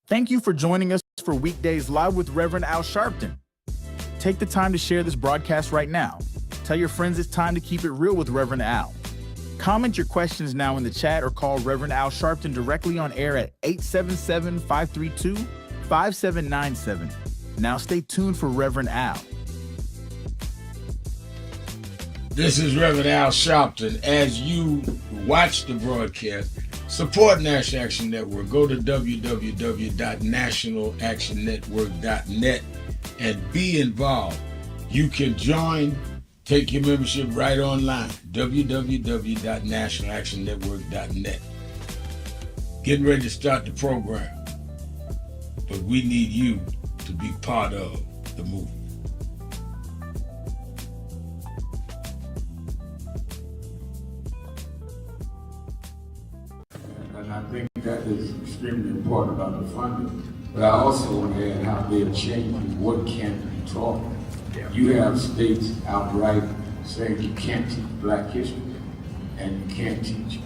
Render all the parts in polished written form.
Thank you for joining us for Weekdays Live with Reverend Al Sharpton. Take the time to share this broadcast right now. Tell your friends it's time to keep it real with Reverend Al. Comment your questions now in the chat or call Reverend Al Sharpton directly on air at 877-532-5797. Now stay tuned for Reverend Al. This is Reverend Al Sharpton. As you watch the broadcast, support National Action Network. Go to www.nationalactionnetwork.net and be involved. You can join, take your membership right online, www.nationalactionnetwork.net. Getting ready to start the program, but we need you to be part of the movement. And I think that is extremely important about the funding. But I also want to add how they're changing what can be taught. You have states outright saying you can't teach Black history and you can't teach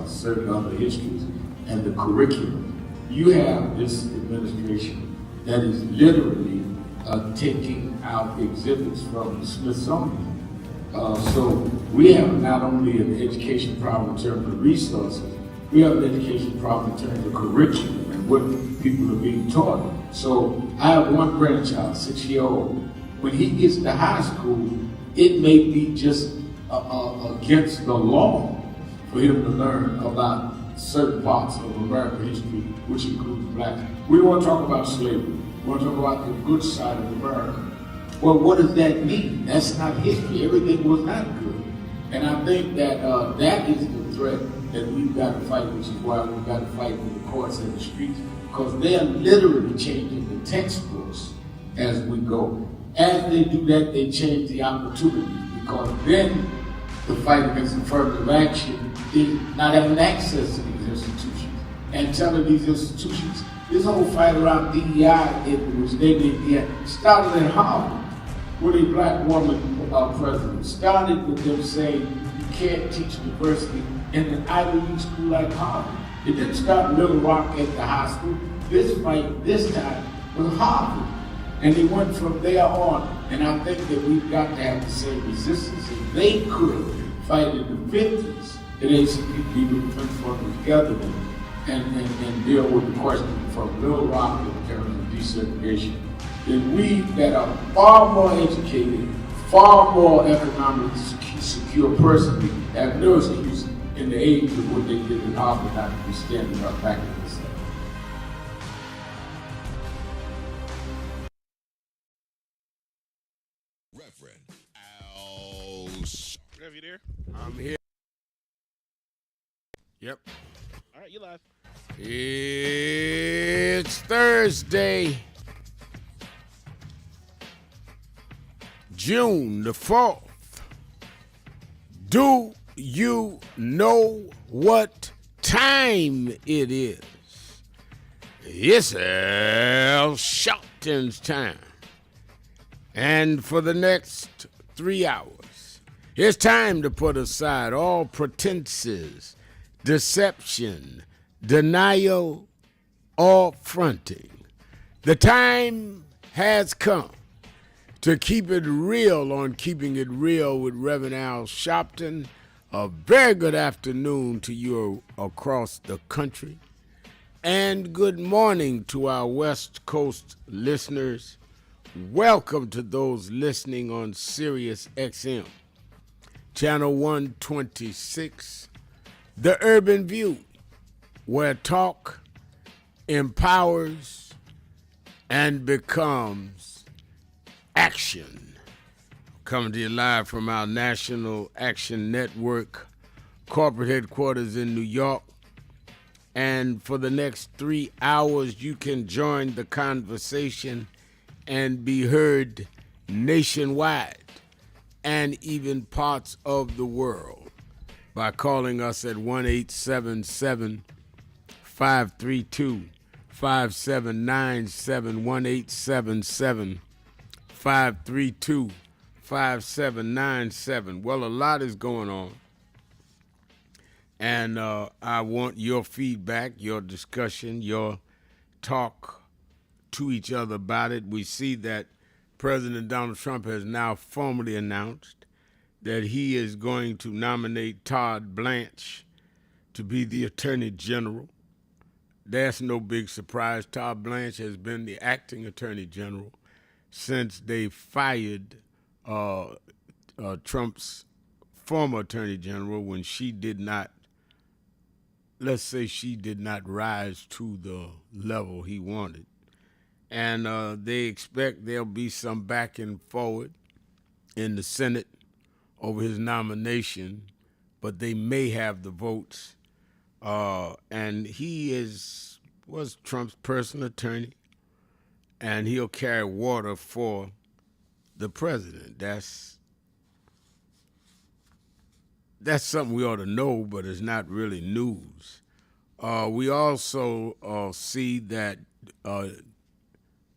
certain other histories and the curriculum. You have this administration that is literally taking out exhibits from the Smithsonian. So we have not only an education problem in terms of resources, we have an education problem in terms of curriculum and what people are being taught. So I have one grandchild, 6-year-old. When he gets to high school, it may be just against the law for him to learn about certain parts of American history, which includes Blacks. We don't want to talk about slavery. We want to talk about the good side of America. Well, what does that mean? That's not history. Everything was not good. And I think that that is the threat that we've got to fight, which is why we've got to fight with the courts and the streets, because they are literally changing the textbooks as we go. As they do that, they change the opportunities, because then the fight against affirmative action is not having access to these institutions and telling these institutions, this whole fight around DEI, in which they did DEI, started at Harvard with a Black woman president. Started with them saying you can't teach diversity in an Ivy League school like Harvard. It didn't start in Little Rock at the high school. This fight, this time, was Harvard. And they went from there on. And I think that we've got to have the same resistance. If they could fight in the 50s, the ACP would put them together and deal with the question from Little Rock in terms of desegregation. Then we that are far more educated, far more economically secure personally, have no excuse in the age of what they did in Harvard not to be standing up back in this. Reverend Al. Rev, you there? I'm here. Yep. All right, you live. It's Thursday, June the 4th. Do you know what time it is? It's Al Sharpton's time. And for the next 3 hours, it's time to put aside all pretenses, deception, denial, or fronting. The time has come to keep it real on Keeping It Real with Reverend Al Sharpton. A very good afternoon to you across the country. And good morning to our West Coast listeners. Welcome to those listening on Sirius XM, Channel 126, The Urban View, where talk empowers and becomes action. Coming to you live from our National Action Network corporate headquarters in New York. And for the next 3 hours, you can join the conversation and be heard nationwide and even parts of the world by calling us at 1-877-532-5797, 1-877-532-5797. Well, a lot is going on, and I want your feedback, your discussion, your talk to each other about it. We see that President Donald Trump has now formally announced that he is going to nominate Todd Blanche to be the Attorney General. That's no big surprise. Todd Blanche has been the acting Attorney General since they fired Trump's former Attorney General when she did not, let's say she did not rise to the level he wanted. And they expect there'll be some back and forward in the Senate over his nomination, but they may have the votes. And he was Trump's personal attorney, and he'll carry water for the president. That's something we ought to know, but it's not really news. We also see that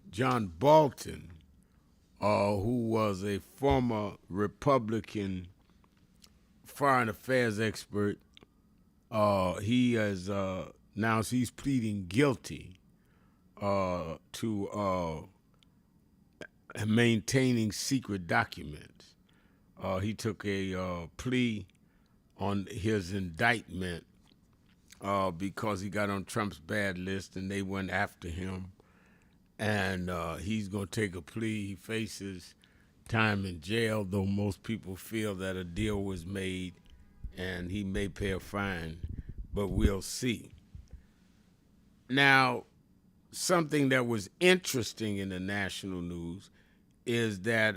John Bolton, who was a former Republican foreign affairs expert, he has announced he's pleading guilty to maintaining secret documents. He took a plea on his indictment because he got on Trump's bad list and they went after him. And he's going to take a plea. He faces time in jail, though most people feel that a deal was made and he may pay a fine, but we'll see. Now, something that was interesting in the national news is that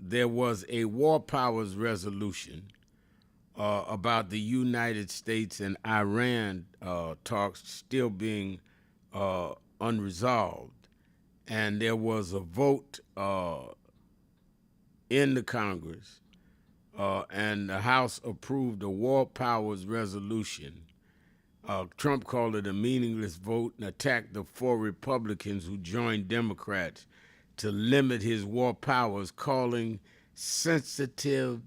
there was a war powers resolution about the United States and Iran talks still being unresolved. And there was a vote in the Congress, and the House approved a war powers resolution. Trump called it a meaningless vote and attacked the 4 Republicans who joined Democrats to limit his war powers, calling sensitive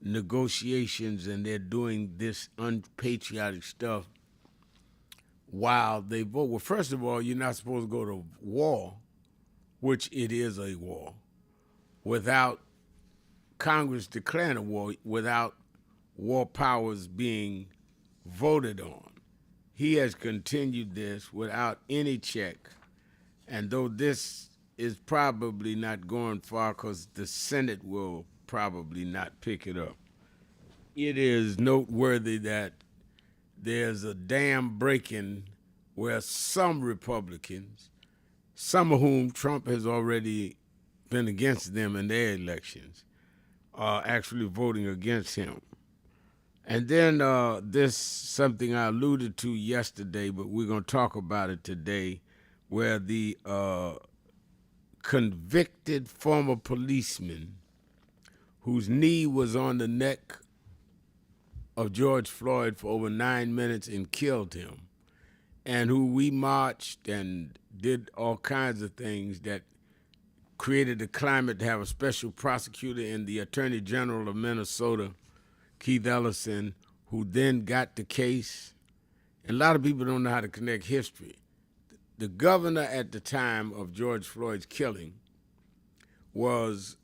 negotiations, and they're doing this unpatriotic stuff while they vote. Well, first of all, you're not supposed to go to war, which it is a war, without Congress declaring a war, without war powers being voted on. He has continued this without any check, and though this is probably not going far because the Senate will probably not pick it up, it is noteworthy that there's a dam breaking where some Republicans, some of whom Trump has already been against them in their elections, are actually voting against him. And then this something I alluded to yesterday, but we're going to talk about it today, where the convicted former policeman whose knee was on the neck of George Floyd for over 9 minutes and killed him, and who we marched and did all kinds of things that created the climate to have a special prosecutor in the Attorney General of Minnesota, Keith Ellison, who then got the case. And a lot of people don't know how to connect history. The governor at the time of George Floyd's killing was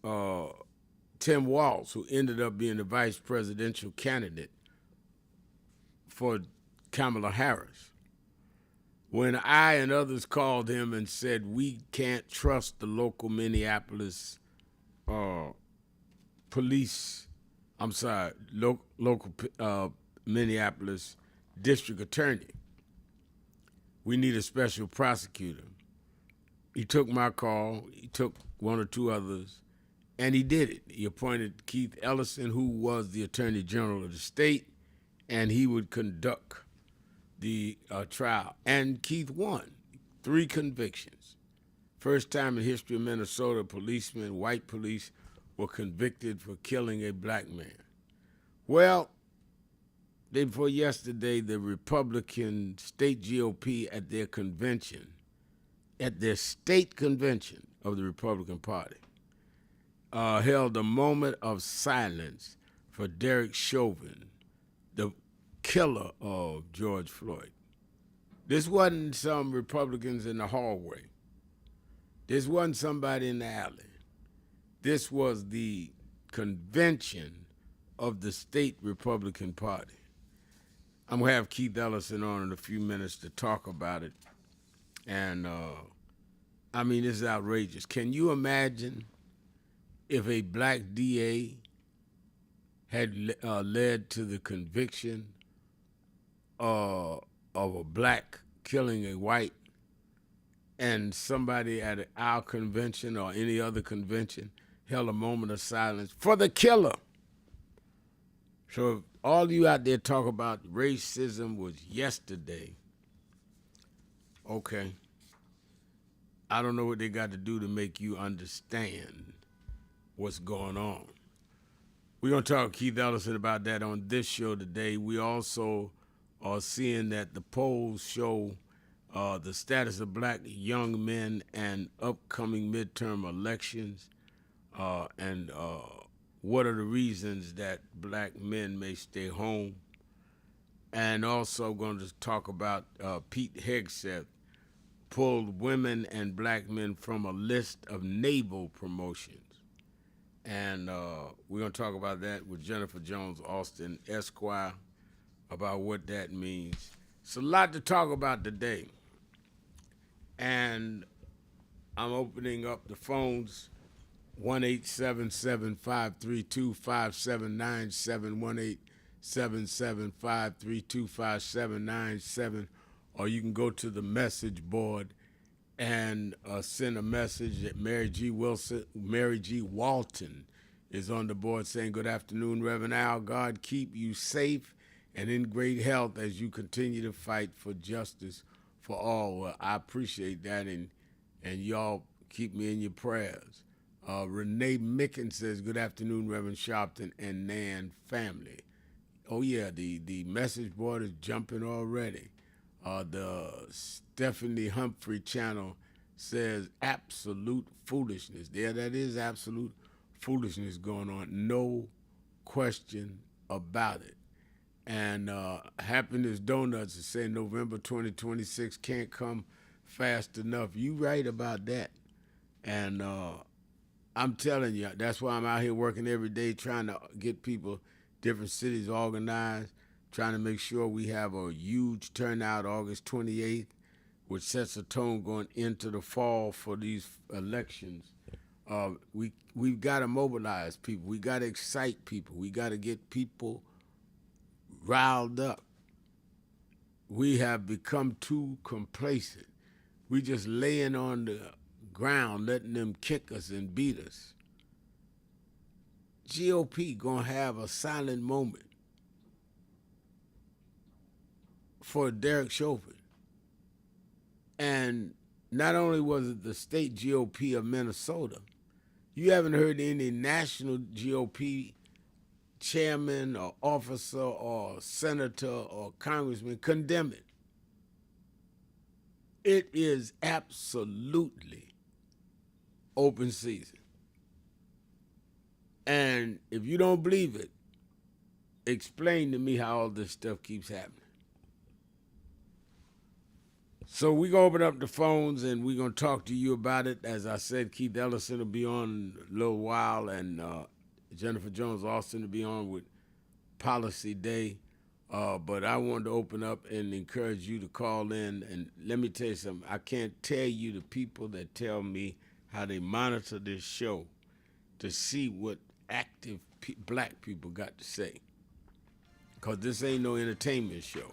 Tim Walz, who ended up being the vice presidential candidate for Kamala Harris. When I and others called him and said, we can't trust the local Minneapolis local Minneapolis district attorney. We need a special prosecutor. He took my call, he took 1 or 2 others, and he did it. He appointed Keith Ellison, who was the Attorney General of the state, and he would conduct the trial. And Keith won 3 convictions. First time in history of Minnesota, policemen, white police, were convicted for killing a black man. Well, day before yesterday, the Republican state GOP at their convention, at their state convention of the Republican Party, held a moment of silence for Derek Chauvin, the killer of George Floyd. This wasn't some Republicans in the hallway. This wasn't somebody in the alley. This was the convention of the state Republican Party. I'm going to have Keith Ellison on in a few minutes to talk about it. And, I mean, this is outrageous. Can you imagine if a black DA had led to the conviction of a black killing a white, and somebody at our convention or any other convention held a moment of silence for the killer? So if all you out there talk about racism was yesterday, okay, I don't know what they got to do to make you understand what's going on. We're going to talk to Keith Ellison about that on this show today. We also are seeing that the polls show the status of black young men and upcoming midterm elections, and what are the reasons that black men may stay home. And also going to talk about Pete Hegseth pulled women and black men from a list of naval promotions. And we're going to talk about that with Jennifer Jones Austin, Esquire, about what that means. It's a lot to talk about today. And I'm opening up the phones, 1-877-532-5797, 1-877-532-5797, or you can go to the message board and send a message that Mary G. Walton is on the board saying, "Good afternoon, Reverend Al. God keep you safe and in great health as you continue to fight for justice for all." Well, I appreciate that, and y'all keep me in your prayers. Renee Micken says, "Good afternoon, Reverend Sharpton and Nan family." Oh, yeah, the message board is jumping already. The Stephanie Humphrey channel says absolute foolishness. Yeah, that is absolute foolishness going on. No question about it. And Happiness Donuts is saying November 2026 can't come fast enough. You right about that. And I'm telling you, that's why I'm out here working every day trying to get people, different cities organized, trying to make sure we have a huge turnout August 28th, which sets a tone going into the fall for these elections. We've got to mobilize people. We got to excite people. We got to get people riled up. We have become too complacent. We just laying on the ground, letting them kick us and beat us. GOP gonna have a silent moment for Derek Chauvin. And not only was it the state GOP of Minnesota, you haven't heard any national GOP chairman or officer or senator or congressman condemn it. It is absolutely open season. And if you don't believe it, explain to me how all this stuff keeps happening. So we're going to open up the phones and we're going to talk to you about it. As I said, Keith Ellison will be on in a little while, and Jennifer Jones Austin will be on with Policy Day. But I wanted to open up and encourage you to call in. And let me tell you something. I can't tell you the people that tell me how they monitor this show to see what active black people got to say. Because this ain't no entertainment show.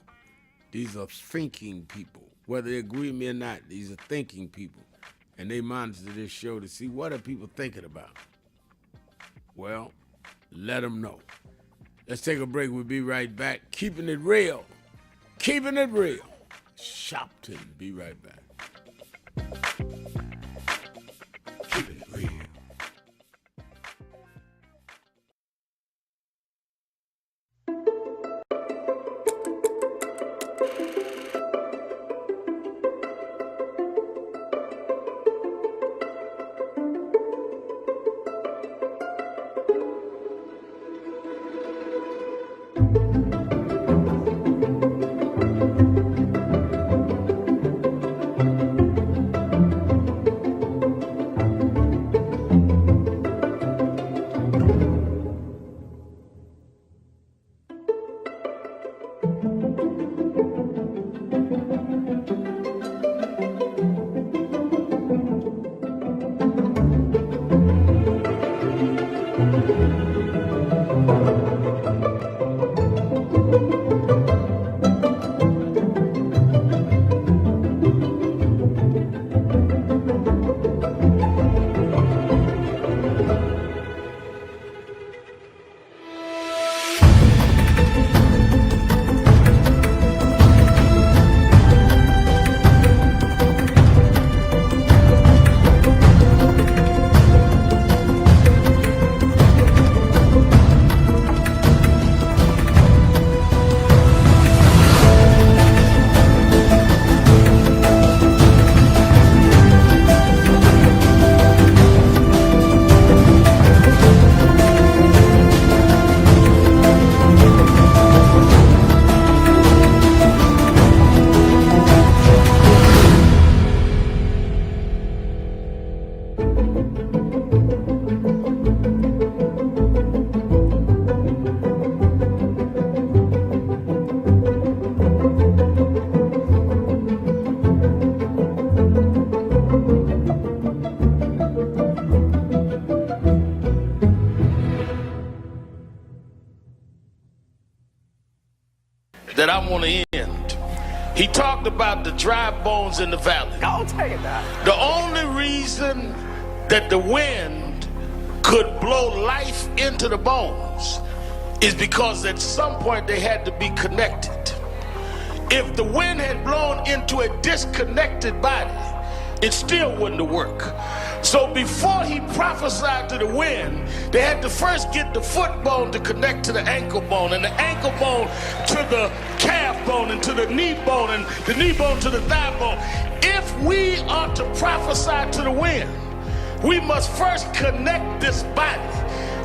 These are thinking people. Whether they agree with me or not, these are thinking people. And they monitor this show to see what are people thinking about. Well, let them know. Let's take a break. We'll be right back. Keeping it real. Keeping it real. Shopton. Be right back. Keeping it real. I want to end. He talked about the dry bones in the valley. I'll tell you that. The only reason that the wind could blow life into the bones is because at some point they had to be connected. If the wind had blown into a disconnected body, it still wouldn't have worked. So before he prophesied to the wind, they had to first get the foot bone to connect to the ankle bone, and the ankle bone to the calf bone, and to the knee bone, and the knee bone to the thigh bone. If we are to prophesy to the wind, we must first connect this body.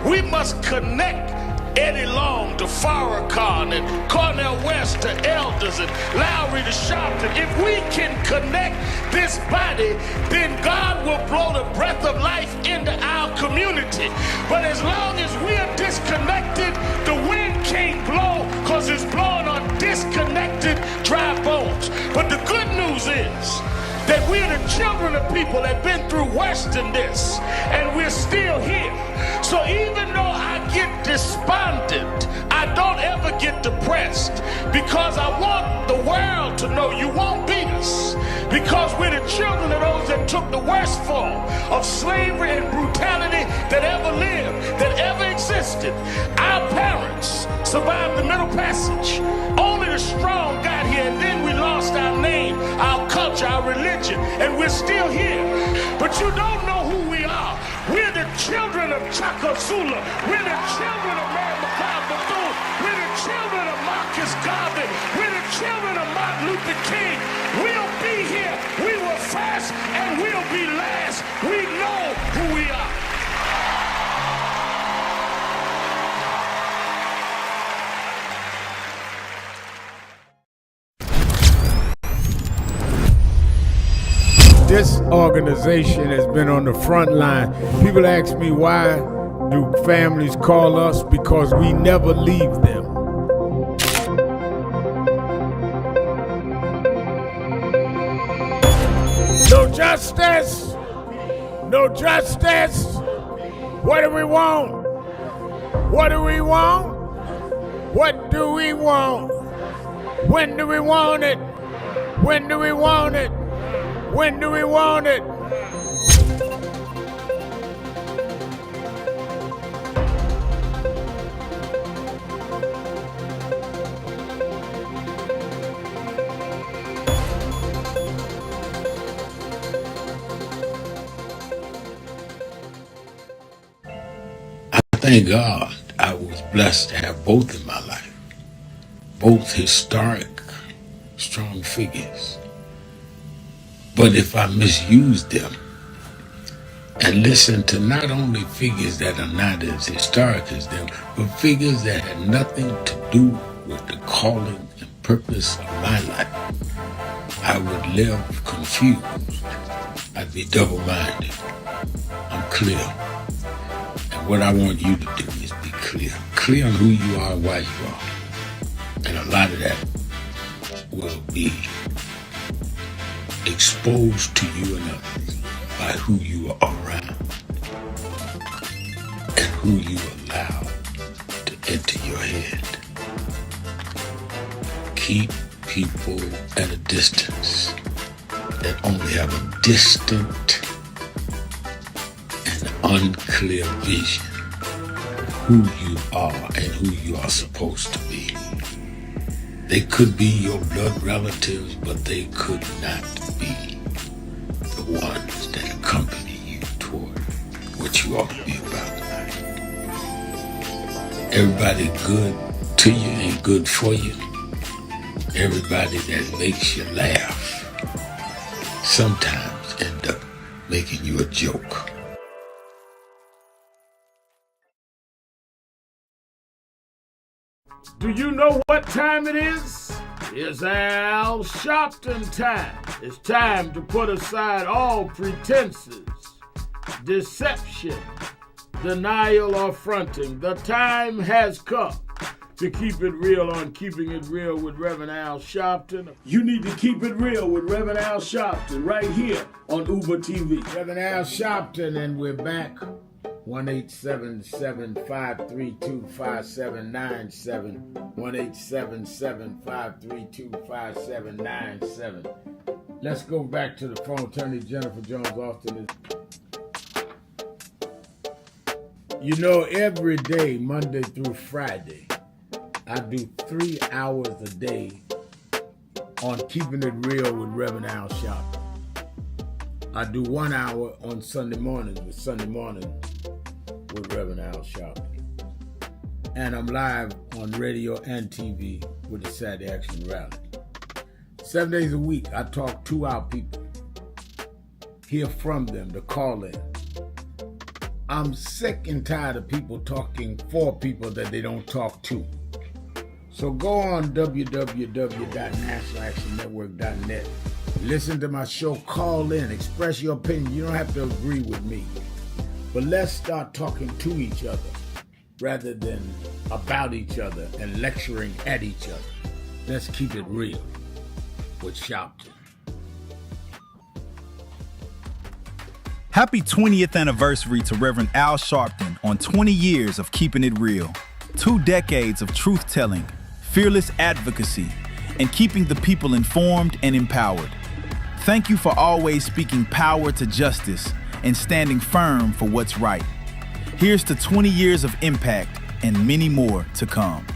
We must connect Eddie Long to Farrakhan and Cornel West to Elders and Lowry to Sharpton. If we can connect this body, then God will blow the breath of life into our community. But as long as we are disconnected, the wind can't blow because it's blowing on disconnected dry bones. But the good news is that we're the children of people that have been through worse than this, and we're still here. So even though I get despondent, I don't ever get depressed, because I want the world to know you won't beat us, because we're the children of those that took the worst form of slavery and brutality that ever lived, that ever existed. Our parents survived the Middle Passage. Only the strong got here, and then we lost our name, our culture, our religion, and we're still here. But you don't know who we are. We're the children of Chaka Zulu. We're the children of Mary McLeod Bethune. We're the children of Marcus Garvey. We're the children of Martin Luther King. We'll be here. We were first and we'll be last. We know who we are. This organization has been on the front line. People ask me, why do families call us? Because we never leave them. No justice. No justice. What do we want? What do we want? What do we want? When do we want it? When do we want it? When do we want it? I thank God I was blessed to have both in my life. Both historic, strong figures. But if I misuse them and listen to not only figures that are not as historic as them, but figures that had nothing to do with the calling and purpose of my life, I would live confused. I'd be double-minded. I'm clear. And what I want you to do is be clear. Clear on who you are and why you are. And a lot of that will be exposed to you and others by who you are around and who you allow to enter your head. Keep people at a distance that only have a distant and unclear vision of who you are and who you are supposed to be. They could be your blood relatives, but they could not be the ones that accompany you toward what you ought to be about tonight. Everybody good to you ain't good for you. Everybody that makes you laugh sometimes end up making you a joke. Do you know what time it is? It's Al Sharpton time. It's time to put aside all pretenses, deception, denial, or fronting. The time has come to keep it real on Keeping It Real with Reverend Al Sharpton. You need to keep it real with Reverend Al Sharpton right here on Uber TV. Reverend Al Sharpton, and we're back 1-877-532-5797. 1-877-532-5797. Let's go back to the phone. Attorney Jennifer Jones Austin is. You know, every day, Monday through Friday, I do 3 hours a day on Keeping It Real with Reverend Al Sharpton. I do 1 hour on Sunday mornings with Reverend Al Sharpton. And I'm live on radio and TV with the Saturday Action Rally. 7 days a week, I talk to our people, hear from them, to call in. I'm sick and tired of people talking for people that they don't talk to. So go on www.nationalactionnetwork.net. Listen to my show, call in, express your opinion. You don't have to agree with me. But let's start talking to each other rather than about each other and lecturing at each other. Let's keep it real with Sharpton. Happy 20th anniversary to Reverend Al Sharpton on 20 years of Keeping It Real. 2 decades of truth-telling, fearless advocacy, and keeping the people informed and empowered. Thank you for always speaking power to justice and standing firm for what's right. Here's to 20 years of impact and many more to come.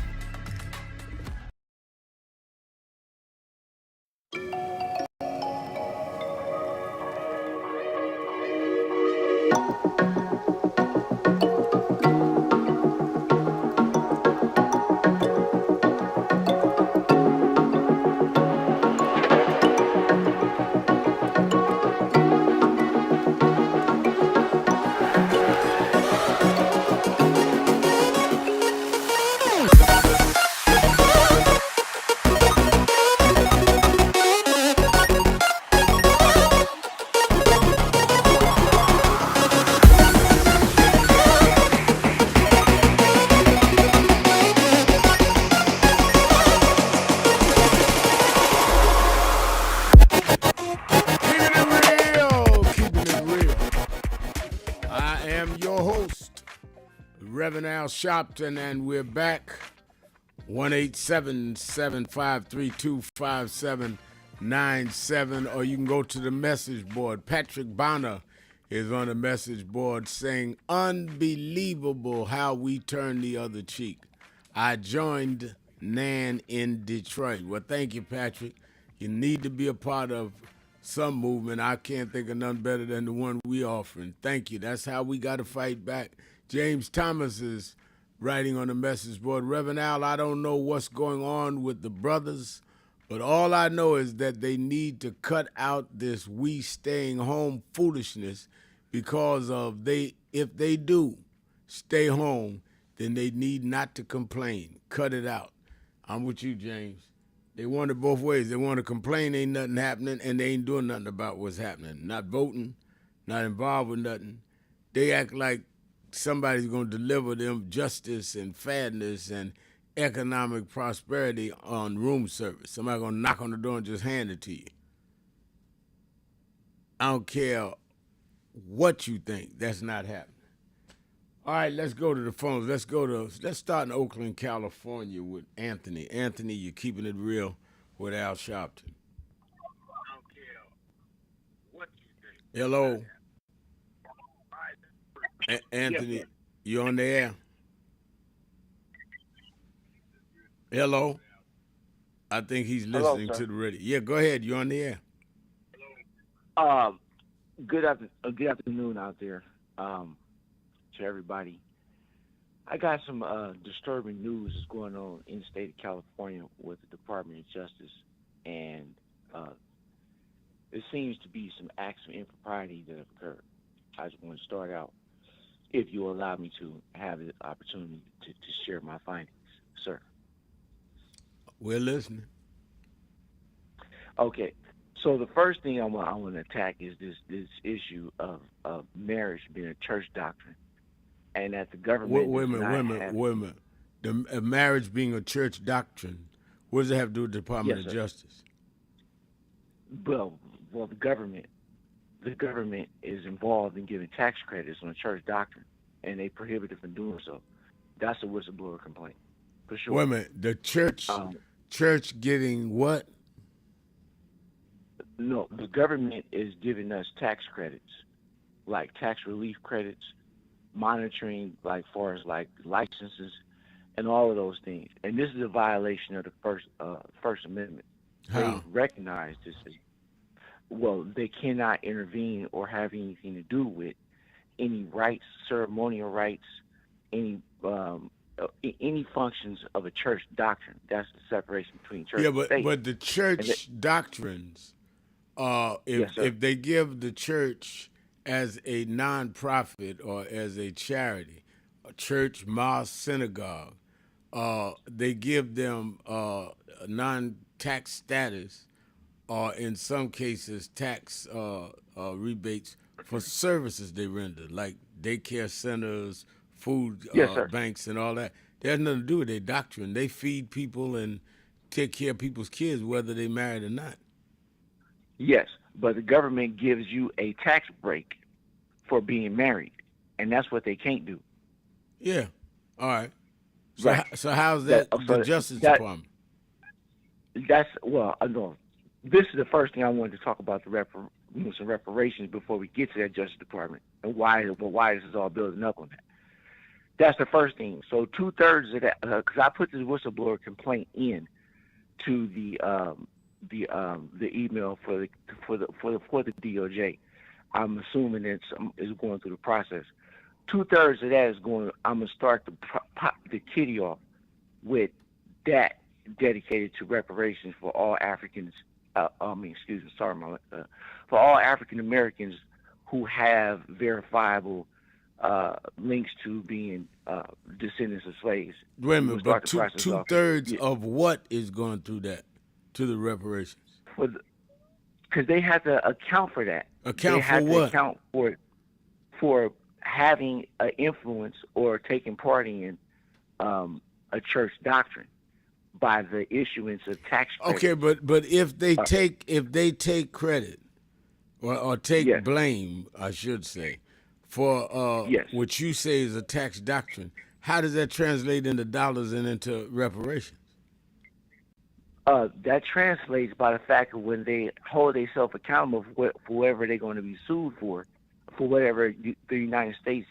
Reverend Al Sharpton, and we're back. 1-877-532-5797, or you can go to the message board. Patrick Bonner is on the message board saying, unbelievable how we turn the other cheek. I joined Nan in Detroit. Well, thank you, Patrick. You need to be a part of some movement. I can't think of none better than the one we offering. Thank you. That's how we got to fight back. James Thomas is writing on the message board, Reverend Al, I don't know what's going on with the brothers, but all I know is that they need to cut out this we staying home foolishness, because if they do stay home, then they need not to complain. Cut it out. I'm with you, James. They want it both ways. They want to complain ain't nothing happening, and they ain't doing nothing about what's happening. Not voting, not involved with nothing. They act like somebody's going to deliver them justice and fairness and economic prosperity on room service. Somebody's going to knock on the door and just hand it to you. I don't care what you think. That's not happening. All right, let's go to the phones. Let's start in Oakland, California with Anthony. Anthony, you're keeping it real with Al Sharpton. I don't care what you think. Hello. Anthony, you on the air? Hello? I think he's listening to the radio. Yeah, go ahead. You're on the air. Good afternoon out there to everybody. I got some disturbing news that's going on in the state of California with the Department of Justice, and there seems to be some acts of impropriety that have occurred. I just want to start out, if you allow me to have the opportunity to share my findings, sir. We're listening. Okay, so the first thing I want to attack is this issue of marriage being a church doctrine, and that the government. Wait a minute. The marriage being a church doctrine. What does it have to do with the Department of Justice? Well, the government is involved in giving tax credits on church doctrine. and they prohibited from doing so. That's a whistleblower complaint, for Wait a sure. minute. The church, Um, church getting what? no, the government is giving us tax credits, like tax relief credits, monitoring, like far as like licenses and all of those things. And this is a violation of the First Amendment. They How? recognize this as well. They cannot intervene or have anything to do with any rights, ceremonial rights, any any functions of a church doctrine. That's the separation between church Yeah, and state. but the And they, church doctrines, yes, sir. if they give the church as a nonprofit or as a charity, a church, mosque, synagogue, they give them non-tax status, or in some cases tax rebates for services they render, like daycare centers, food Yes, sir. banks, and all that. That has nothing to do with their doctrine. They feed people and take care of people's kids, whether they married or not. Yes, but the government gives you a tax break for being married, and that's what they can't do. Yeah. All right. Right. So how's that the So Justice that Department? that's well, I know. This is the first thing I wanted to talk about some reparations before we get to that Justice Department and why this is all building up on that. That's the first thing. So 2/3 of that, because I put this whistleblower complaint in to the email for the DOJ. I'm assuming it's going through the process. 2/3 of that is going. I'm gonna start to pop the kitty off with that dedicated to reparations for all Africans. Excuse me, sorry, for all African Americans who have verifiable links to being descendants of slaves. Wait a We'll minute, start but the process two off thirds of what is going through that to the reparations? because they have to account for that. Account they have for to what? account for having an influence or taking part in a church doctrine by the issuance of tax credits. Okay, but if they take credit or take Yes. blame, I should say, for Yes. what you say is a tax doctrine, how does that translate into dollars and into reparations? That translates by the fact that when they hold themselves accountable for whatever they're going to be sued for whatever the United States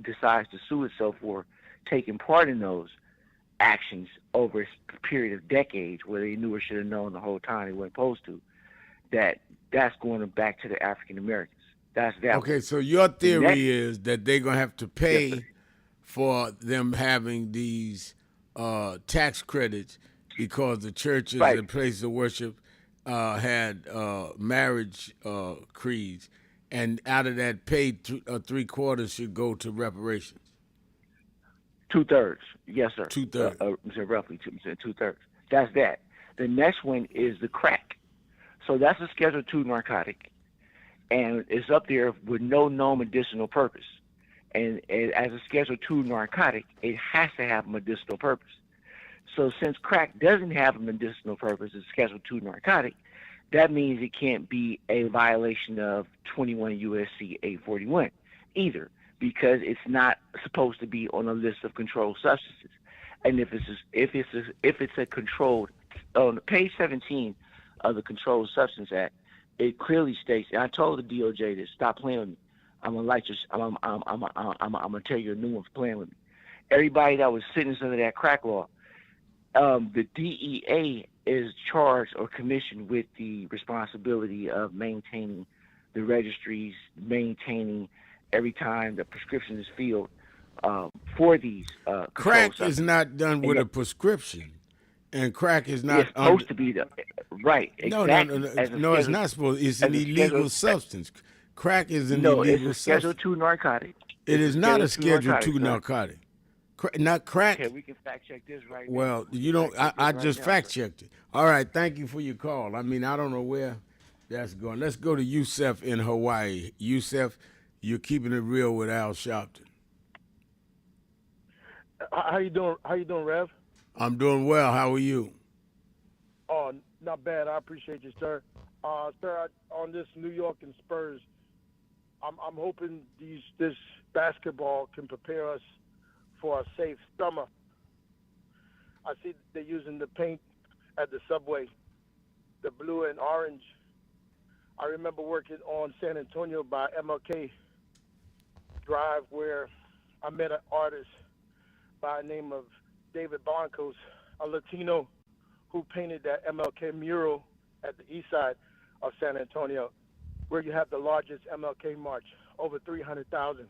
decides to sue itself for, taking part in those actions over a period of decades where they knew or should have known the whole time they weren't supposed to, that's going back to the African Americans. That's that. Okay, so your theory Next- is that they're going to have to pay Yes, sir. for them having these tax credits because the churches Right. and places of worship had marriage creeds, and out of that, paid 3/4 should go to reparations. 2/3. Yes, sir. 2/3. So roughly 2/3. That's that. The next one is the crack. So that's a Schedule II narcotic, and it's up there with no known medicinal purpose. And as a Schedule II narcotic, it has to have a medicinal purpose. So since crack doesn't have a medicinal purpose, it's a Schedule II narcotic, that means it can't be a violation of 21 U.S.C. 841 either, because it's not supposed to be on a list of controlled substances. And if it's a controlled, on page 17 of the Controlled Substance Act, it clearly states. And I told the DOJ to stop playing with me. I'm gonna light your. I'm gonna tell you a new one for playing with me. Everybody that was sentenced under that crack law, the DEA is charged or commissioned with the responsibility of maintaining the registries, maintaining every time the prescription is filled for these Crack controlled is not done with And a prescription, and crack is not It's supposed to be the right. No, Exactly. no, As a no, it's schedule- not supposed. It's as an a illegal schedule- substance. Crack is an No, it's illegal a Schedule substance. II narcotic. It is It's not a Schedule II Schedule II narcotic, narcotic. Not crack. Okay, we can fact check this right now. Well, We you can don't. fact check I this just right now, fact sir. checked it. All right, thank you for your call. I mean, I don't know where that's going. Let's go to Yusef in Hawaii. Yusef, you're keeping it real with Al Sharpton. How you doing? How you doing, Rev? I'm doing well. How are you? Oh, not bad. I appreciate you, sir. Sir, on this New York and Spurs, I'm hoping this basketball can prepare us for a safe summer. I see they're using the paint at the subway, the blue and orange. I remember working on San Antonio by MLK Drive where I met an artist by the name of David Blancos, a Latino who painted that MLK mural at the east side of San Antonio, where you have the largest MLK march, over 300,000.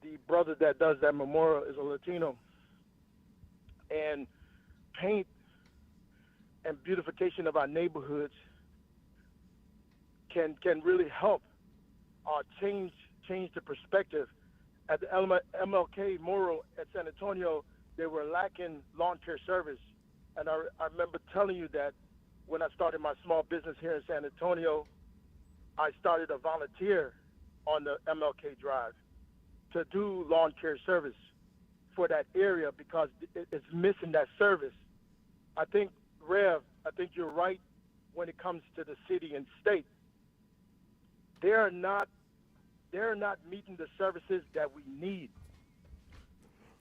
The brother that does that memorial is a Latino. And paint and beautification of our neighborhoods can really help change the perspective. At the MLK mural at San Antonio, they were lacking lawn care service. And I remember telling you that when I started my small business here in San Antonio, I started a volunteer on the MLK Drive to do lawn care service for that area because it's missing that service. I think, Rev, you're right when it comes to the city and state. They're not meeting the services that we need.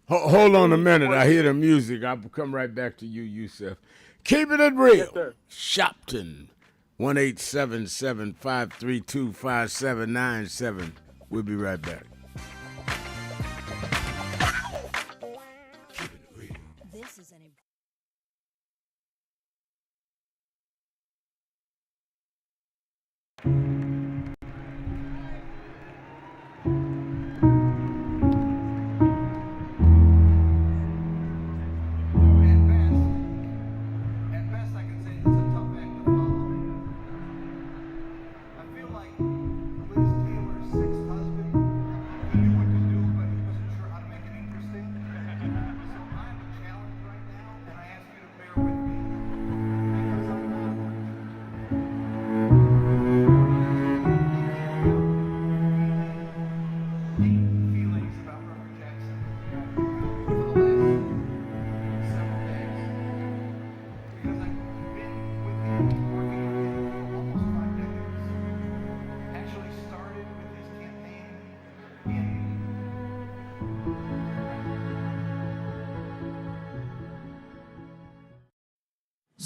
Hold on a minute. I hear the music. I'll come right back to you, Yusef. Keeping it real. Yes, sir. Shopton, 1-877-532-5797. We'll be right back. This is an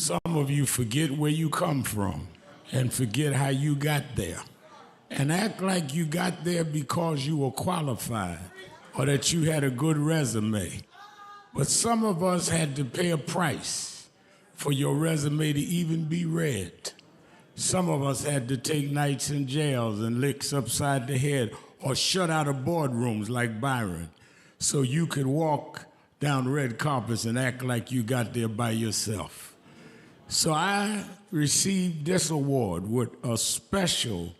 Some of you forget where you come from and forget how you got there and act like you got there because you were qualified or that you had a good resume. But some of us had to pay a price for your resume to even be read. Some of us had to take nights in jails and licks upside the head or shut out of boardrooms like Byron so you could walk down red carpets and act like you got there by yourself. So I received this award with a special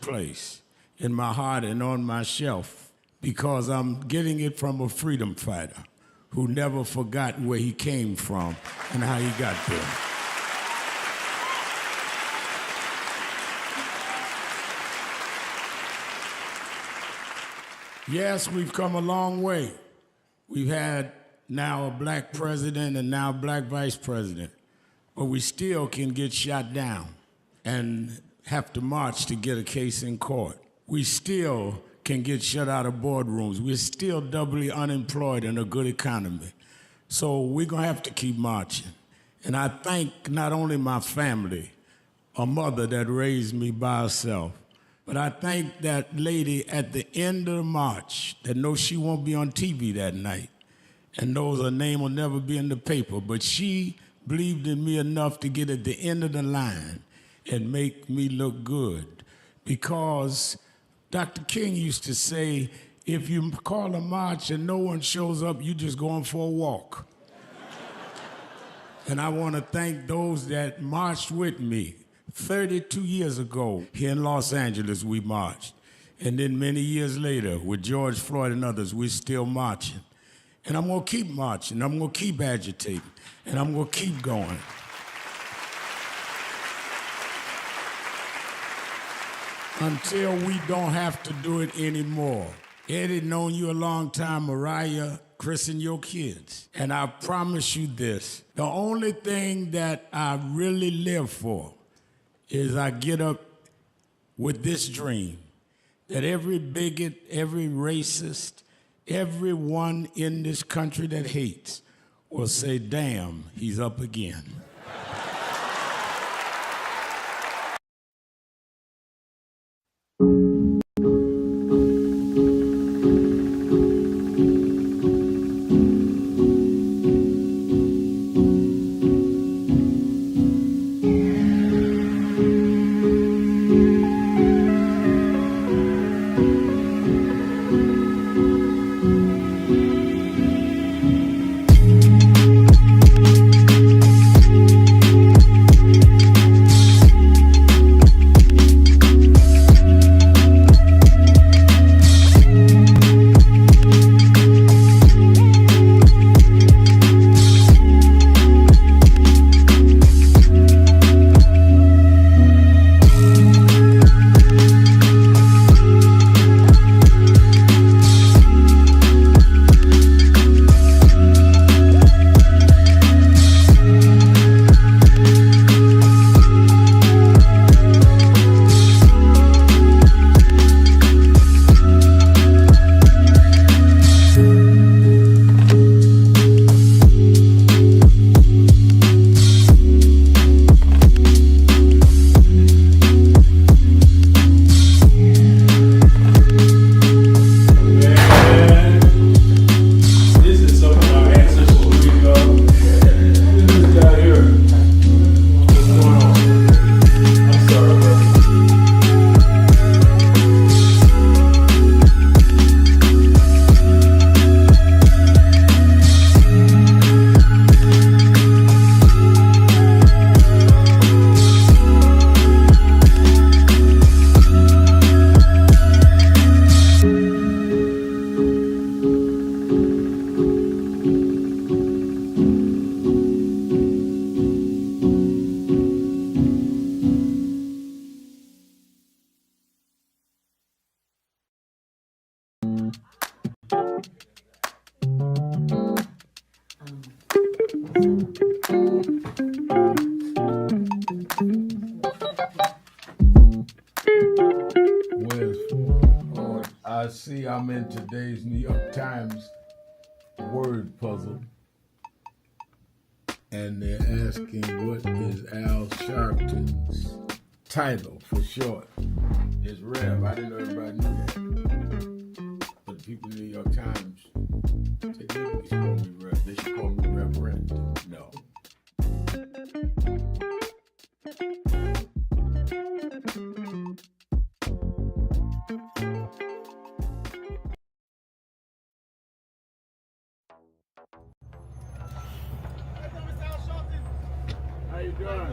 place in my heart and on my shelf because I'm getting it from a freedom fighter who never forgot where he came from and how he got there. Yes, we've come a long way. We've had now a black president and now a black vice president, but we still can get shot down and have to march to get a case in court. We still can get shut out of boardrooms. We're still doubly unemployed in a good economy. So we're gonna have to keep marching. And I thank not only my family, a mother that raised me by herself, but I thank that lady at the end of the march that knows she won't be on TV that night and knows her name will never be in the paper, but she believed in me enough to get at the end of the line and make me look good. Because Dr. King used to say, if you call a march and no one shows up, you just going for a walk. And I want to thank those that marched with me. 32 years ago, here in Los Angeles, we marched. And then many years later, with George Floyd and others, we're still marching. And I'm going to keep marching. I'm going to keep agitating. And I'm going to keep going. Until we don't have to do it anymore. Eddie, known you a long time. Mariah, Chris, and your kids. And I promise you this. The only thing that I really live for is I get up with this dream that every bigot, every racist, everyone in this country that hates will say, damn, he's up again. I see I'm in today's New York Times word puzzle, and they're asking what is Al Sharpton's title for short. It's Rev. I didn't know everybody knew that. But the people in the New York Times, they didn't call me Rev. They should call me Reverend. No. How you doing?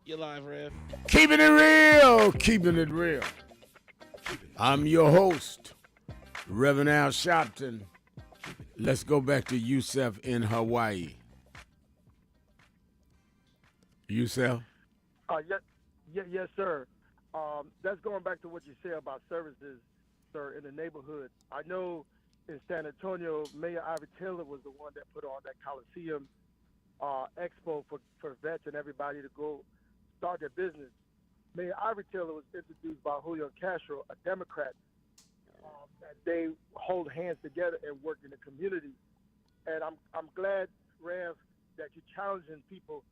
You're live, Rev. Keeping it real, keeping it real. I'm your host, Reverend Al Sharpton. Let's go back to Yusef in Hawaii. Yusef? Yes, sir. That's going back to what you said about services, sir, in the neighborhood. I know in San Antonio, Mayor Ivy Taylor was the one that put on that Coliseum expo for vets and everybody to go start their business. Mayor Ivy Taylor was introduced by Julio Castro, a Democrat, and they hold hands together and work in the community. And I'm glad, Rev, that you're challenging people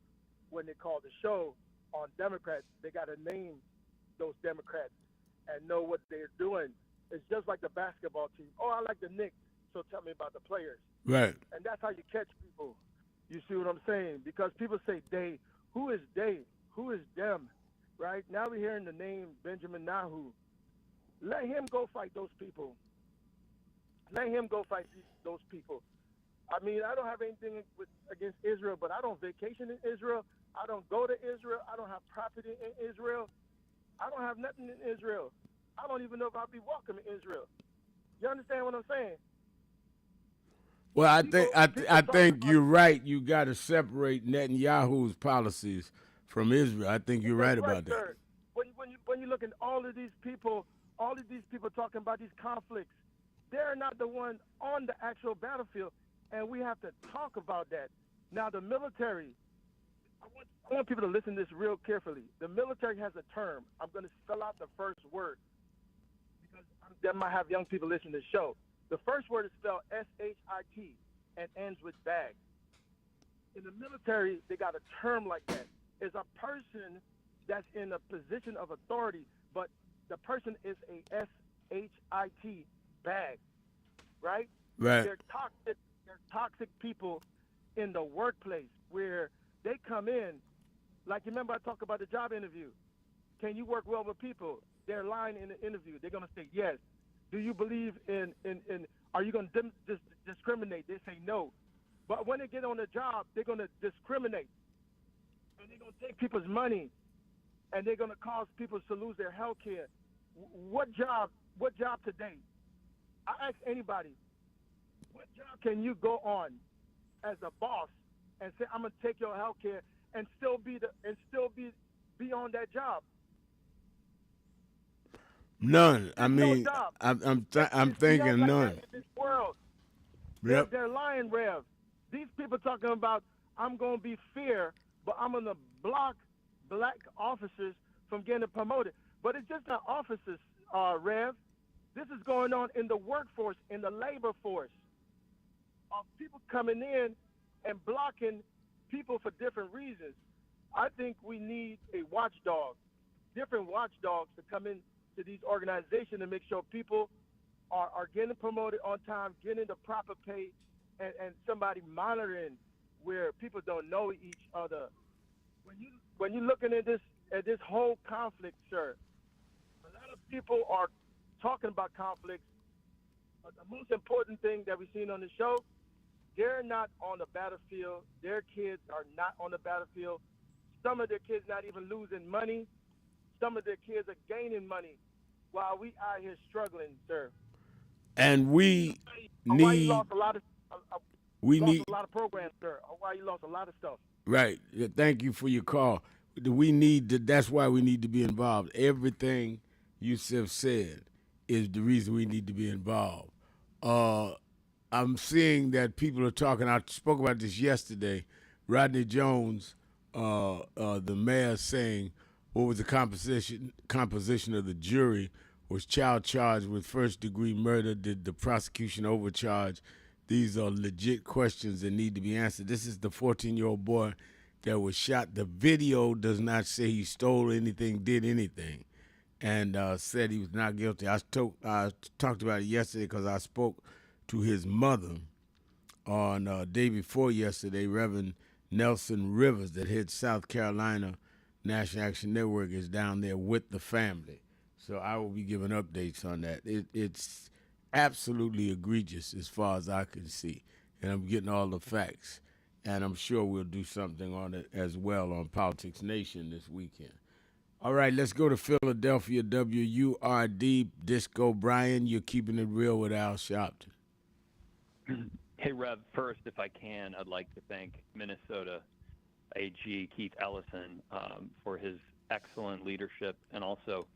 when they call the show on Democrats. They got to name those Democrats and know what they're doing. It's just like the basketball team. Oh, I like the Knicks, so tell me about the players. Right. And that's how you catch people. You see what I'm saying? Because people say they. Who is they? Who is them? Right? Now we're hearing the name Benjamin Nahu. Let him go fight those people. Let him go fight those people. I mean, I don't have anything against Israel, but I don't vacation in Israel. I don't go to Israel. I don't have property in Israel. I don't have nothing in Israel. I don't even know if I'll be welcome in Israel. You understand what I'm saying? Well, I think about, you're right. You got to separate Netanyahu's policies from Israel. I think you're right about that. Sir. When you look at all of these people talking about these conflicts, they're not the one on the actual battlefield, and we have to talk about that. Now, the military, I want people to listen to this real carefully. The military has a term. I'm going to spell out the first word because that might have young people listening to the show. The first word is spelled S-H-I-T and ends with bag. In the military, they got a term like that. It's a person that's in a position of authority, but the person is a S-H-I-T bag, right? Right. They're toxic people in the workplace where they come in, like you remember I talked about the job interview. Can you work well with people? They're lying in the interview. They're going to say yes. Do you believe in are you going to discriminate? They say no. But when they get on the job, they're going to discriminate. And they're going to take people's money, and they're going to cause people to lose their health care. What job today? I ask anybody, what job can you go on as a boss and say, I'm going to take your health care and still be on that job? None. I There's mean, no job. I'm thinking none. In this world, Yep. they're lying, Rev. These people talking about I'm going to be fair, but I'm going to block black officers from getting promoted. But it's just not officers, Rev. This is going on in the workforce, in the labor force, of people coming in and blocking people for different reasons. I think we need a watchdog, different watchdogs to come in to these organizations and make sure people are getting promoted on time, getting the proper pay, and somebody monitoring where people don't know each other. When you're looking at this whole conflict, sir, a lot of people are talking about conflicts, but the most important thing that we've seen on the show, they're not on the battlefield. Their kids are not on the battlefield. Some of their kids not even losing money. Some of their kids are gaining money while we out here struggling, sir. And we Hawaii need lost a lot of a lot of programs, sir. Hawaii lost a lot of stuff. Right. Thank you for your call. We need to, that's why we need to be involved. Everything Yusuf said is the reason we need to be involved. I'm seeing that people are talking. I spoke about this yesterday. Rodney Jones, the mayor, saying what was the composition of the jury? Was child charged with first-degree murder? Did the prosecution overcharge? These are legit questions that need to be answered. This is the 14-year-old boy that was shot. The video does not say he stole anything, did anything, and said he was not guilty. I talked about it yesterday because I spoke to his mother on day before yesterday. Reverend Nelson Rivers, that heads South Carolina National Action Network, is down there with the family. So I will be giving updates on that. It's absolutely egregious as far as I can see, and I'm getting all the facts. And I'm sure we'll do something on it as well on Politics Nation this weekend. All right, let's go to Philadelphia, WURD, Disco Brian. You're keeping it real with Al Sharpton. Hey, Rev, first, if I can, I'd like to thank Minnesota AG Keith Ellison for his excellent leadership and also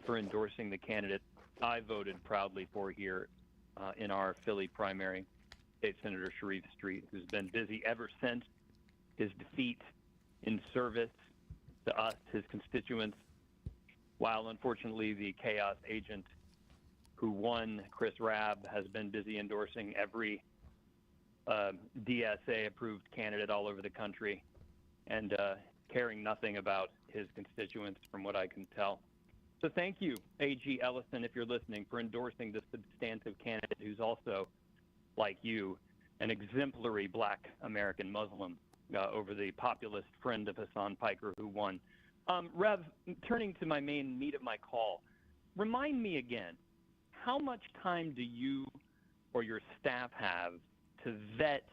for endorsing the candidate I voted proudly for here in our Philly primary, State Senator Sharif Street, who's been busy ever since his defeat in service to us, his constituents, while unfortunately the chaos agent who won, Chris Rabb, has been busy endorsing every DSA-approved candidate all over the country and caring nothing about his constituents, from what I can tell. So thank you, A.G. Ellison, if you're listening, for endorsing this substantive candidate who's also, like you, an exemplary black American Muslim over the populist friend of Hassan Piker who won. Rev, turning to my main meat of my call, remind me again, how much time do you or your staff have to vet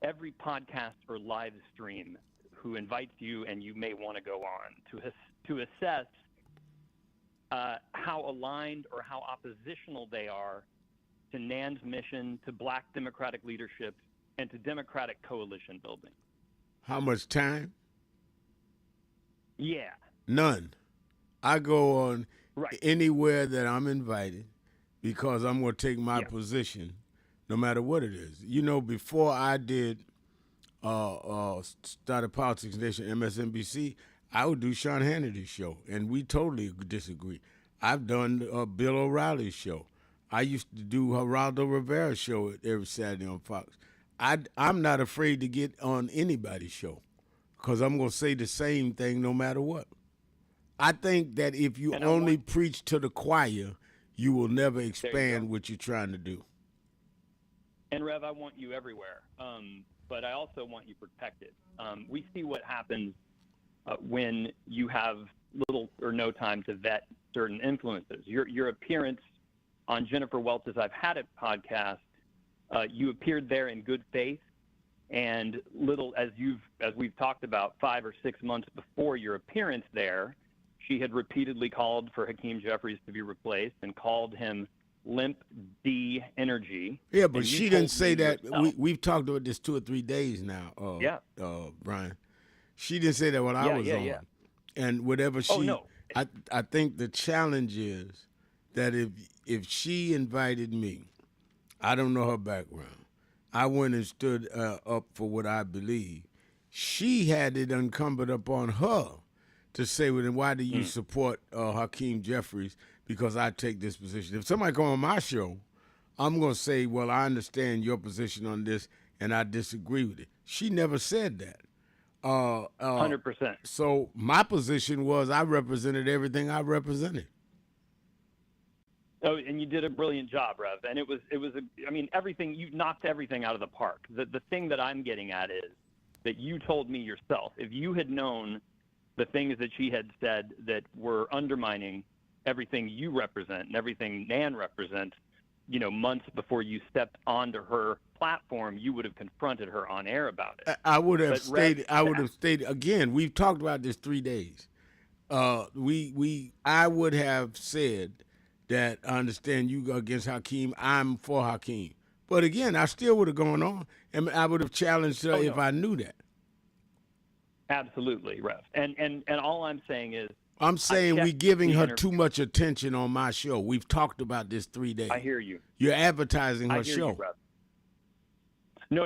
every podcast or live stream who invites you and you may want to go on to assess how aligned or how oppositional they are to NAN's mission, to Black democratic leadership, and to democratic coalition building? How much time? Yeah. None. I go on Right. anywhere that I'm invited because I'm going to take my position no matter what it is. You know, before I did started Politics Nation, MSNBC, I would do Sean Hannity's show, and we totally disagree. I've done Bill O'Reilly's show. I used to do Geraldo Rivera's show every Saturday on Fox. I'm not afraid to get on anybody's show because I'm going to say the same thing no matter what. I think that if you only preach to the choir, you will never expand what you're trying to do. And Rev, I want you everywhere, but I also want you protected. We see what happens when you have little or no time to vet certain influences. Your appearance on Jennifer Welch's I've Had It podcast, you appeared there in good faith, and as we've talked about, 5 or 6 months before your appearance there, she had repeatedly called for Hakeem Jeffries to be replaced and called him limp D energy. Yeah, but she didn't say that. We've talked about this 2 or 3 days now, Brian. She didn't say that when I was on. Yeah. And whatever she, I think the challenge is that if she invited me, I don't know her background. I went and stood up for what I believe. She had it incumbent upon her to say, well, then why do you support Hakeem Jeffries? Because I take this position. If somebody come on my show, I'm going to say, well, I understand your position on this, and I disagree with it. She never said that. 100%. So my position was I represented everything I represented. Oh, and you did a brilliant job, Rev. And it was everything, you knocked everything out of the park. The thing that I'm getting at is that you told me yourself, if you had known the things that she had said that were undermining everything you represent and everything Nan represents, months before you stepped onto her platform, you would have confronted her on air about it. I would have stated again. We've talked about this 3 days. I would have said that I understand you go against Hakeem. I'm for Hakeem. But again, I still would have gone on, and I would have challenged her if I knew that. Absolutely, Rev. And all I'm saying is, I'm saying we're giving her too much attention on my show. We've talked about this 3 days. I hear you. You're advertising her I hear show. You, Rev.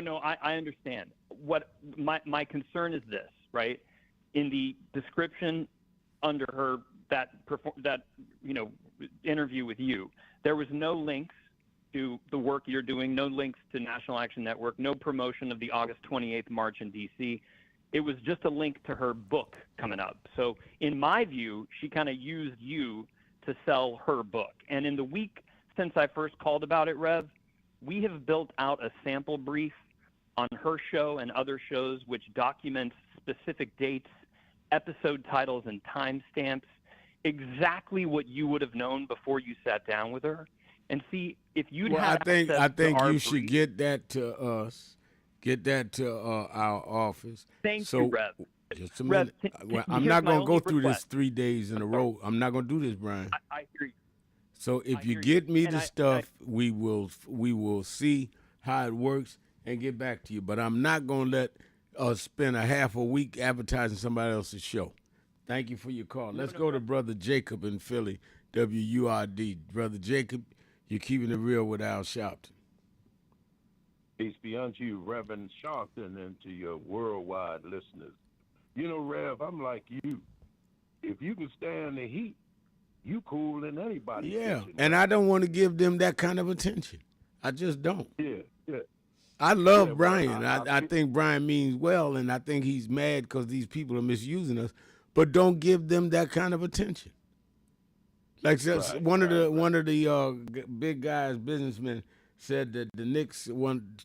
No, I understand. What my concern is this, right? In the description under her that interview with you, there was no links to the work you're doing, no links to National Action Network, no promotion of the August 28th march in D.C. It was just a link to her book coming up. So in my view, she kind of used you to sell her book. And in the week since I first called about it, Rev, we have built out a sample brief on her show and other shows which documents specific dates, episode titles, and timestamps, exactly what you would have known before you sat down with her. And see, if you'd had I think you should get that to us. Get that to our office. Thank you, Rev. Just a minute. I'm not going to go through this 3 days in a row. I'm not going to do this, Brian. I hear you. So if you get me the stuff, we will see how it works and get back to you. But I'm not going to let us spend a half a week advertising somebody else's show. Thank you for your call. Let's go to Brother Jacob in Philly, WURD. Brother Jacob, you're keeping it real with Al Sharpton. Peace be unto you, Reverend Sharpton, and to your worldwide listeners. You know, Rev, I'm like you. If you can stand the heat, you cool in anybody's kitchen. And I don't want to give them that kind of attention. I just don't. Yeah. I love Brian. I think Brian means well, and I think he's mad because these people are misusing us. But don't give them that kind of attention. Like one of the big guys, businessmen, said that the Knicks,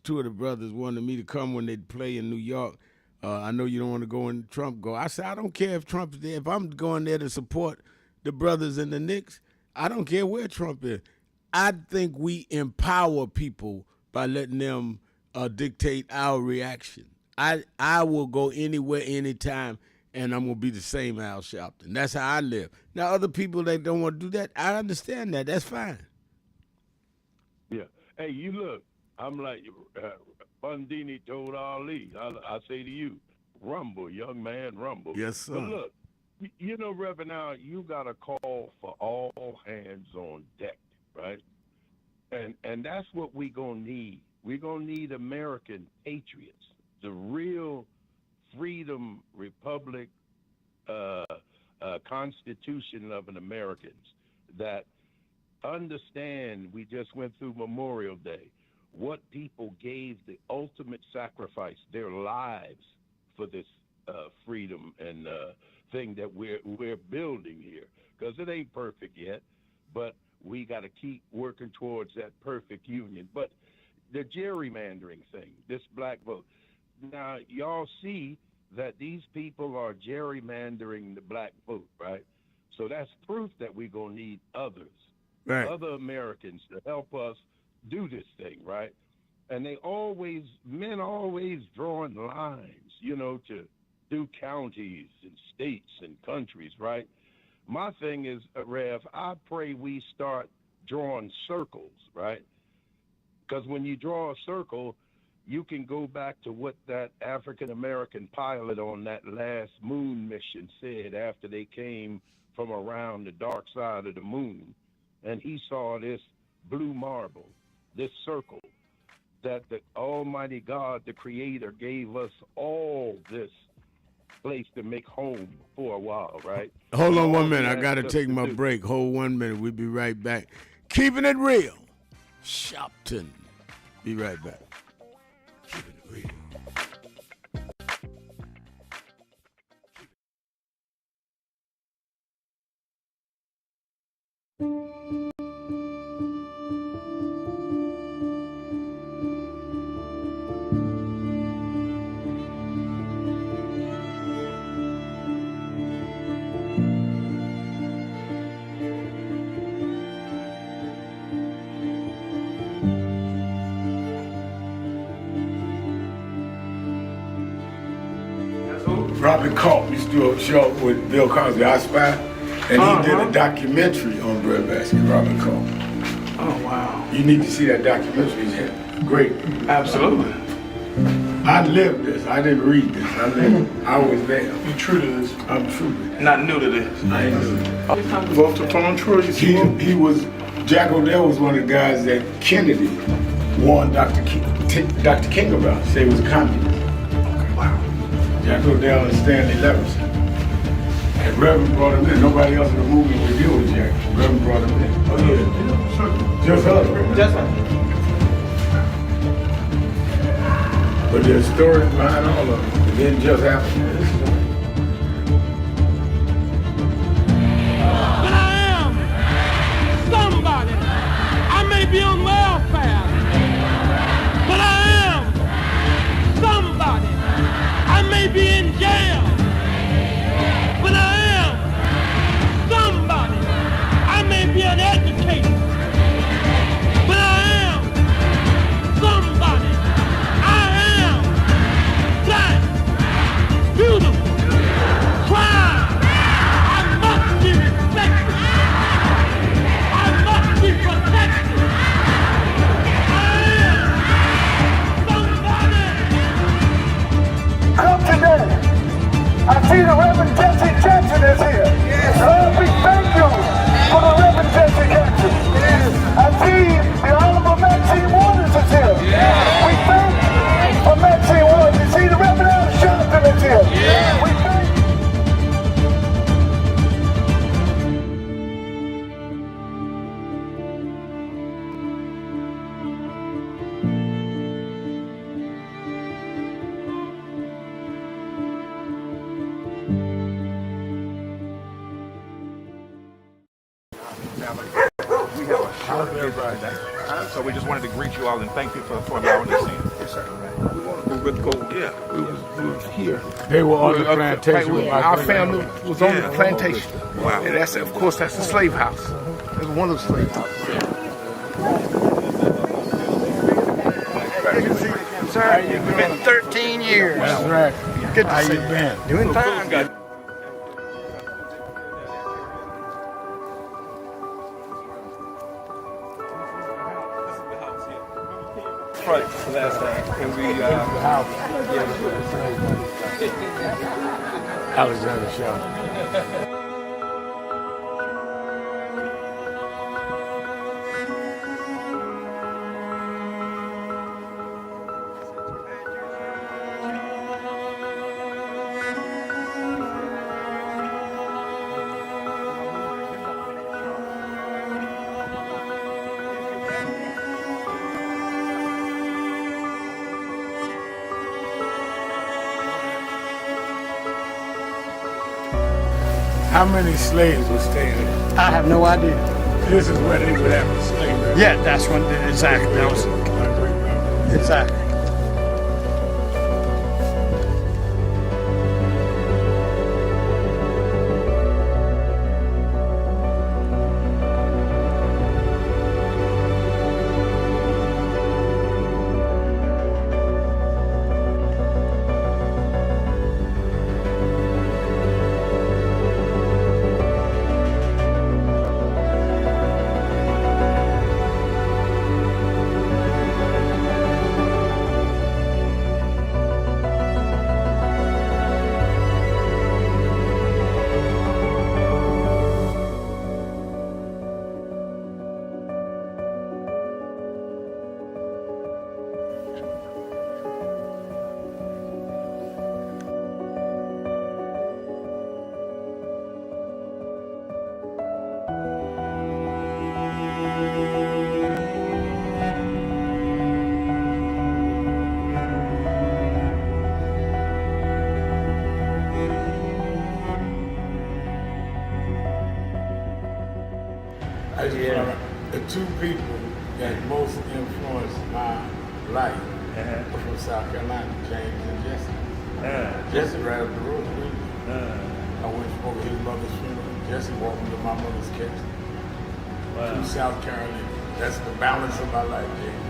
two of the brothers wanted me to come when they'd play in New York. I know you don't want to go and Trump go. I said, I don't care if Trump's there. If I'm going there to support the brothers in the Knicks, I don't care where Trump is. I think we empower people by letting them dictate our reaction. I will go anywhere, anytime, and I'm going to be the same Al Sharpton. That's how I live. Now, other people that don't want to do that, I understand that. That's fine. Yeah. Hey, you look, I'm like, Bundini told Ali, I say to you, rumble, young man, rumble. Yes, sir. But look, you know, Reverend Al, you got a call for all hands on deck, right? And that's what we're going to need. We're going to need American patriots, the real freedom republic constitution of an Americans that understand. We just went through Memorial Day, what people gave the ultimate sacrifice, their lives, for this freedom and thing that we're building here. Because it ain't perfect yet, but we got to keep working towards that perfect union. But the gerrymandering thing, this black vote. Now, y'all see that these people are gerrymandering the black vote, right? So that's proof that we're going to need others, Right. other Americans to help us do this thing, right? And men always drawing lines, you know, to do counties and states and countries, right? My thing is, Rev, I pray we start drawing circles, right? Because when you draw a circle, you can go back to what that African-American pilot on that last moon mission said after they came from around the dark side of the moon. And he saw this blue marble, this circle, that the Almighty God, the Creator, gave us all this place to make home for a while, right? Hold on 1 minute. I got to take my break. Hold 1 minute. We'll be right back. Keeping it real. Sharpton. Be right back. Keeping it real. Robert Culp used to do a show with Bill Cosby, I Spy, and he did a documentary on breadbasket, Robert Culp. Oh, wow. You need to see that documentary. It's great. Absolutely. I lived this. I didn't read this. I lived it. I was there. You're true to this. I'm true to this. Not new to this. I ain't new to this. Walter Phone Troy, you see He was, Jack O'Dell was one of the guys that Kennedy warned Dr. King about. Say he was a communist. Okay, wow. Jack O'Dell and Stanley Leverson. And Reverend brought him in. Nobody else in the movement would deal with Jack. Reverend brought him in. Oh, yeah. Sure. Just us. Just us. But there's stories behind all of it. It didn't just happen. But I am somebody. I may be on welfare, but I am somebody. I may be in jail, but I am somebody. I may be an educator, but I am somebody. I am black, beautiful, proud. I must be respected. I must be protected. I am somebody. Come today. I see the Reverend Jesse Jackson is here. Lord, we thank you for the Reverend Jesse Jackson. I see the Honorable Maxine Waters is here. We thank you for Maxine Waters. You see the Reverend Al Sharpton is here. We thank you. We have a short visit today. So we just wanted to greet you all and thank you for allowing us in. Yes, sir. We would go, we was here. They were on the plantation. Our family was on the plantation. Wow. And that's, of course, that's the slave house. It's one of those slaves. Good to see you, sir. It's been 13 years. That's right. Good to How see you been? Doing fine. Good. Right, last time. And we, Alexander Shaw. How many slaves were staying there? I have no idea. This is where they would have a slave. Yeah, that's when exactly. That was exactly. The two people that most influenced my life were from South Carolina, James and Jesse. Jesse right up the road with me. I went over his mother's funeral. Jesse walked me to my mother's casket. Wow. To South Carolina. That's the balance of my life, James.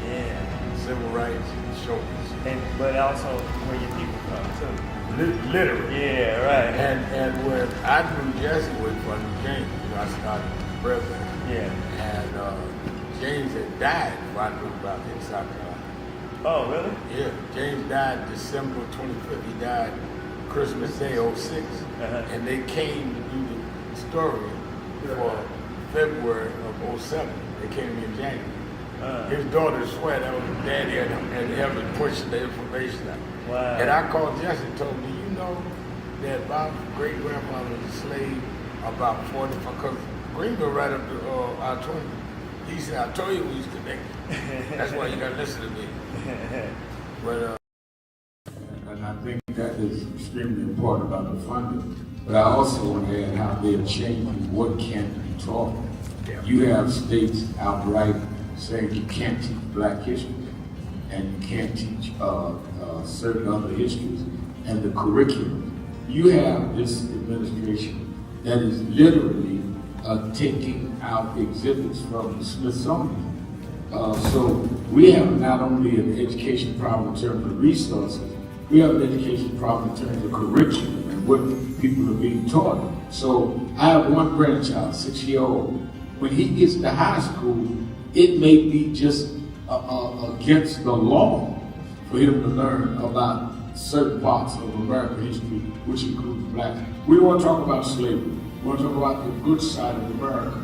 Yeah. Civil rights, shoulders. But also where your people from too. Literally. Yeah, right. And when I knew Jesse was from James, I started president. Yeah. And James had died before I knew about it in South Carolina. Oh, really? Yeah. James died December 25th. He died Christmas Day, 06. And they came to do the story for February of 07. They came to me in January. His daughter swear that was his daddy and him pushing the information out. Wow. And I called Jesse and told him, you know that my great-grandfather was a slave about 45, because Greenville right up to I-20. He said, I told you we was connected. That's why you got to listen to me. But, and I think that is extremely important about the funding. But I also want to add how they're changing what can be taught. You have states outright saying you can't teach black history and you can't teach certain other histories and the curriculum. You have this administration that is literally taking out exhibits from the Smithsonian. So we have not only an education problem in terms of resources, we have an education problem in terms of curriculum and what people are being taught. So I have one grandchild, 6-year-old. When he gets to high school, it may be just against the law for him to learn about certain parts of American history, which includes blacks. We want to talk about slavery. We want to talk about the good side of America.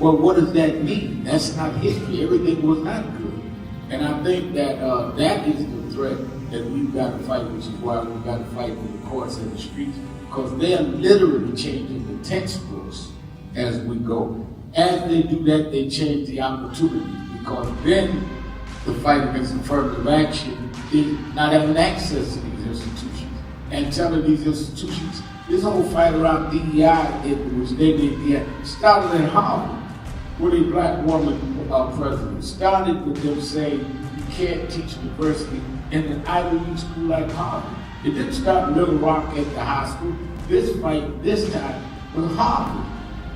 Well, what does that mean? That's not history. Everything was not good. And I think that that is the threat that we've got to fight, which is why we've got to fight with the courts and the streets, because they're literally changing the textbooks as we go. As they do that, they change the opportunity, because then the fight against affirmative action is not having access to these institutions and telling these institutions, this whole fight around DEI, which they did DEI, started in Harvard with a black woman president. Started with them saying you can't teach diversity in an Ivy League school like Harvard. It didn't start in Little Rock at the high school. This fight, this time, was Harvard.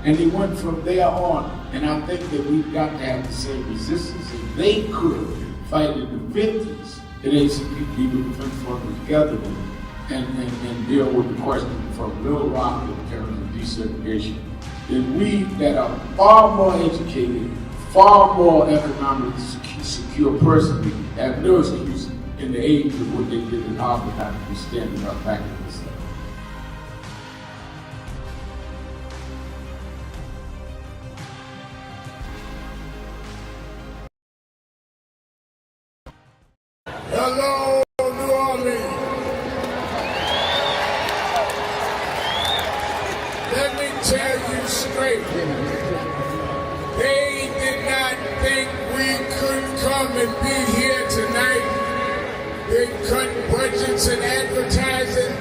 And they went from there on. And I think that we've got to have the same resistance. If they could fight in the 50s, it ain't some people who put them together and deal with the question from Little Rock in terms of desegregation, then we that are far more educated, far more economically secure personally have no excuse in the age of what they did in Harvard not to be standing up back in this stuff. Hello, New Orleans. Let me tell you straight. They did not think we could come and be here tonight. They cut budgets and advertising,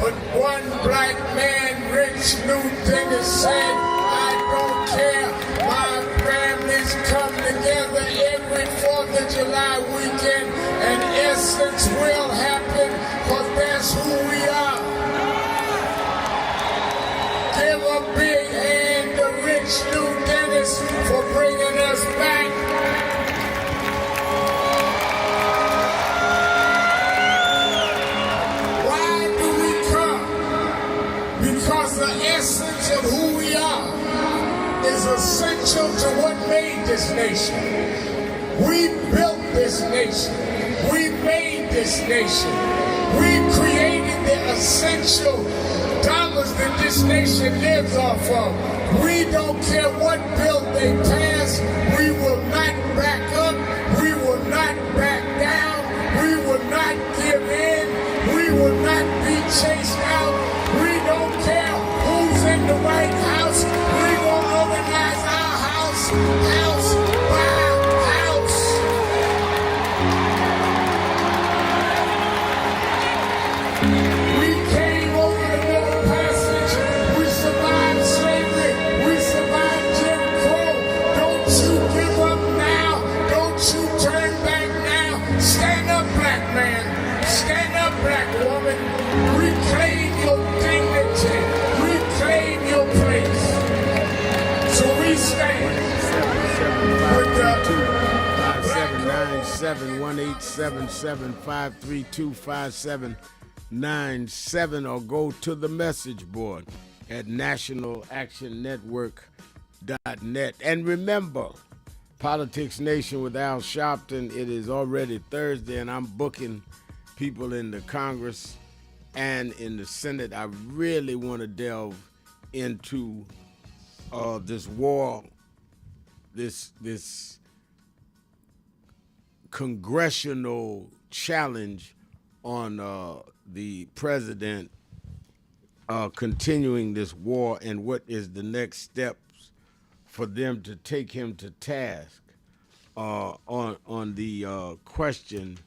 but one black man, Rich Newton, said, I don't care. My families come together every 4th of July weekend, and Essence will happen, because that's who we are. Give a big hand to Rich New Dennis for bringing us back. Why do we come? Because the essence of who we are is essential to what made this nation. We built this nation. We made this nation. We created the essential dollars that this nation lives off of. We don't care what bill they pass. We will not back up. We will not back down. We will not give in. We will not be chased out. We don't care who's in the White House. We will organize our house by house. We came over the Middle Passage. We survived slavery. We survived Jim Crow. Don't you give up now. Don't you turn back now. Stand up, black man. Stand up, black woman. Reclaim your dignity. Reclaim your place. So we stand with the 579-718-77-532-5797, or go to the message board at nationalactionnetwork.net. And remember, Politics Nation with Al Sharpton, it is already Thursday, and I'm booking people in the Congress and in the Senate. I really want to delve into this war, this congressional challenge on the president continuing this war, and what is the next steps for them to take him to task on the question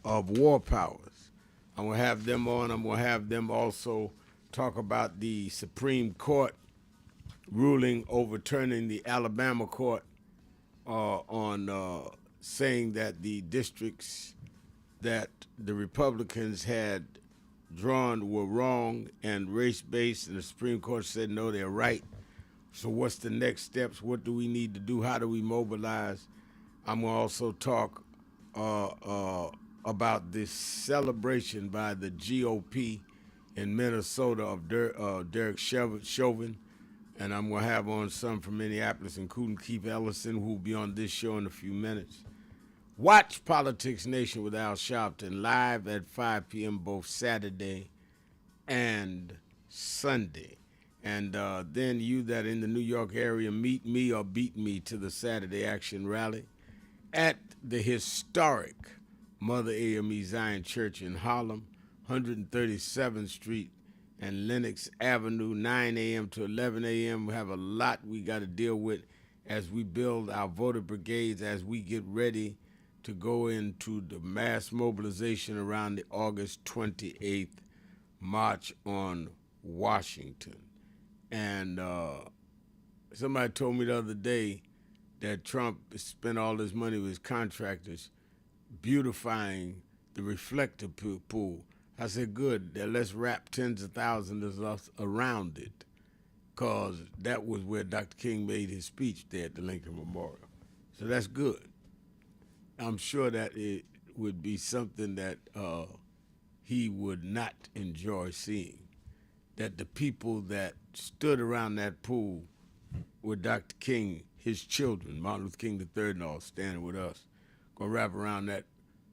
of war powers. I'm going to have them on. I'm going to have them also talk about the Supreme Court ruling overturning the Alabama court on saying that the districts that the Republicans had drawn were wrong and race-based, and the Supreme Court said, no, they're right. So what's the next steps? What do we need to do? How do we mobilize? I'm going to also talk about this celebration by the GOP in Minnesota of Derek Chauvin, and I'm going to have on some from Minneapolis, including Keith Ellison, who will be on this show in a few minutes. Watch Politics Nation with Al Sharpton live at 5 p.m. both Saturday and Sunday. And then you that in the New York area, meet me or beat me to the Saturday Action Rally at the historic Mother AME Zion Church in Harlem, 137th Street and Lenox Avenue, 9 a.m. to 11 a.m. We have a lot we got to deal with as we build our voter brigades, as we get ready to go into the mass mobilization around the August 28th march on Washington. And somebody told me the other day that Trump spent all his money with his contractors beautifying the reflector pool. I said, good, then let's wrap tens of thousands of us around it, because that was where Dr. King made his speech there at the Lincoln Memorial. So that's good. I'm sure that it would be something that he would not enjoy seeing, that the people that stood around that pool with Dr. King, his children, Martin Luther King III and all, standing with us, gonna wrap around that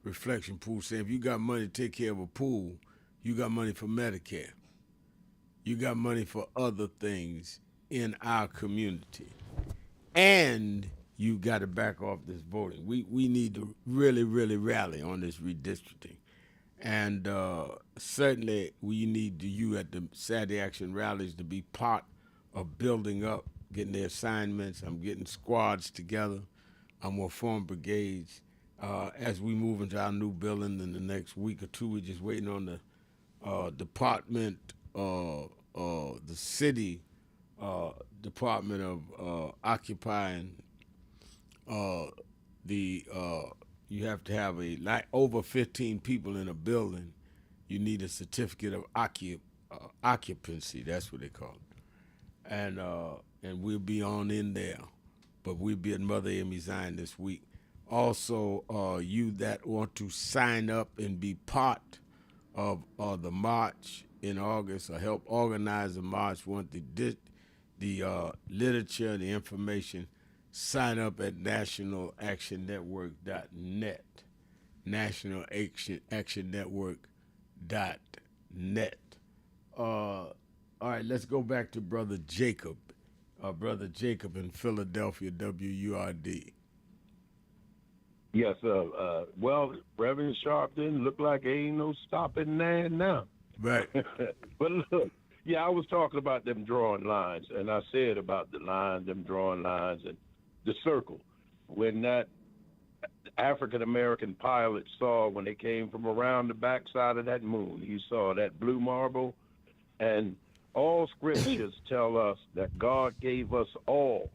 reflection pool saying, if you got money to take care of a pool, you got money for Medicare. You got money for other things in our community. And you got to back off this voting. We need to really, really rally on this redistricting. And certainly we need you at the Saturday Action rallies to be part of building up, getting the assignments. I'm getting squads together. I'm going to form brigades. As we move into our new building in the next week or two, we're just waiting on the department, the city Department of occupying you have to have over 15 people in a building. You need a certificate of occupancy. That's what they call it. And we'll be on in there, but we'll be at Mother Amy Zion this week. Also, you that want to sign up and be part of the march in August or help organize the march, want the literature, the information, sign up at nationalactionnetwork.net, nationalactionnetwork.net. All right, let's go back to Brother Jacob. Brother Jacob in Philadelphia, WURD. Yes, well, Reverend Sharpton, look like ain't no stopping there now. Right. But look, yeah, I was talking about them drawing lines, and I said about the line, them drawing lines, and the circle. When that African-American pilot saw, when they came from around the backside of that moon, he saw that blue marble, and all scriptures tell us that God gave us all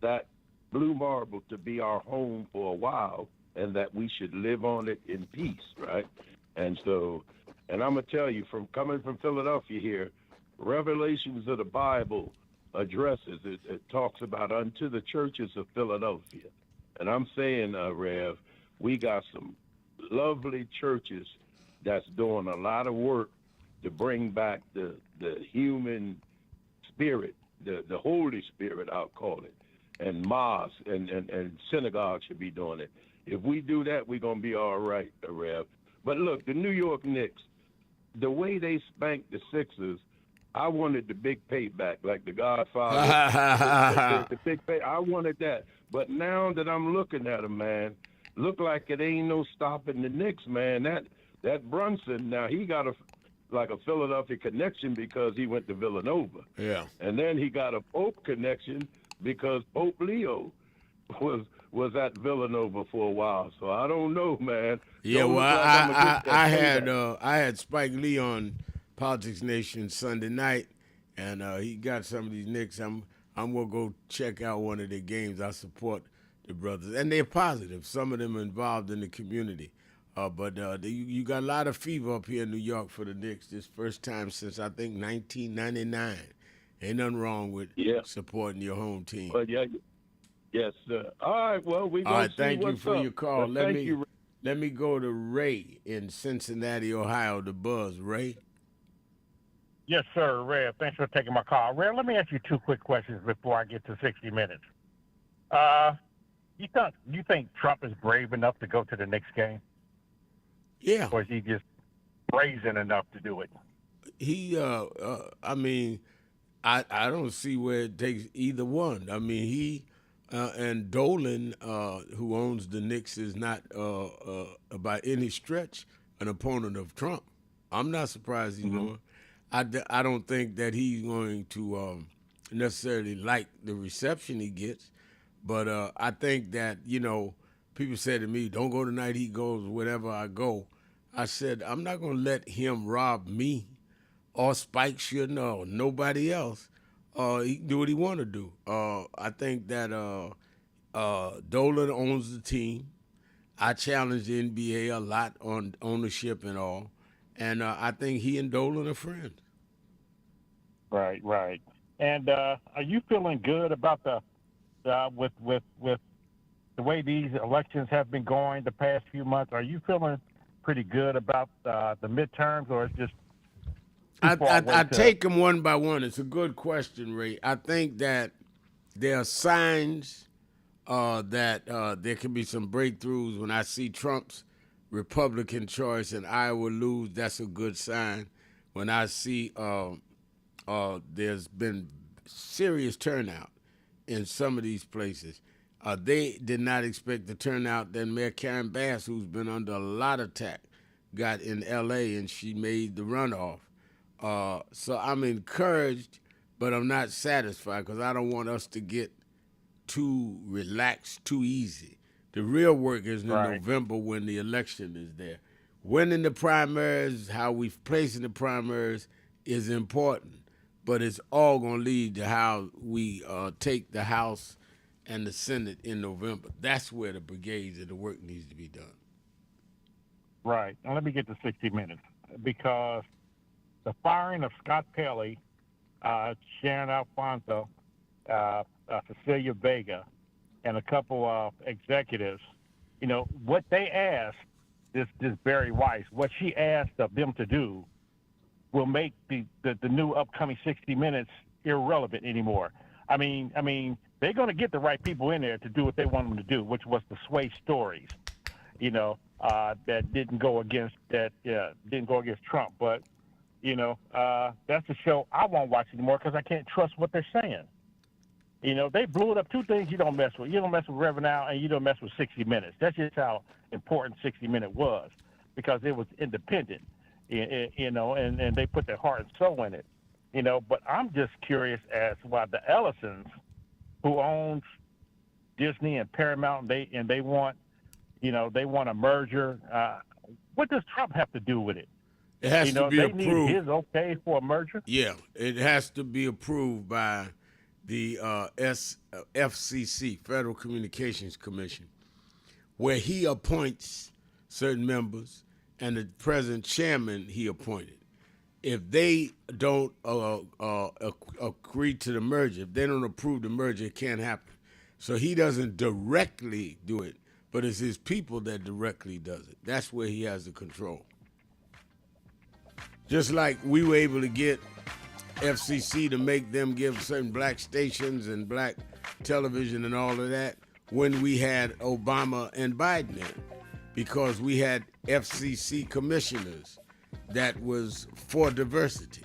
that blue marble to be our home for a while, and that we should live on it in peace, right? And so, and I'm going to tell you, from coming from Philadelphia here, Revelations of the Bible addresses it. It talks about unto the churches of Philadelphia. And I'm saying, Rev, we got some lovely churches that's doing a lot of work to bring back the human spirit, the Holy Spirit, I'll call it. And mosques and synagogues should be doing it. If we do that, we're going to be all right, Rev. But look, the New York Knicks, the way they spanked the Sixers, I wanted the big payback, like the Godfather. the big pay. I wanted that. But now that I'm looking at them, man, look like it ain't no stopping the Knicks, man. That Brunson, now he got a Philadelphia connection because he went to Villanova. Yeah. And then he got a Pope connection because Pope Leo was at Villanova for a while. So I don't know, man. Yeah, don't well, like I had Spike Lee on Politics Nation Sunday night, and he got some of these Knicks. I'm gonna go check out one of their games. I support the brothers, and they're positive. Some of them are involved in the community. But you got a lot of fever up here in New York for the Knicks. This first time since, I think, 1999. Ain't nothing wrong with supporting your home team. But yeah, yes, sir. All right, well, we all gonna right, see thank you what's for up. your call. But Let me go to Ray in Cincinnati, Ohio, the Buzz. Ray? Yes, sir, Rev. Thanks for taking my call. Rev, let me ask you two quick questions before I get to 60 minutes. You think Trump is brave enough to go to the next game? Yeah. Or is he just brazen enough to do it? He, I mean, I don't see where it takes either one. I mean, he and Dolan, who owns the Knicks, is not by any stretch an opponent of Trump. I'm not surprised he's going. I don't think that he's going to necessarily like the reception he gets, but I think that, people say to me, don't go tonight, he goes wherever I go. I said, I'm not going to let him rob me or Spike Shouldn't or nobody else. He can do what he want to do. I think that Dolan owns the team. I challenge the NBA a lot on ownership and all. And I think he and Dolan are friends. Right. And are you feeling good about with the way these elections have been going the past few months? Are you feeling pretty good about the midterms, or it's just I take them one by one. It's a good question, Ray. I think that there are signs that there can be some breakthroughs. When I see Trump's Republican choice and Iowa lose, that's a good sign. When I see there's been serious turnout in some of these places, they did not expect the turnout that Mayor Karen Bass, who's been under a lot of attack, got in L.A., and she made the runoff. So I'm encouraged, but I'm not satisfied because I don't want us to get too relaxed, too easy. The real work is in November when the election is there. Winning the primaries, how we place in the primaries is important, but it's all going to lead to how we take the House and the Senate in November. That's where the brigades and the work needs to be done. Right. Now let me get to 60 Minutes, because the firing of Scott Pelley, Sharon Alfonso, Cecilia Vega, and a couple of executives, you know, what they asked, this Barry Weiss, what she asked of them to do will make the new upcoming 60 Minutes irrelevant anymore. I mean, they're going to get the right people in there to do what they want them to do, which was to sway stories, you know, that didn't go against Trump. But, you know, that's a show I won't watch anymore because I can't trust what they're saying. You know, they blew it up. Two things you don't mess with. You don't mess with Reverend Al, and you don't mess with 60 Minutes. That's just how important 60 Minutes was, because it was independent, you know, and they put their heart and soul in it, you know. But I'm just curious as to why the Ellisons, who owns Disney and Paramount, they want a merger. What does Trump have to do with it? It has to be they approved. Need his okay for a merger? Yeah, it has to be approved by the FCC, Federal Communications Commission, where he appoints certain members, and the present chairman he appointed. If they don't agree to the merger, if they don't approve the merger, it can't happen. So he doesn't directly do it, but it's his people that directly does it. That's where he has the control. Just like we were able to get FCC to make them give certain black stations and black television and all of that when we had Obama and Biden in, because we had FCC commissioners that was for diversity.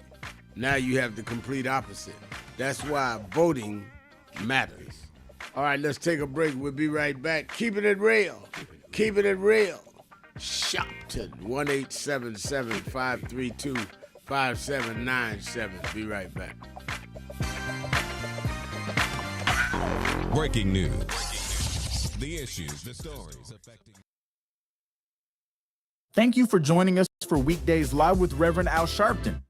Now you have the complete opposite. That's why voting matters. All right, let's take a break. We'll be right back. Keeping it real. Keeping it real. Shopton, 1-877-532-5797. Be right back. Breaking news. The issues, the stories affecting. Thank you for joining us for Weekdays Live with Reverend Al Sharpton.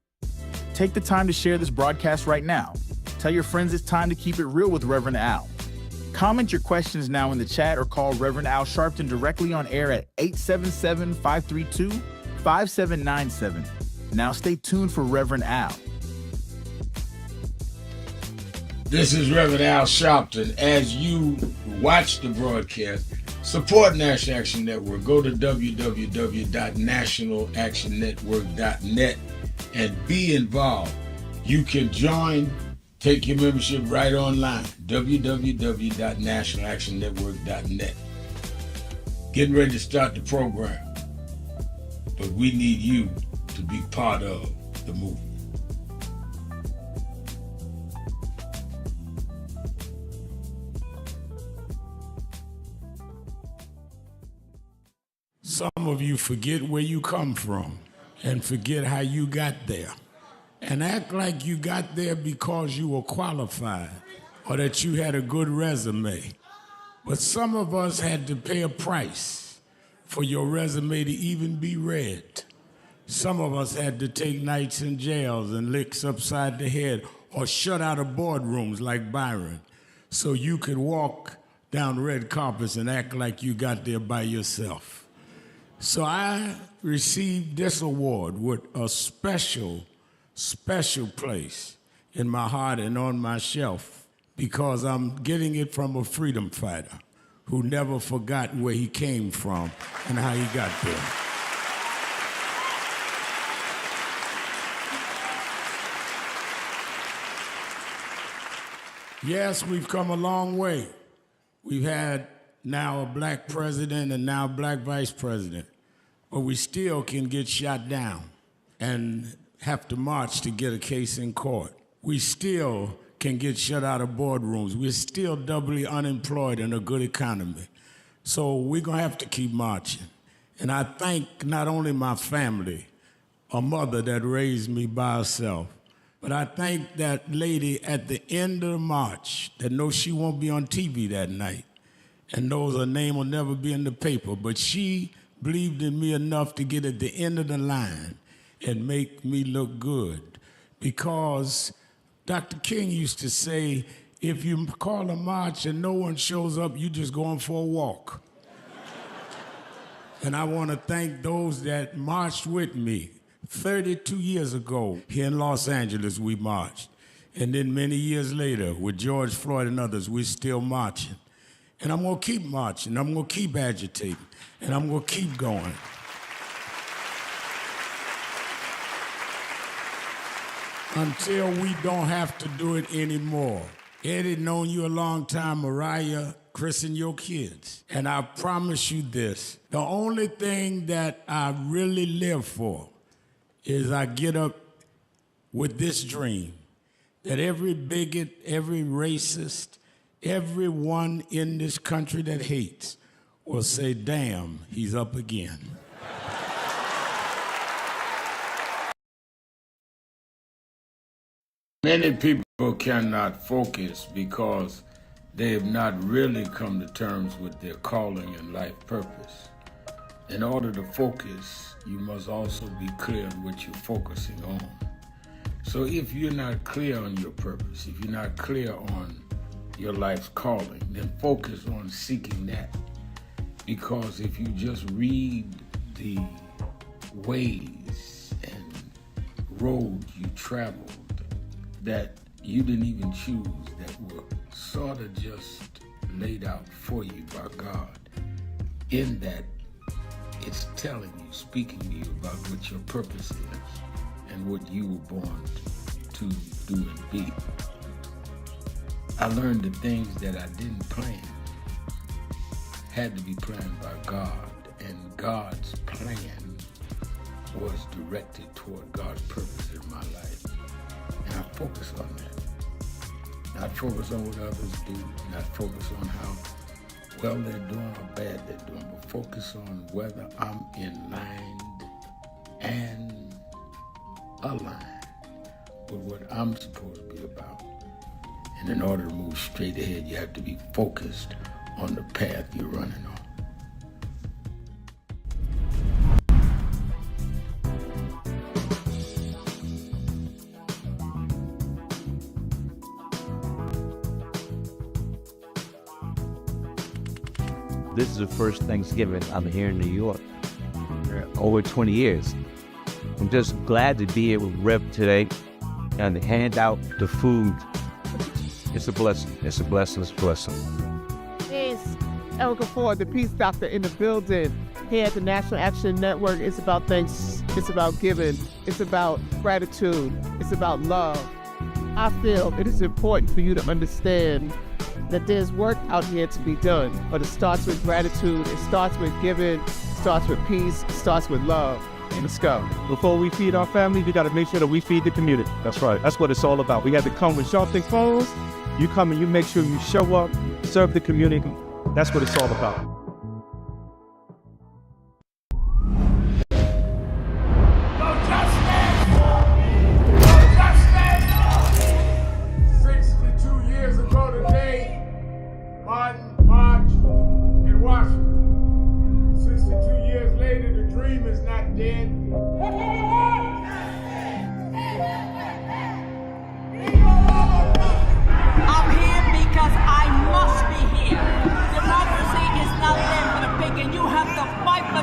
Take the time to share this broadcast right now. Tell your friends it's time to keep it real with Reverend Al. Comment your questions now in the chat or call Reverend Al Sharpton directly on air at 877-532-5797. Now stay tuned for Reverend Al. This is Reverend Al Sharpton. As you watch the broadcast, support National Action Network. Go to www.nationalactionnetwork.net and be involved. You can join, take your membership right online, www.nationalactionnetwork.net. Getting ready to start the program, but we need you to be part of the movement. Some of you forget where you come from and forget how you got there, and act like you got there because you were qualified or that you had a good resume. But some of us had to pay a price for your resume to even be read. Some of us had to take nights in jails and licks upside the head or shut out of boardrooms like Byron so you could walk down red carpets and act like you got there by yourself. So I received this award with a special place in my heart and on my shelf because I'm getting it from a freedom fighter who never forgot where he came from and how he got there. Yes, we've come a long way. We've had now a black president and now a black vice president, but we still can get shot down and have to march to get a case in court. We still can get shut out of boardrooms. We're still doubly unemployed in a good economy. So we're gonna have to keep marching. And I thank not only my family, a mother that raised me by herself, but I thank that lady at the end of the march that knows she won't be on TV that night and knows her name will never be in the paper, but she believed in me enough to get at the end of the line and make me look good. Because Dr. King used to say, if you call a march and no one shows up, you just going for a walk. And I want to thank those that marched with me. 32 years ago, here in Los Angeles, we marched. And then many years later, with George Floyd and others, we're still marching. And I'm gonna keep marching, I'm gonna keep agitating, and I'm gonna keep going. Until we don't have to do it anymore. Eddie, known you a long time, Mariah, Chris and your kids. And I promise you this, the only thing that I really live for is I get up with this dream that every bigot, every racist, everyone in this country that hates will say, damn, he's up again. Many people cannot focus because they have not really come to terms with their calling and life purpose. In order to focus, you must also be clear on what you're focusing on. So if you're not clear on your purpose, if you're not clear on your life's calling, then focus on seeking that. Because if you just read the ways and roads you traveled that you didn't even choose, that were sort of just laid out for you by God, in that it's telling you, speaking to you about what your purpose is and what you were born to do and be. I learned the things that I didn't plan had to be planned by God, and God's plan was directed toward God's purpose in my life. And I focus on that. Not focus on what others do, not focus on how well they're doing or bad they're doing, but focus on whether I'm in line and aligned with what I'm supposed to be about. And in order to move straight ahead, you have to be focused on the path you're running on. This is the first Thanksgiving I'm here in New York. Over 20 years. I'm just glad to be here with Rev today and to hand out the food. It's a blessing. It's a blessing. It's a blessing. It's Erica Ford, the Peace Doctor in the building. Here at the National Action Network, it's about thanks. It's about giving. It's about gratitude. It's about love. I feel it is important for you to understand that there's work out here to be done, but it starts with gratitude, it starts with giving, it starts with peace, it starts with love. Let's go. Before we feed our family, we got to make sure that we feed the community. That's right. That's what it's all about. We got to come with sharp phones. You come and you make sure you show up, serve the community. That's what it's all about.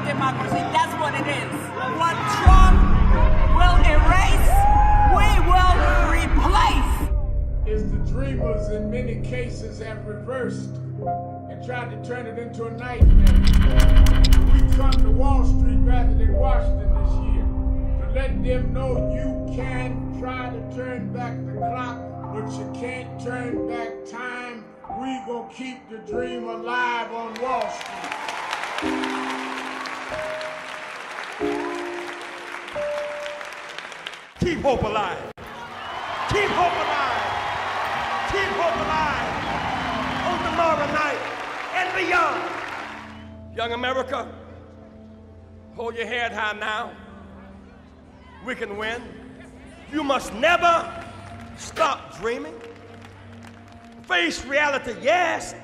Democracy, that's what it is. What Trump will erase, we will replace. tried to turn it into a nightmare. We come to Wall Street rather than Washington this year to let them know you can try to turn back the clock, but you can't turn back time. We gonna keep the dream alive on Wall Street. Keep hope alive. Keep hope alive. Keep hope alive on tomorrow night and beyond. Young America, hold your head high now. We can win. You must never stop dreaming. Face reality, yes,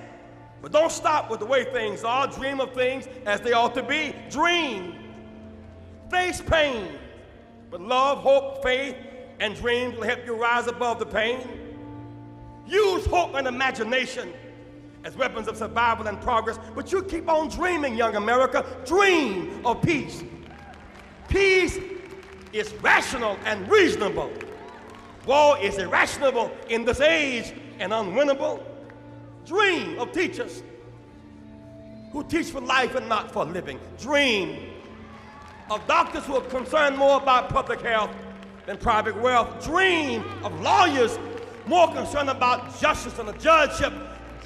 but don't stop with the way things are. Dream of things as they ought to be. Dream. Face pain, but love, hope, faith, and dreams will help you rise above the pain. Use hope and imagination as weapons of survival and progress, but you keep on dreaming, young America. Dream of peace. Peace is rational and reasonable. War is irrational in this age and unwinnable. Dream of teachers who teach for life and not for living. Dream of doctors who are concerned more about public health than private wealth. Dream of lawyers more concerned about justice and the judgeship.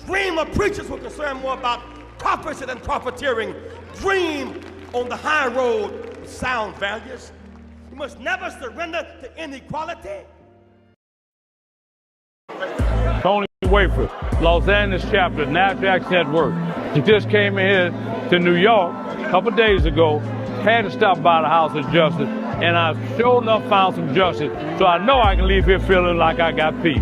Dream of preachers who are concerned more about prophecy than profiteering. Dream on the high road with sound values. You must never surrender to inequality. Tony Wafer, Los Angeles chapter, NASDAQ Network. He just came here to New York a couple days ago, had to stop by the House of Justice, and I sure enough found some justice. So I know I can leave here feeling like I got peace.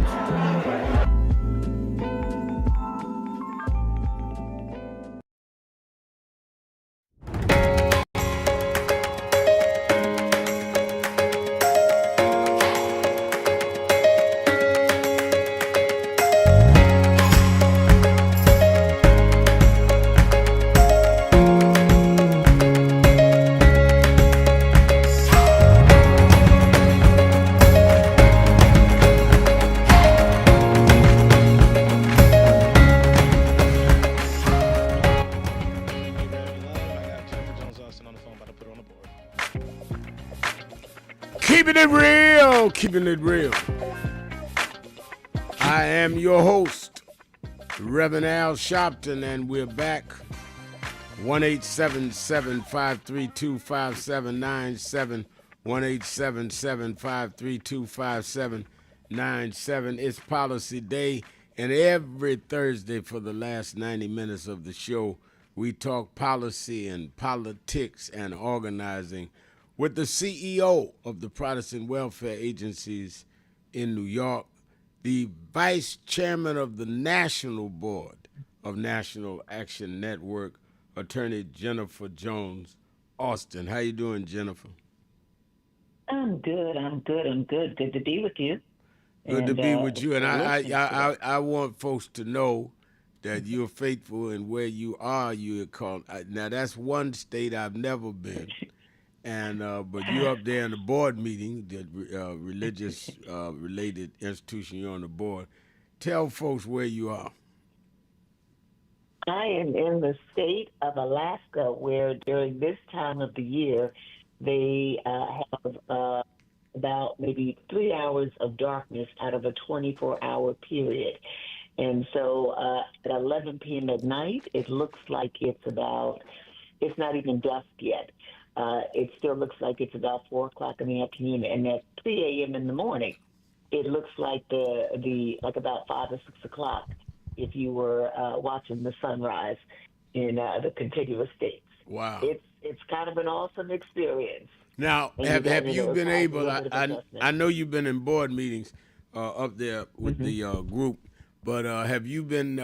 Keeping it real, keeping it real. I am your host, Reverend Al Sharpton, and we're back. 1-877-532-5797, 1-877-532-5797. It's Policy Day, and every Thursday for the last 90 minutes of the show, we talk policy and politics and organizing with the CEO of the Protestant Welfare Agencies in New York, the Vice Chairman of the National Board of National Action Network, Attorney Jennifer Jones Austin. How you doing, Jennifer? I'm good. Good to be with you. Good to be with you. And I want folks to know that you're faithful in where you are. You're called. Now, that's one state I've never been. And but you're up there in the board meeting, the religious related institution you're on the board. Tell folks where you are. I am in the state of Alaska, where during this time of the year, they have about maybe 3 hours of darkness out of a 24-hour period. And so at 11 p.m. at night, it looks like it's not even dusk yet. It still looks like it's about 4 o'clock in the afternoon, and at 3 a.m. in the morning, it looks like like about 5 or 6 o'clock if you were watching the sunrise in the contiguous states. Wow. It's kind of an awesome experience. Now, have you been able, I know you've been in board meetings up there with the group, but have you been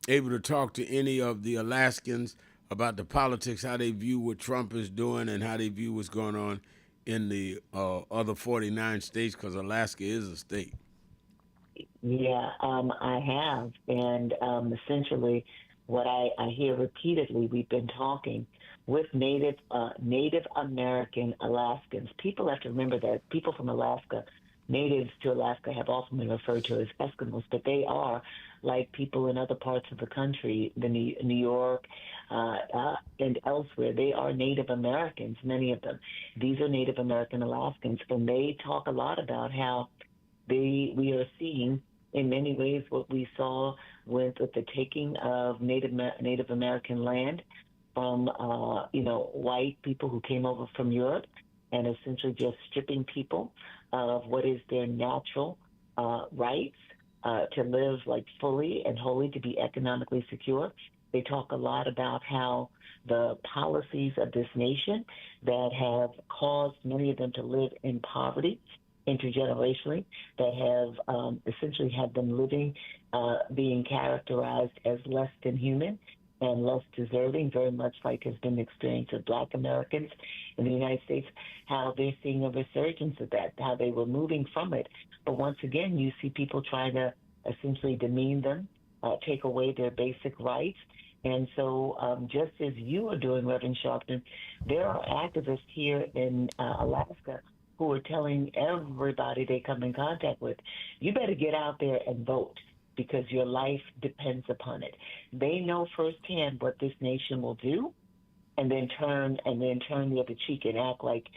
able to talk to any of the Alaskans about the politics, how they view what Trump is doing and how they view what's going on in the other 49 states, because Alaska is a state? Yeah, I have. And essentially what I hear repeatedly, we've been talking with Native American Alaskans. People have to remember that people from Alaska natives to Alaska have often been referred to as Eskimos, but they are like people in other parts of the country, New York and elsewhere. They are Native Americans, many of them. These are Native American Alaskans, and they talk a lot about how we are seeing in many ways what we saw with the taking of Native American land from white people who came over from Europe, and essentially just stripping people of what is their natural rights to live like fully and wholly, to be economically secure. They talk a lot about how the policies of this nation that have caused many of them to live in poverty intergenerationally, that have essentially had them living, being characterized as less than human and less deserving, very much like has been the experience of Black Americans in the United States, how they're seeing a resurgence of that, how they were moving from it. But once again, you see people trying to essentially demean them, take away their basic rights. And so just as you are doing, Reverend Sharpton, there are activists here in Alaska who are telling everybody they come in contact with, you better get out there and vote, because your life depends upon it. They know firsthand what this nation will do, and then turn the other cheek and act like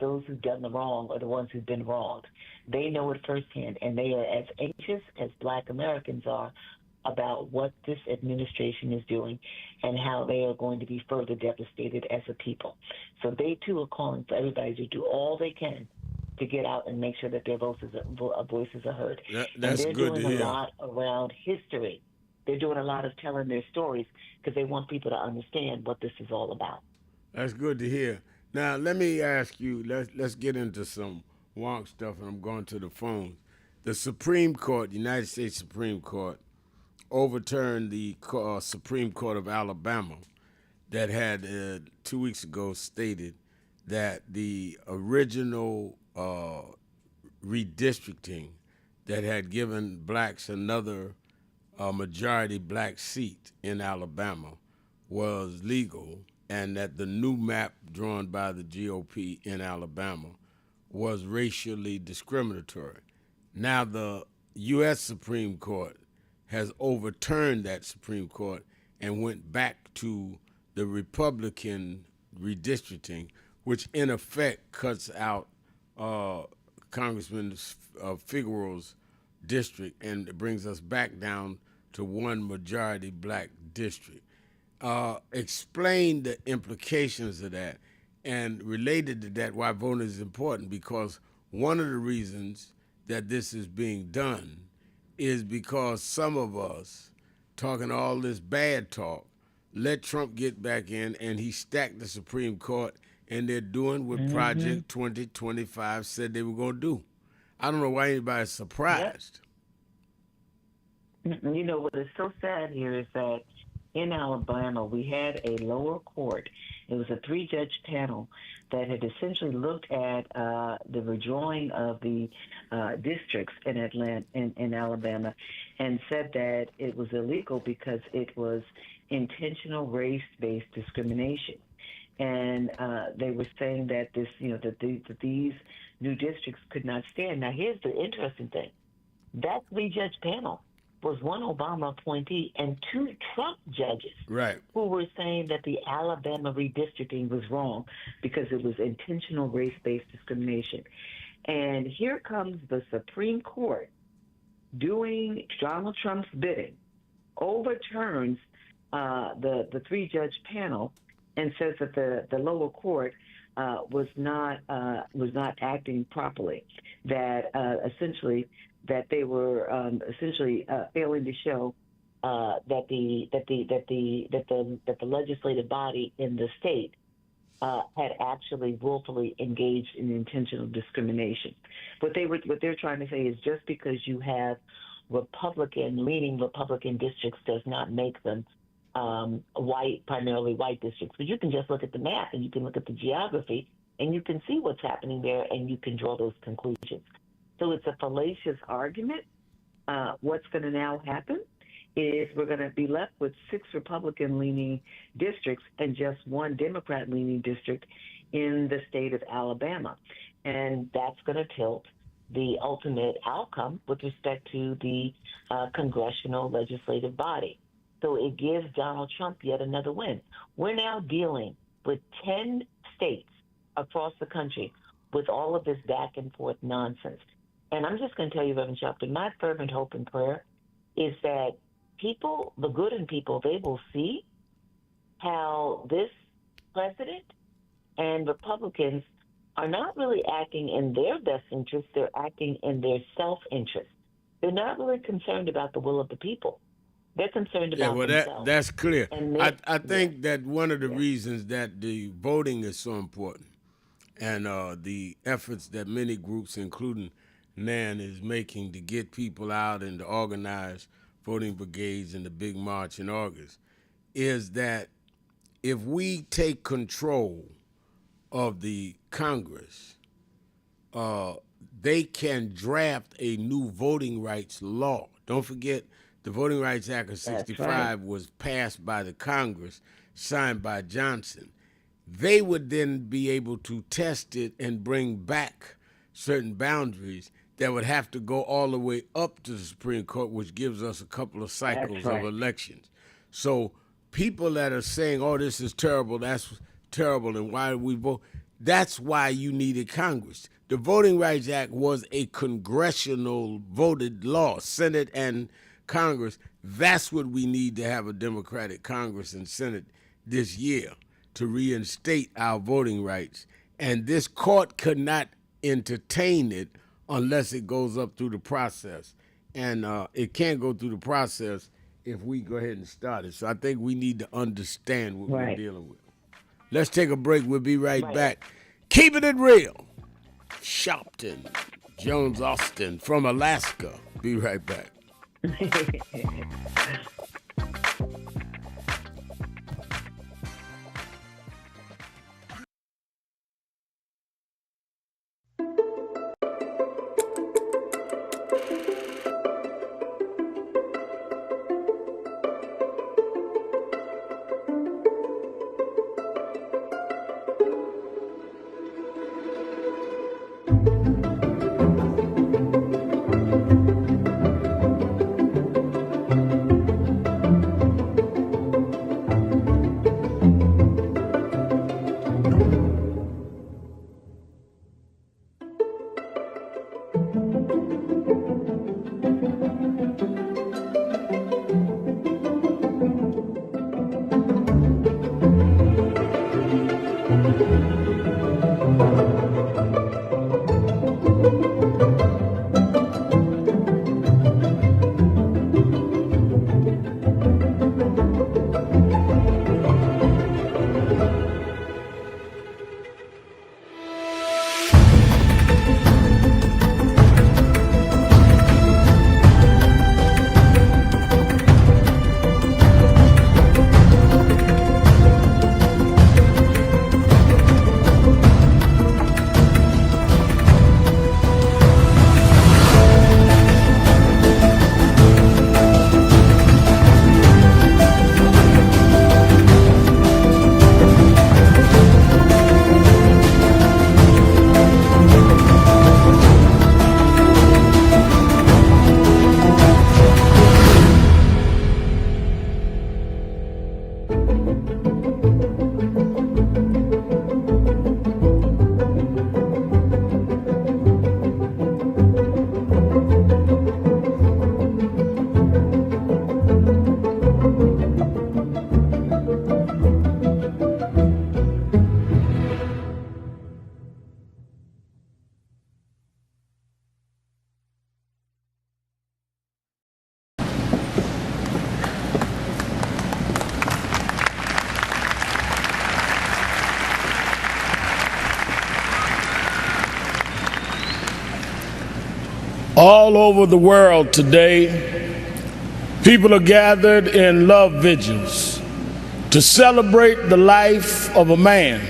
those who've done the wrong are the ones who've been wronged. They know it firsthand, and they are as anxious as Black Americans are about what this administration is doing and how they are going to be further devastated as a people. So they too are calling for everybody to do all they can to get out and make sure that their voices are heard. That's and they're good to doing hear. a lot around history. They're doing a lot of telling their stories because they want people to understand what this is all about. That's good to hear. Now, let me ask you, let's get into some wonk stuff, and I'm going to the phones. The Supreme Court, United States Supreme Court, overturned the Supreme Court of Alabama that had 2 weeks ago stated that the original redistricting that had given blacks another majority black seat in Alabama was legal, and that the new map drawn by the GOP in Alabama was racially discriminatory. Now the U.S. Supreme Court has overturned that Supreme Court and went back to the Republican redistricting, which in effect cuts out Congressman Figueroa's district, and it brings us back down to one majority black district. Explain the implications of that, and related to that, why voting is important, because one of the reasons that this is being done is because some of us, talking all this bad talk, let Trump get back in, and he stacked the Supreme Court, and they're doing what Project 2025 said they were going to do. I don't know why anybody's surprised. You know, what is so sad here is that in Alabama, we had a lower court. It was a 3-judge panel that had essentially looked at the redrawing of the districts in Alabama, and said that it was illegal because it was intentional race-based discrimination. And they were saying that that these new districts could not stand. Now, here's the interesting thing: that 3-judge panel was one Obama appointee and 2 Trump judges, right, who were saying that the Alabama redistricting was wrong because it was intentional race-based discrimination. And here comes the Supreme Court doing Donald Trump's bidding, overturns the 3-judge panel, and says that the lower court was not acting properly. That essentially that they were failing to show that the legislative body in the state had actually willfully engaged in intentional discrimination. What they're trying to say is just because you have leaning Republican districts does not make them primarily white districts. But you can just look at the map, and you can look at the geography, and you can see what's happening there, and you can draw those conclusions. So it's a fallacious argument. What's going to now happen is we're going to be left with 6 Republican-leaning districts and just 1 Democrat-leaning district in the state of Alabama. And that's going to tilt the ultimate outcome with respect to the congressional legislative body. So it gives Donald Trump yet another win. We're now dealing with 10 states across the country with all of this back and forth nonsense. And I'm just going to tell you, Reverend Shelton, my fervent hope and prayer is that people, the good in people, they will see how this president and Republicans are not really acting in their best interest. They're acting in their self-interest. They're not really concerned about the will of the people. They're concerned about themselves. That's clear. And I think that one of the reasons that the voting is so important and the efforts that many groups, including NAN, is making to get people out and to organize voting brigades in the big march in August is that if we take control of the Congress, they can draft a new voting rights law. Don't forget, the Voting Rights Act of 65 was passed by the Congress, signed by Johnson. They would then be able to test it and bring back certain boundaries that would have to go all the way up to the Supreme Court, which gives us a couple of cycles of elections. So people that are saying, oh, this is terrible, that's terrible, and why do we vote? That's why you needed Congress. The Voting Rights Act was a congressional voted law, Senate and Congress. That's what we need to have a Democratic Congress and Senate this year to reinstate our voting rights. And this court could not entertain it unless it goes up through the process. And it can't go through the process if we go ahead and start it. So I think we need to understand what we're dealing with. Let's take a break. We'll be right back. Keeping it real. Sharpton, Jones Austin from Alaska. Be right back. All over the world today, people are gathered in love vigils to celebrate the life of a man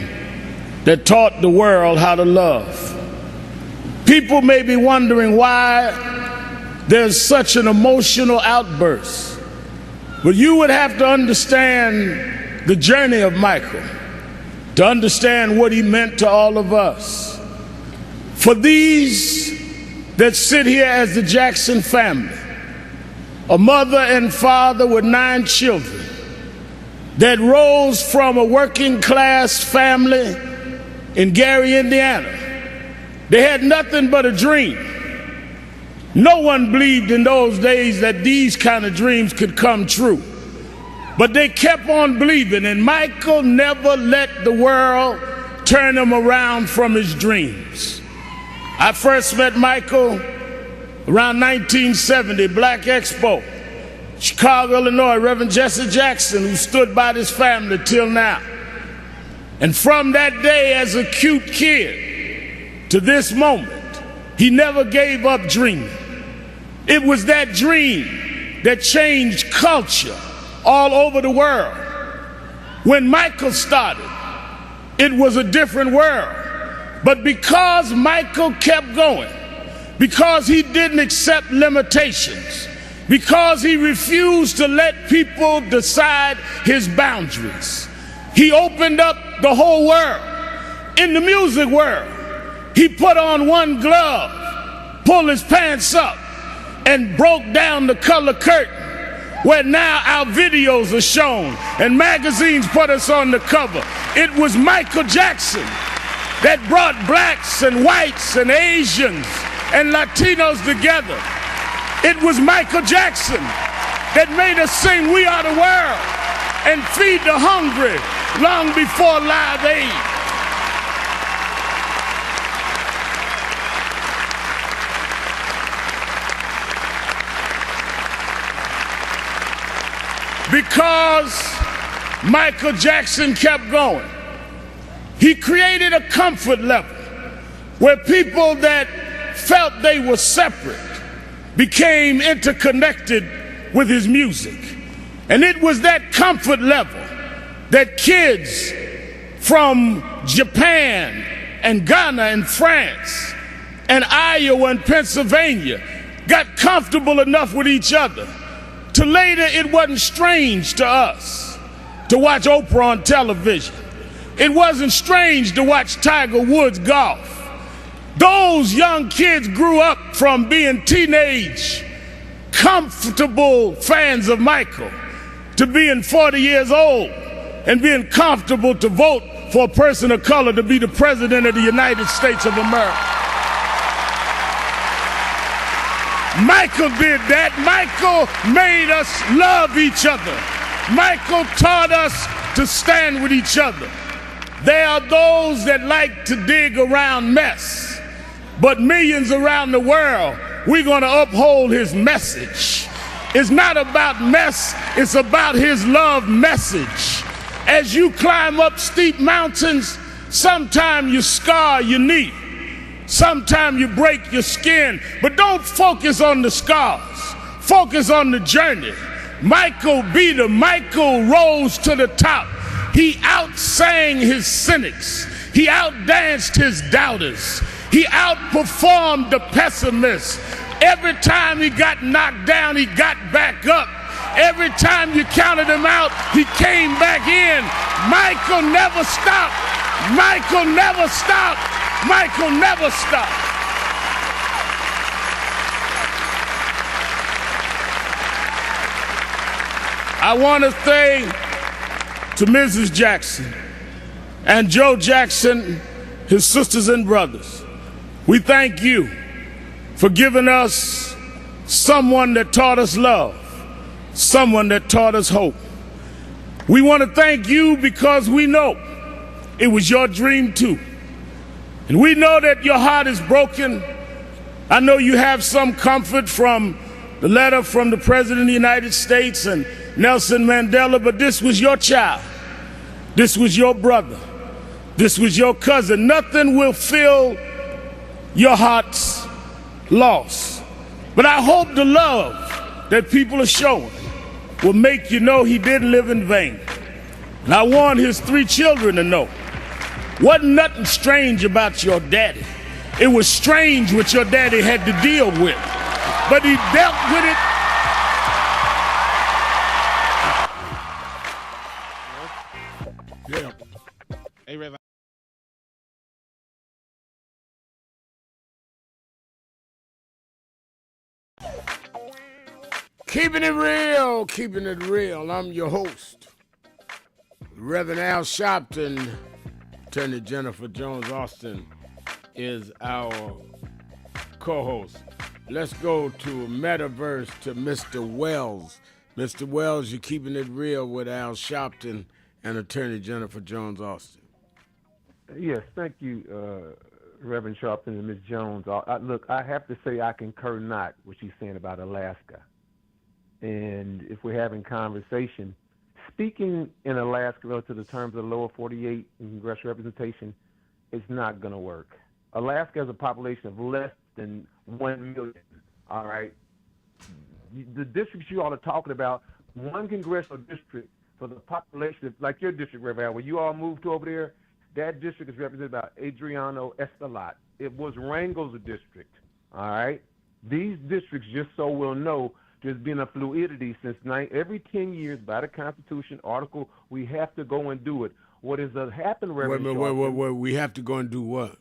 that taught the world how to love. People may be wondering why there's such an emotional outburst, but you would have to understand the journey of Michael to understand what he meant to all of us. For these that sit here as the Jackson family, a mother and father with 9 children that rose from a working class family in Gary, Indiana. They had nothing but a dream. No one believed in those days that these kind of dreams could come true. But they kept on believing, and Michael never let the world turn him around from his dreams. I first met Michael around 1970, Black Expo, Chicago, Illinois, Reverend Jesse Jackson, who stood by this family till now. And from that day as a cute kid to this moment, he never gave up dreaming. It was that dream that changed culture all over the world. When Michael started, it was a different world. But because Michael kept going, because he didn't accept limitations, because he refused to let people decide his boundaries, he opened up the whole world. In the music world, he put on one glove, pulled his pants up, and broke down the color curtain, where now our videos are shown and magazines put us on the cover. It was Michael Jackson that brought blacks and whites and Asians and Latinos together. It was Michael Jackson that made us sing "We Are the World" and feed the hungry long before Live Aid. Because Michael Jackson kept going, he created a comfort level where people that felt they were separate became interconnected with his music. And it was that comfort level that kids from Japan and Ghana and France and Iowa and Pennsylvania got comfortable enough with each other to later it wasn't strange to us to watch Oprah on television. It wasn't strange to watch Tiger Woods golf. Those young kids grew up from being teenage, comfortable fans of Michael to being 40 years old and being comfortable to vote for a person of color to be the president of the United States of America. Michael did that. Michael made us love each other. Michael taught us to stand with each other. There are those that like to dig around mess, but millions around the world, we're going to uphold his message. It's not about mess, it's about his love message. As you climb up steep mountains, sometimes you scar your knee. Sometimes you break your skin, but don't focus on the scars. Focus on the journey. Michael beat him. Michael rose to the top. He outsang his cynics. He outdanced his doubters. He outperformed the pessimists. Every time he got knocked down, he got back up. Every time you counted him out, he came back in. Michael never stopped. Michael never stopped. Michael never stopped. I want to say to Mrs. Jackson and Joe Jackson, his sisters and brothers, we thank you for giving us someone that taught us love, someone that taught us hope. We want to thank you because we know it was your dream too. And we know that your heart is broken. I know you have some comfort from the letter from the President of the United States and Nelson Mandela, but this was your child. This was your brother. This was your cousin. Nothing will fill your heart's loss. But I hope the love that people are showing will make you know he didn't live in vain. And I want his 3 children to know, wasn't nothing strange about your daddy. It was strange what your daddy had to deal with, but he dealt with it. Hey, Rev. Keeping it real, keeping it real. I'm your host, Reverend Al Sharpton. Attorney Jennifer Jones Austin is our co-host. Let's go to Metaverse to Mr. Wells. Mr. Wells, you're keeping it real with Al Sharpton and Attorney Jennifer Jones Austin. Yes, thank you, Reverend Sharpton and Ms. Jones. Look, I have to say I concur not what she's saying about Alaska. And if we're having conversation, speaking in Alaska relative to the terms of the lower 48 in congressional representation is not going to work. Alaska has a population of less than 1 million, all right? The districts you all are talking about, one congressional district for the population, like your district, Reverend Al, when you all moved to over there, that district is represented by Adriano Estelat. It was Wrangell's district, all right? These districts, just so we'll know, there's been a fluidity since every 10 years by the Constitution article, we have to go and do it. What has happened, Reverend Sharpton, Wait. We have to go and do what?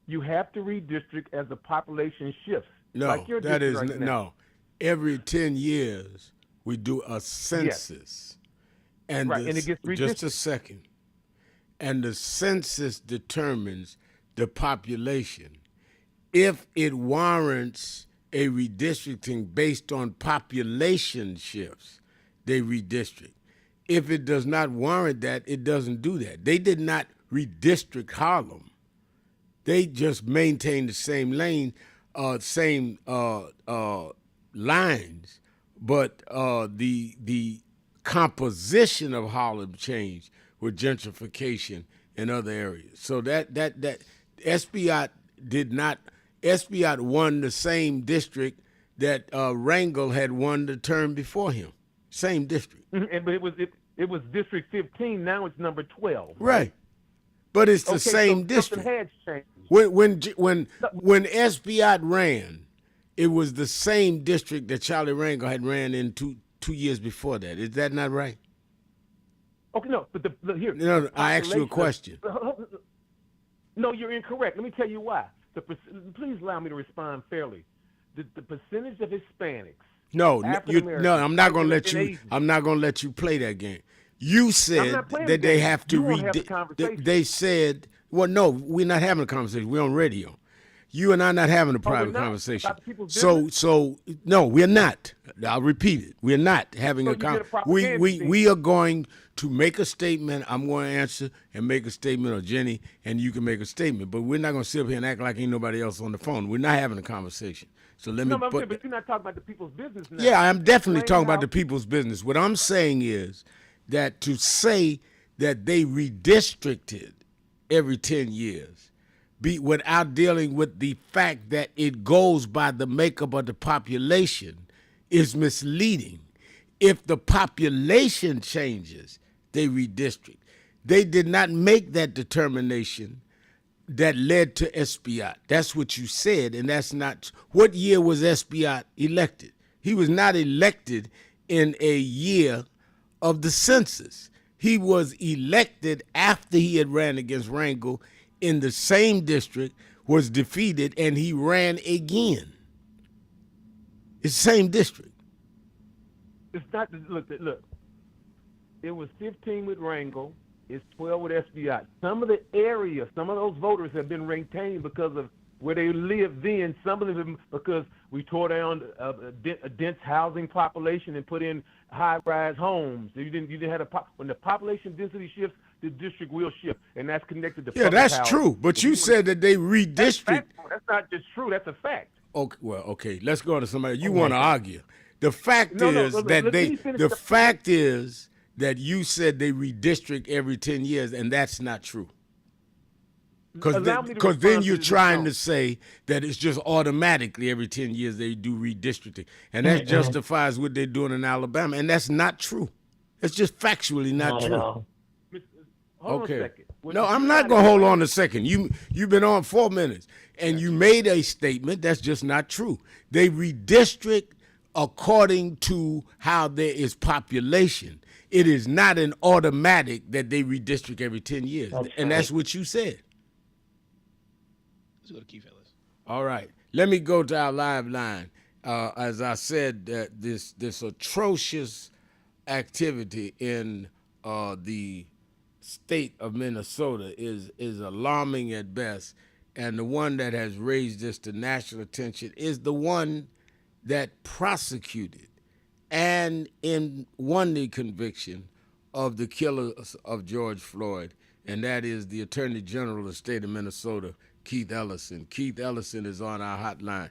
You have to redistrict as the population shifts. No, like your that is, district right now. no. Every 10 years, we do a census. And, right, and it gets redistricted. Just a second. And the census determines the population. If it warrants a redistricting based on population shifts, they redistrict. If it does not warrant that, it doesn't do that. They did not redistrict Harlem. They just maintained the same lines, but the composition of Harlem changed with gentrification in other areas. So that Esbiot did not. Esbiot won the same district that Wrangell had won the term before him. Same district. But it was District 15. Now it's number 12. Right. But it's the same district. Something has changed. When Esbiot ran, it was the same district that Charlie Wrangell had ran in two years before that. Is that not right? Okay, no, but here. No, I asked you a question. No, you're incorrect. Let me tell you why. Please allow me to respond fairly. The percentage of Hispanics. No, I'm not going to let you. I'm not going to let you play that game. You said that they have to They said, well, no, we're not having a conversation. We're on radio. You and I are not having a private conversation. So no, we're not. I'll repeat it. We're not having a conversation. We are going to make a statement. I'm going to answer and make a statement, or Jenny, and you can make a statement. But we're not going to sit up here and act like ain't nobody else on the phone. We're not having a conversation. So let me. But you're not talking about the people's business now. Yeah, I'm definitely talking about the people's business. What I'm saying is that to say that they redistricted every 10 years, without dealing with the fact that it goes by the makeup of the population, is misleading. If the population changes, they redistrict. They did not make that determination that led to Esbiot. That's what you said, and that's not. What year was Esbiot elected? He was not elected in a year of the census. He was elected after he had ran against Wrangell in the same district, was defeated, and he ran again. It's the same district. It's not, look. It was 15 with Wrangell. It's 12 with Esbiot. Some of the areas, some of those voters have been retained because of where they lived then. Some of them because we tore down a dense housing population and put in high-rise homes. You didn't have when the population density shifts, the district will shift, and that's connected to public that's housing. true. But you said that they redistrict. That's not just true. That's a fact. Okay, well, okay. Let's go to somebody. You want to argue? The fact is that you said they redistrict every 10 years, and that's not true. Because then you're trying to say that it's just automatically every 10 years they do redistricting. And that justifies what they're doing in Alabama. And that's not true. It's just factually not true. Hold on a second. No, I'm not going to hold on a second. You've been on 4 minutes, and you made a statement that's just not true. They redistrict according to how there is population. It is not an automatic that they redistrict every 10 years. And that's what you said. Let's go to Keith Ellis. All right. Let me go to our live line. as I said, this atrocious activity in the state of Minnesota is alarming at best, and the one that has raised this to national attention is the one that prosecuted and won the conviction of the killers of George Floyd, and that is the Attorney General of the state of Minnesota, Keith Ellison. Keith Ellison is on our hotline.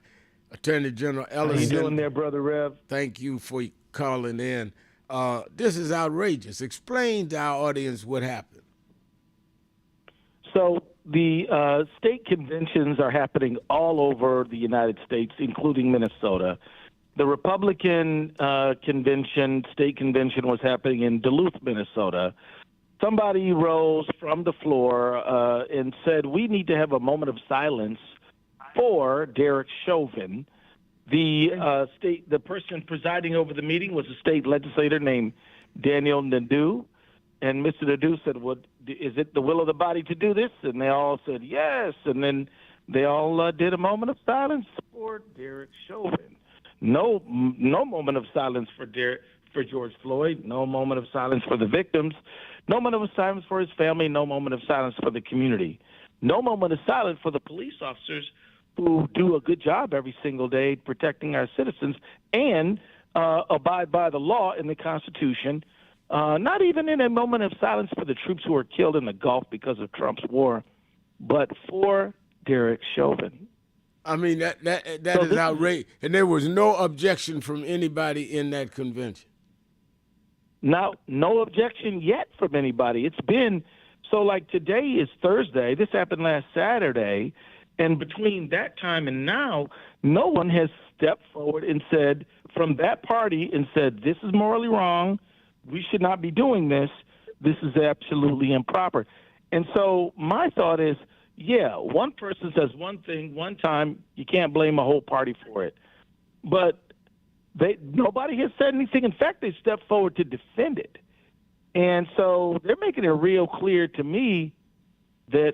Attorney General Ellison. How you doing there, Brother Rev? Thank you for calling in. This is outrageous. Explain to our audience what happened. So the state conventions are happening all over the United States, including Minnesota. The Republican state convention was happening in Duluth, Minnesota. Somebody rose from the floor and said, we need to have a moment of silence for Derek Chauvin. The person presiding over the meeting was a state legislator named Daniel Nadeau. And Mr. Nadeau said, well, is it the will of the body to do this? And they all said yes. And then they all did a moment of silence for Derek Chauvin. No moment of silence for George Floyd. No moment of silence for the victims. No moment of silence for his family. No moment of silence for the community. No moment of silence for the police officers who do a good job every single day protecting our citizens and abide by the law and the Constitution. Not even in a moment of silence for the troops who were killed in the Gulf because of Trump's war, but for Derek Chauvin. I mean, that is outrageous. And there was no objection from anybody in that convention. No objection yet from anybody. It's been, so like today is Thursday. This happened last Saturday. And between that time and now, no one has stepped forward and said, from that party, and said, this is morally wrong. We should not be doing this. This is absolutely improper. And so my thought is, yeah, one person says one thing one time, you can't blame a whole party for it. But nobody has said anything. In fact, they stepped forward to defend it. And so they're making it real clear to me that,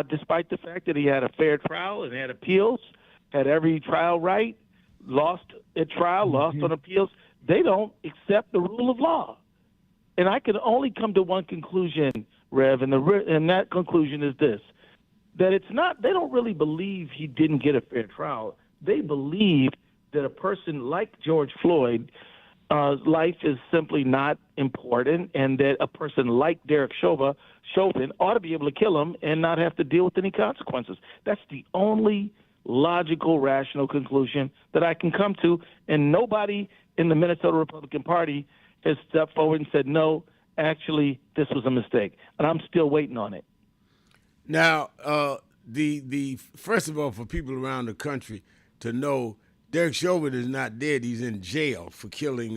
despite the fact that he had a fair trial and had appeals, had every trial right, lost at trial, lost on appeals, they don't accept the rule of law. And I can only come to one conclusion, Rev, and that conclusion is this, that it's not, they don't really believe he didn't get a fair trial. They believe that a person like George Floyd, life is simply not important, and that a person like Derek Chauvin ought to be able to kill him and not have to deal with any consequences. That's the only logical, rational conclusion that I can come to, and nobody in the Minnesota Republican Party has stepped forward and said, no, actually, this was a mistake. And I'm still waiting on it. Now, the first of all, for people around the country to know, Derek Chauvin is not dead. He's in jail for killing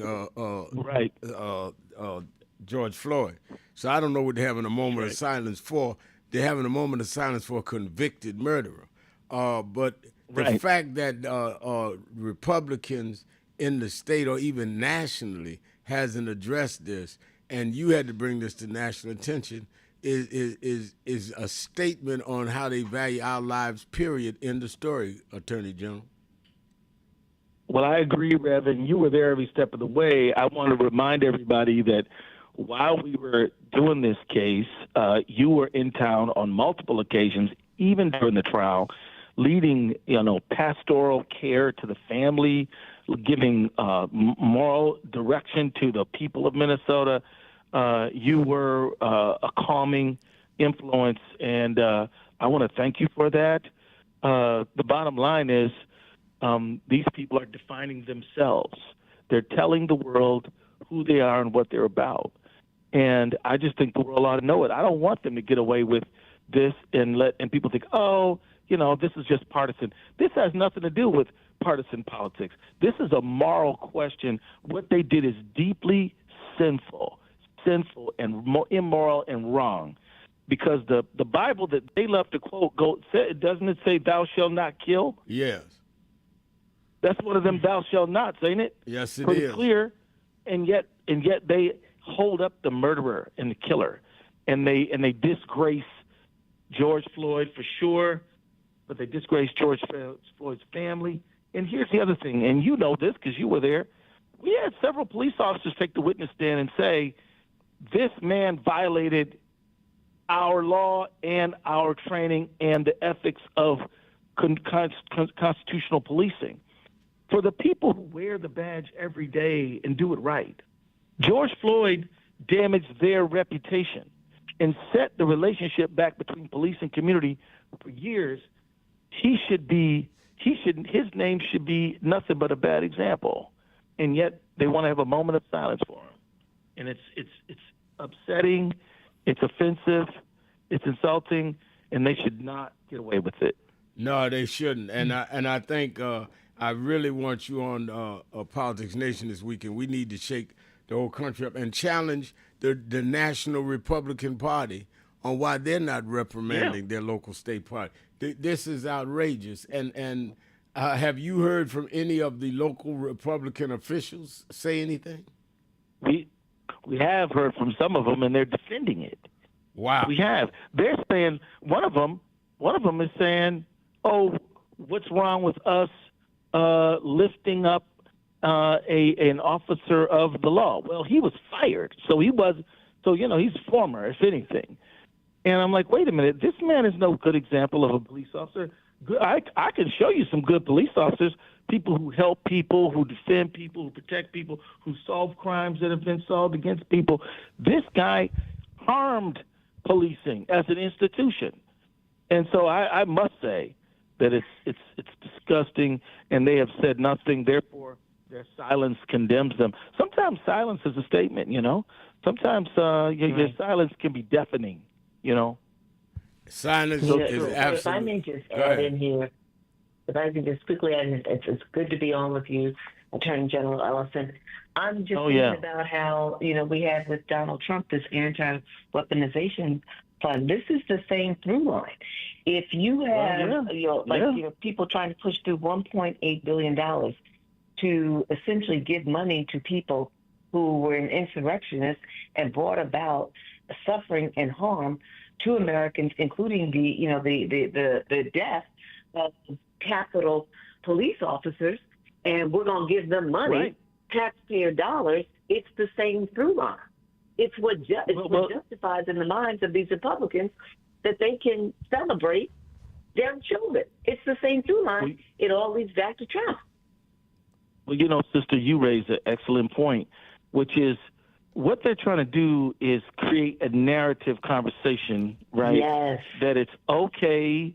George Floyd. So I don't know what they're having a moment of silence for. They're having a moment of silence for a convicted murderer. But the fact that Republicans in the state or even nationally hasn't addressed this, and you had to bring this to national attention, is a statement on how they value our lives, period, in the story, Attorney General. Well, I agree, Rev, and you were there every step of the way. I want to remind everybody that while we were doing this case, you were in town on multiple occasions, even during the trial, leading, pastoral care to the family, giving moral direction to the people of Minnesota. You were a calming influence, and I want to thank you for that. The bottom line is these people are defining themselves. They're telling the world who they are and what they're about. And I just think the world ought to know it. I don't want them to get away with this and people think, this is just partisan. This has nothing to do with partisan politics. This is a moral question. What they did is deeply sinful and immoral and wrong. Because the Bible that they love to quote, doesn't it say, thou shalt not kill? Yes. That's one of them thou shalt nots, ain't it? Yes, it Pretty is. clear. And yet they hold up the murderer and the killer. And they disgrace George Floyd for sure, but they disgrace George Floyd's family And here's the other thing, and you know this because you were there. We had several police officers take the witness stand and say, this man violated our law and our training and the ethics of constitutional policing. For the people who wear the badge every day and do it right, George Floyd damaged their reputation and set the relationship back between police and community for years. His name should be nothing but a bad example. And yet they want to have a moment of silence for him. And it's upsetting, it's offensive, it's insulting, and they should not get away with it. No, they shouldn't. And I think I really want you on Politics Nation this weekend. We need to shake the whole country up and challenge the National Republican Party on why they're not reprimanding their local state party. This is outrageous. And have you heard from any of the local Republican officials say anything? We have heard from some of them, and they're defending it. Wow. We have. They're saying one of them is saying, "Oh, what's wrong with us lifting up an officer of the law?" Well, he was fired, so he's former, if anything. And I'm like, wait a minute, this man is no good example of a police officer. I can show you some good police officers, people who help people, who defend people, who protect people, who solve crimes that have been solved against people. This guy harmed policing as an institution. And so I must say that it's disgusting, and they have said nothing. Therefore, their silence condemns them. Sometimes silence is a statement, you know. Sometimes your silence can be deafening, you know. Silence is absolutely. If I may just add in here, if I can just quickly add in, it's good to be on with you, Attorney General Ellison. I'm just thinking about how, we had with Donald Trump this anti-weaponization fund. This is the same through line. If you have, people trying to push through $1.8 billion to essentially give money to people who were insurrectionists and brought about suffering and harm to Americans, including the death of Capitol police officers, and we're going to give them money, taxpayer dollars. It's the same through line. It's what justifies in the minds of these Republicans that they can celebrate their children. It's the same through line. It all leads back to Trump. Well, sister, you raised an excellent point, which is what they're trying to do is create a narrative conversation, right? Yes. That it's okay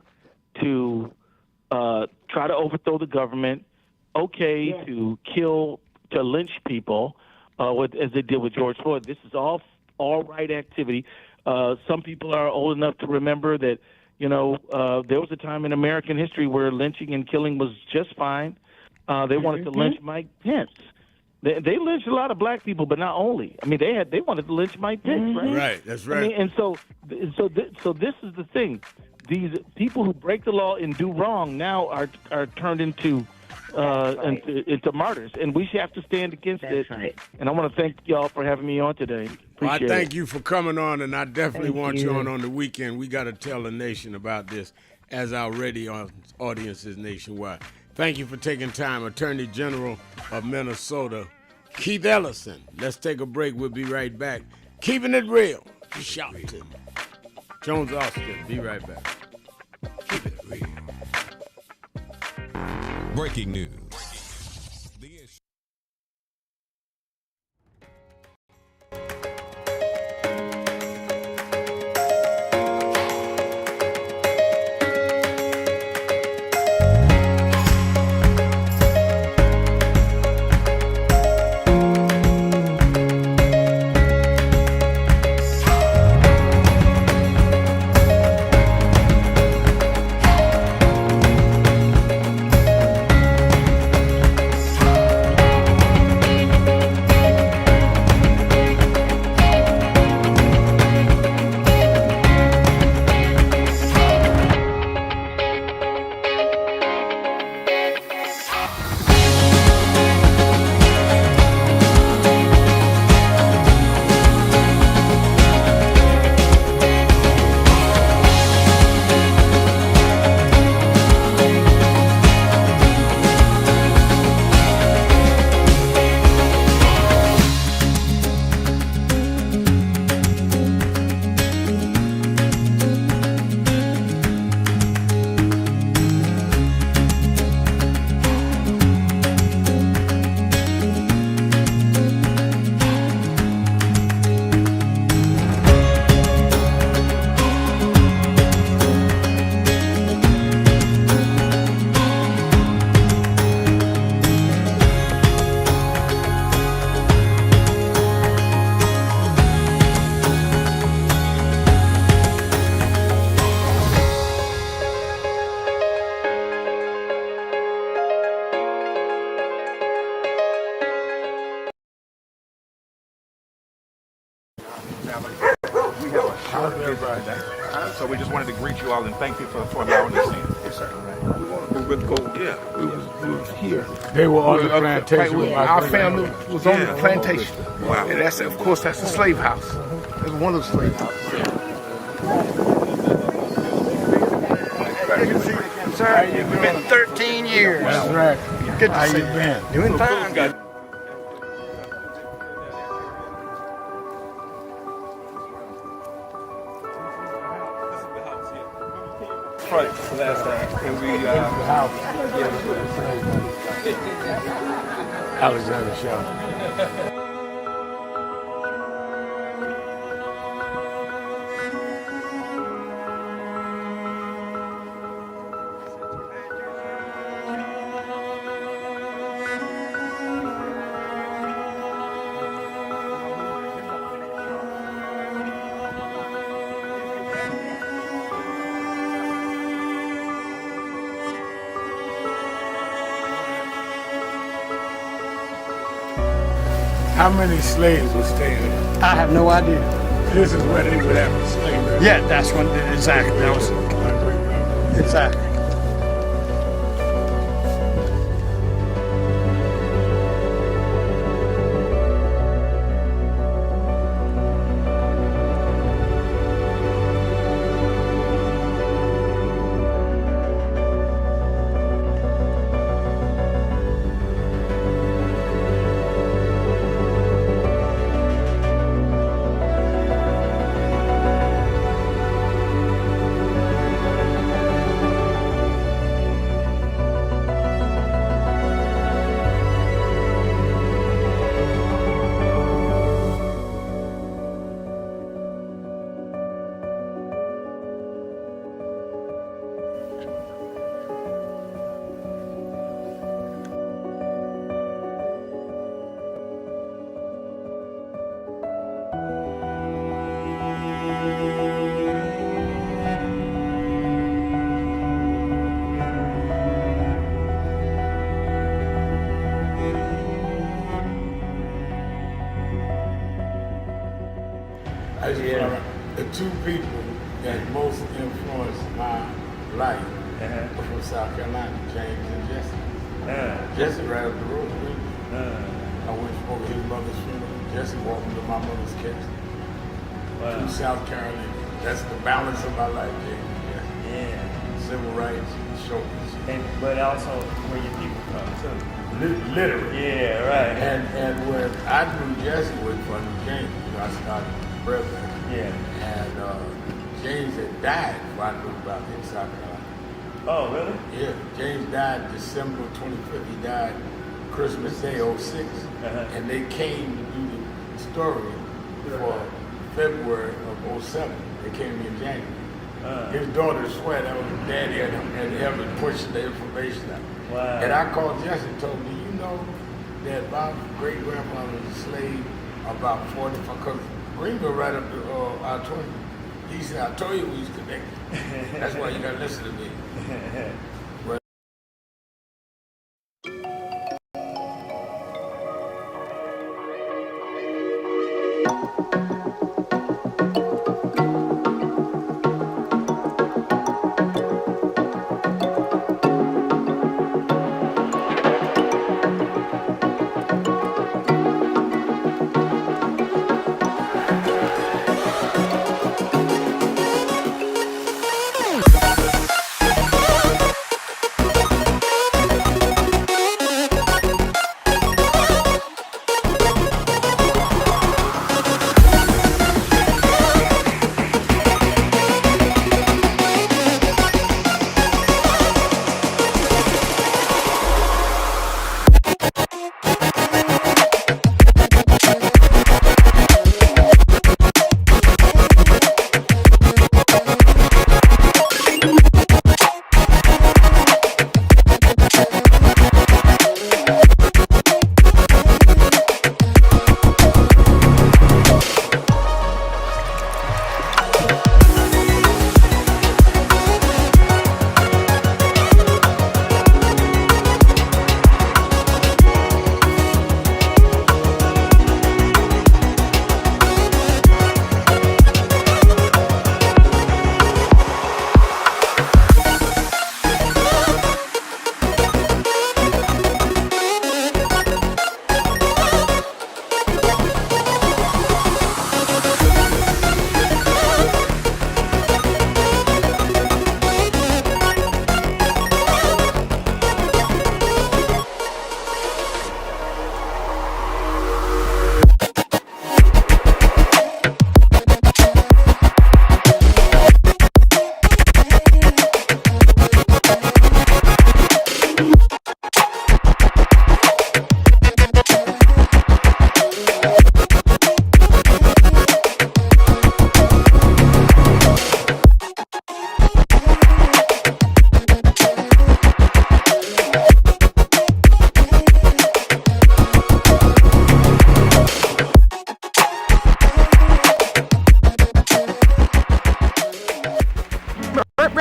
to try to overthrow the government, to lynch people, as they did with George Floyd. This is all right activity. Some people are old enough to remember that, there was a time in American history where lynching and killing was just fine. They wanted to lynch Mike Pence. They lynched a lot of black people, but not only. I mean, they wanted to lynch Mike Pence, right? Right, that's right. I mean, and so this is the thing. These people who break the law and do wrong now are turned into martyrs, and we have to stand against it. Right. And I want to thank y'all for having me on today. I thank you for coming on, and I definitely want you on the weekend. We got to tell the nation about this, as our radio audiences nationwide. Thank you for taking time, Attorney General of Minnesota, Keith Ellison. Let's take a break. We'll be right back. Keeping it real. Shelton. Jones Austin. Be right back. Keep it real. Breaking news. family. We have a short visit today. So we just wanted to greet you all and thank you for allowing us in. Yes, sir. We want to go with gold. Yeah, we was here. They were on the plantation. Our family was on the plantation. Wow. And that's, of course, that's the slave house. That's one of the slave houses. Sir, it's been 13 years. That's right. Good to How see you been? Doing fine. Right, last time. And we, Alexander Shaw. How many slaves were staying there? I have no idea. This is where they would have a slave. Yeah, that's when, exactly. That was, exactly. The two people that most influenced my life were from South Carolina, James and Jesse. Jesse right up the road with me. I went over his mother's funeral. Jesse walked me to my mother's casket. Wow. South Carolina. That's the balance of my life, James. Yeah. Civil rights, shoulders. But also where your people come too. Literally. Yeah, right. And when I knew Jesse was from James, I started president. Yeah. And James had died before I knew about him in South Carolina. Oh, really? Yeah. James died December 25th. He died Christmas Day, 06. And they came to do the story for February of 07. They came to me in January. His daughter swear that was his daddy and helped me push the information out. Wow. And I called Jesse and told him, you know that my great-grandfather was a slave about 45, because Greenville right up to I-20. He said, I told you we was connected. That's why you got to listen to me. But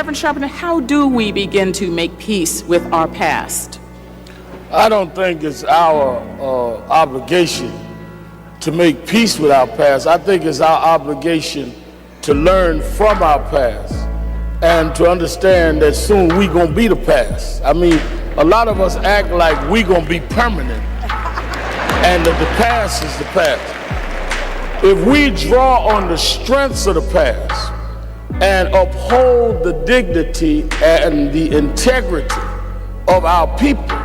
Reverend Sharpton, how do we begin to make peace with our past? I don't think it's our obligation to make peace with our past. I think it's our obligation to learn from our past and to understand that soon we gonna be the past. I mean, a lot of us act like we gonna be permanent and that the past is the past. If we draw on the strengths of the past and uphold the dignity and the integrity of our people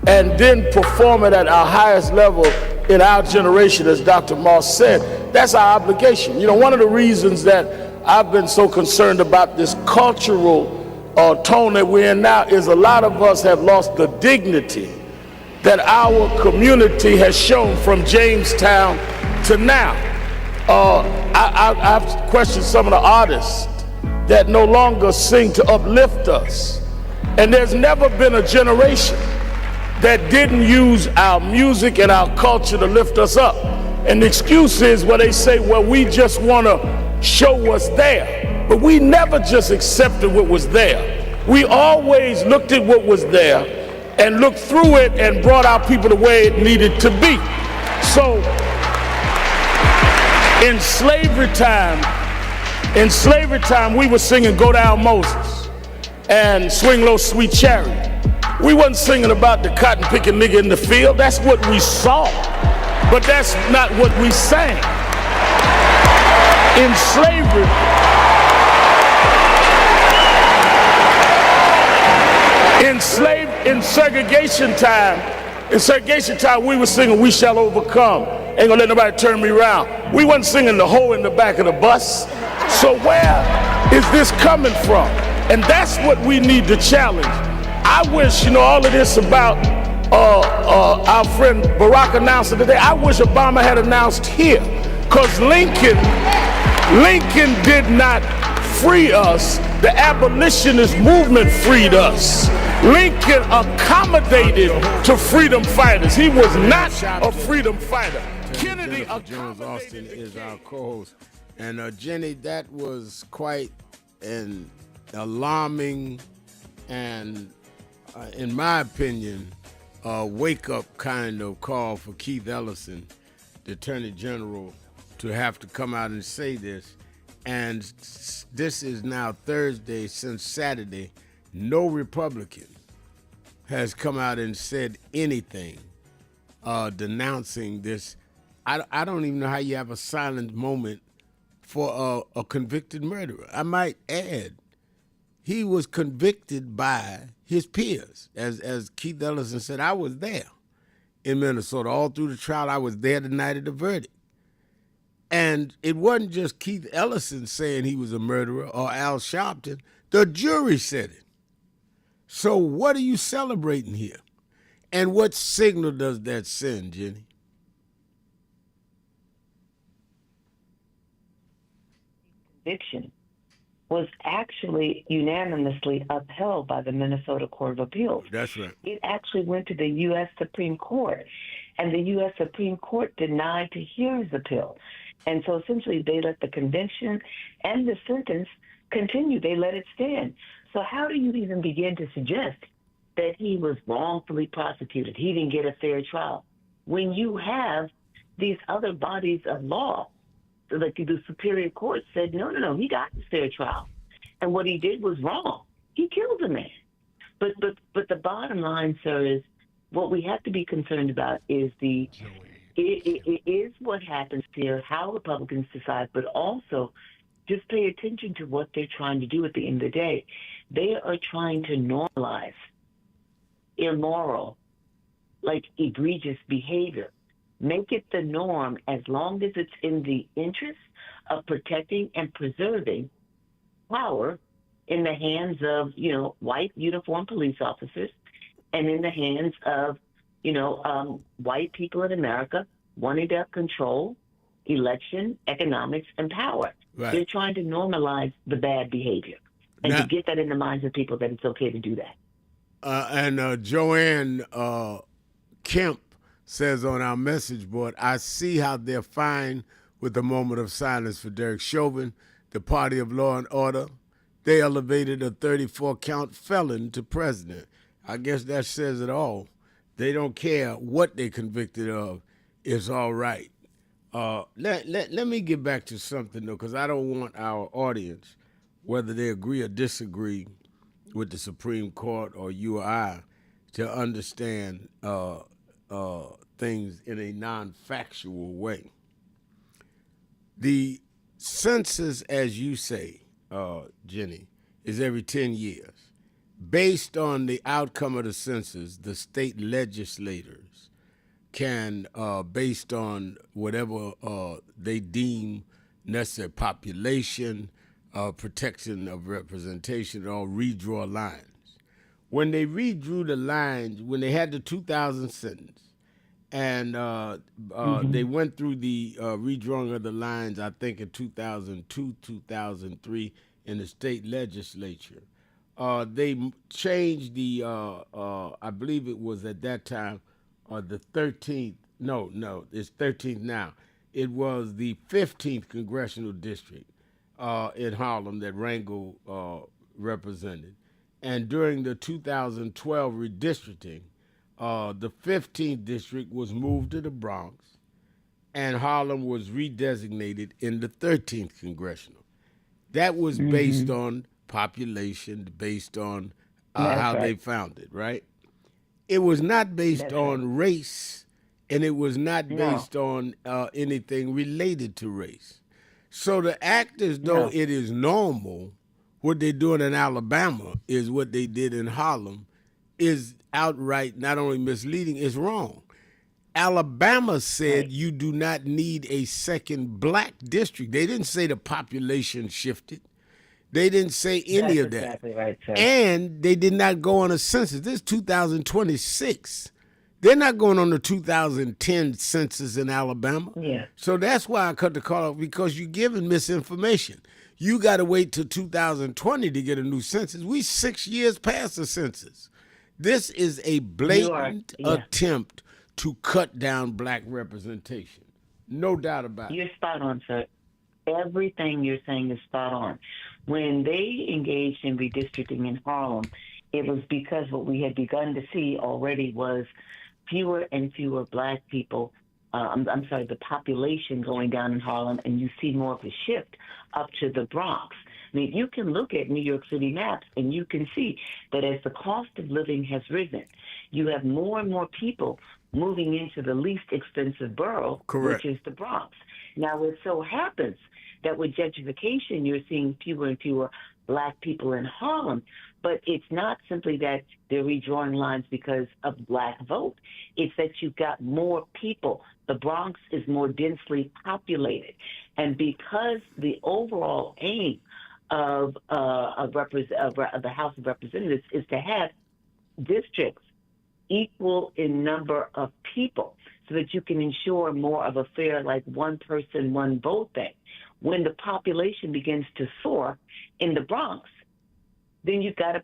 and then perform it at our highest level in our generation, as Dr. Moss said, that's our obligation. You know, one of the reasons that I've been so concerned about this cultural tone that we're in now is a lot of us have lost the dignity that our community has shown from Jamestown to now. I've questioned some of the artists that no longer sing to uplift us. And there's never been a generation that didn't use our music and our culture to lift us up. And the excuse is where they say, well, we just want to show what's there. But we never just accepted what was there. We always looked at what was there and looked through it and brought our people the way it needed to be. So in slavery time, we were singing Go Down Moses and Swing Low Sweet Chariot. We wasn't singing about the cotton picking nigga in the field. That's what we saw, but that's not what we sang. In slavery, in segregation time, we were singing We Shall Overcome. Ain't gonna let nobody turn me around. We wasn't singing the hoe in the back of the bus. So where is this coming from? And that's what we need to challenge. I wish, you know, all of this about our friend Barack announcing today, I wish Obama had announced here, because Lincoln did not free us. The abolitionist movement freed us. Lincoln accommodated to freedom fighters. He was not a freedom fighter. Kennedy Jones Austin is our co-host. And Jenny, that was quite an alarming and, in my opinion, a wake-up kind of call for Keith Ellison, the Attorney General, to have to come out and say this. And this is now Thursday. Since Saturday, no Republican has come out and said anything denouncing this. I don't even know how you have a silent moment for a convicted murderer. I might add, he was convicted by his peers. As Keith Ellison said, I was there in Minnesota all through the trial. I was there the night of the verdict. And it wasn't just Keith Ellison saying he was a murderer or Al Sharpton. The jury said it. So what are you celebrating here? And what signal does that send, Jenny? Conviction was actually unanimously upheld by the Minnesota Court of Appeals. That's right. It actually went to the U.S. Supreme Court, and the U.S. Supreme Court denied to hear his appeal. And so essentially they let the conviction and the sentence continue. They let it stand. So how do you even begin to suggest that he was wrongfully prosecuted? He didn't get a fair trial. When you have these other bodies of law, like the Superior Court said, no, he got a fair trial. And what he did was wrong. He killed a man. But the bottom line, sir, is what we have to be concerned about is it is what happens here, how Republicans decide, but also just pay attention to what they're trying to do at the end of the day. They are trying to normalize immoral, like egregious behavior. Make it the norm as long as it's in the interest of protecting and preserving power in the hands of, white uniformed police officers and in the hands of, white people in America wanting to control election, economics, and power. Right. They're trying to normalize the bad behavior and to get that in the minds of people that it's okay to do that. And Joanne Kemp says on our message board, I see how they're fine with a moment of silence for Derek Chauvin, the party of law and order. they elevated a 34-count felon to president. I guess that says it all. They don't care what they're convicted of. It's all right. Let me get back to something, though, because I don't want our audience, whether they agree or disagree with the Supreme Court or you or I, to understand things in a non-factual way. The census, as you say, Jenny, is every 10 years. Based on the outcome of the census, the state legislators can, based on whatever they deem necessary, population, protection of representation, or redraw lines. When they redrew the lines, when they had the 2000 census, and they went through the redrawing of the lines, I think in 2002, 2003, in the state legislature. They changed the, I believe it was at that time, the 13th, no, it's 13th now. It was the 15th congressional district in Harlem that Rangel represented. And during the 2012 redistricting, the 15th district was moved to the Bronx, and Harlem was redesignated in the 13th congressional. That was based on population, based on how they found it, right? It was not based on race, and it was not based on anything related to race. So to act as though it is normal, what they're doing in Alabama is what they did in Harlem, is outright not only misleading, it's wrong. Alabama said you do not need a second black district. They didn't say the population shifted. They didn't say any of that. Exactly right, sir. And they did not go on a census. This is 2026. They're not going on the 2010 census in Alabama. Yeah. So that's why I cut the call off, because you're giving misinformation. You got to wait till 2020 to get a new census. We 6 years past the census. This is a blatant attempt to cut down black representation. No doubt about it. You're spot on, sir. Everything you're saying is spot on. When they engaged in redistricting in Harlem, it was because what we had begun to see already was fewer and fewer black people, the population going down in Harlem, and you see more of a shift up to the Bronx. I mean, you can look at New York City maps and you can see that as the cost of living has risen, you have more and more people moving into the least expensive borough, which is the Bronx. Now, it so happens that with gentrification, you're seeing fewer and fewer black people in Harlem, but it's not simply that they're redrawing lines because of black vote. It's that you've got more people. The Bronx is more densely populated. And because the overall aim of the House of Representatives is to have districts equal in number of people so that you can ensure more of a fair, like one person, one vote thing. When the population begins to soar in the Bronx, then you've got to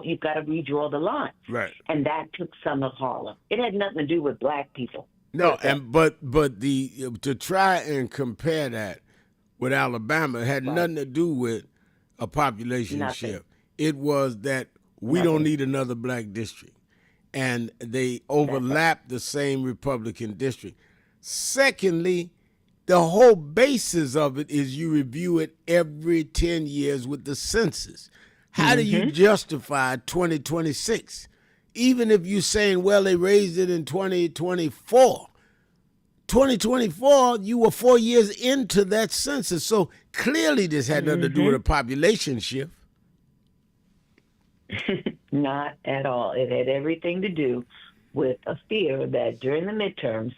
you've got to redraw the lines. Right. And that took some of Harlem. It had nothing to do with black people. No, but the to try and compare that with Alabama had nothing to do with a population shift. It was that we don't need another black district. And they overlap the same Republican district. Secondly, the whole basis of it is you review it every 10 years with the census. How do you justify 2026? Even if you're saying, well, they raised it in 2024. 2024, you were 4 years into that census. So clearly this had nothing to do with a population shift. Not at all. It had everything to do with a fear that during the midterms,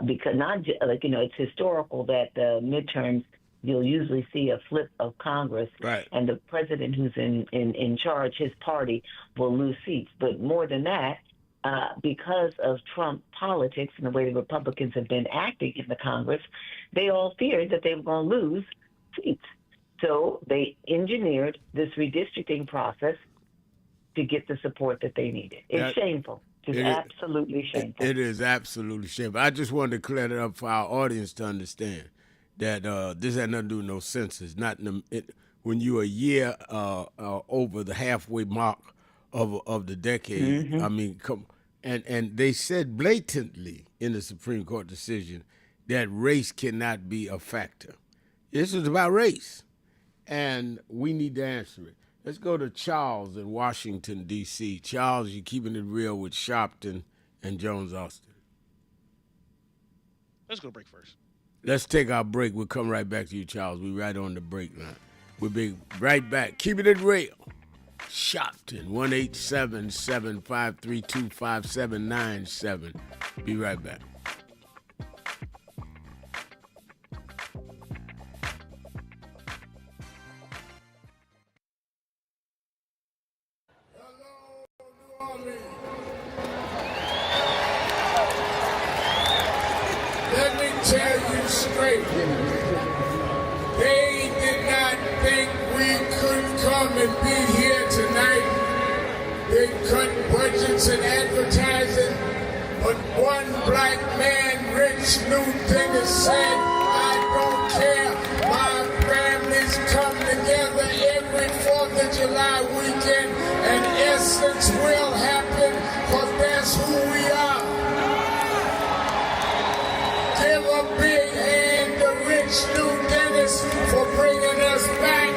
because it's historical that the midterms, you'll usually see a flip of Congress, right, and the president who's in charge, his party, will lose seats. But more than that, because of Trump politics and the way the Republicans have been acting in the Congress, they all feared that they were going to lose seats. So they engineered this redistricting process to get the support that they needed. It's shameful. It's absolutely shameful. It is absolutely shameful. I just wanted to clear it up for our audience to understand. that this had nothing to do with no census. Not in when you're a year over the halfway mark of the decade. Mhm. I mean, and they said blatantly in the Supreme Court decision that race cannot be a factor. This is about race, and we need to answer it. Let's go to Charles in Washington, D.C. Charles, you're keeping it real with Sharpton and Jones Austin. Let's go break first. Let's take our break. We'll come right back to you, Charles. We're right on the break line. We'll be right back. Keeping it real. Sharpton, 1-877-532-5797. Be right back. Let me tell you straight. They did not think we could come and be here tonight. They cut budgets and advertising, but one black man, Rich Newton, said, I don't care. My families come together every 4th of July weekend, and Essence will happen, because that's who we are. Give a big hand to Rich New Dennis for bringing us back.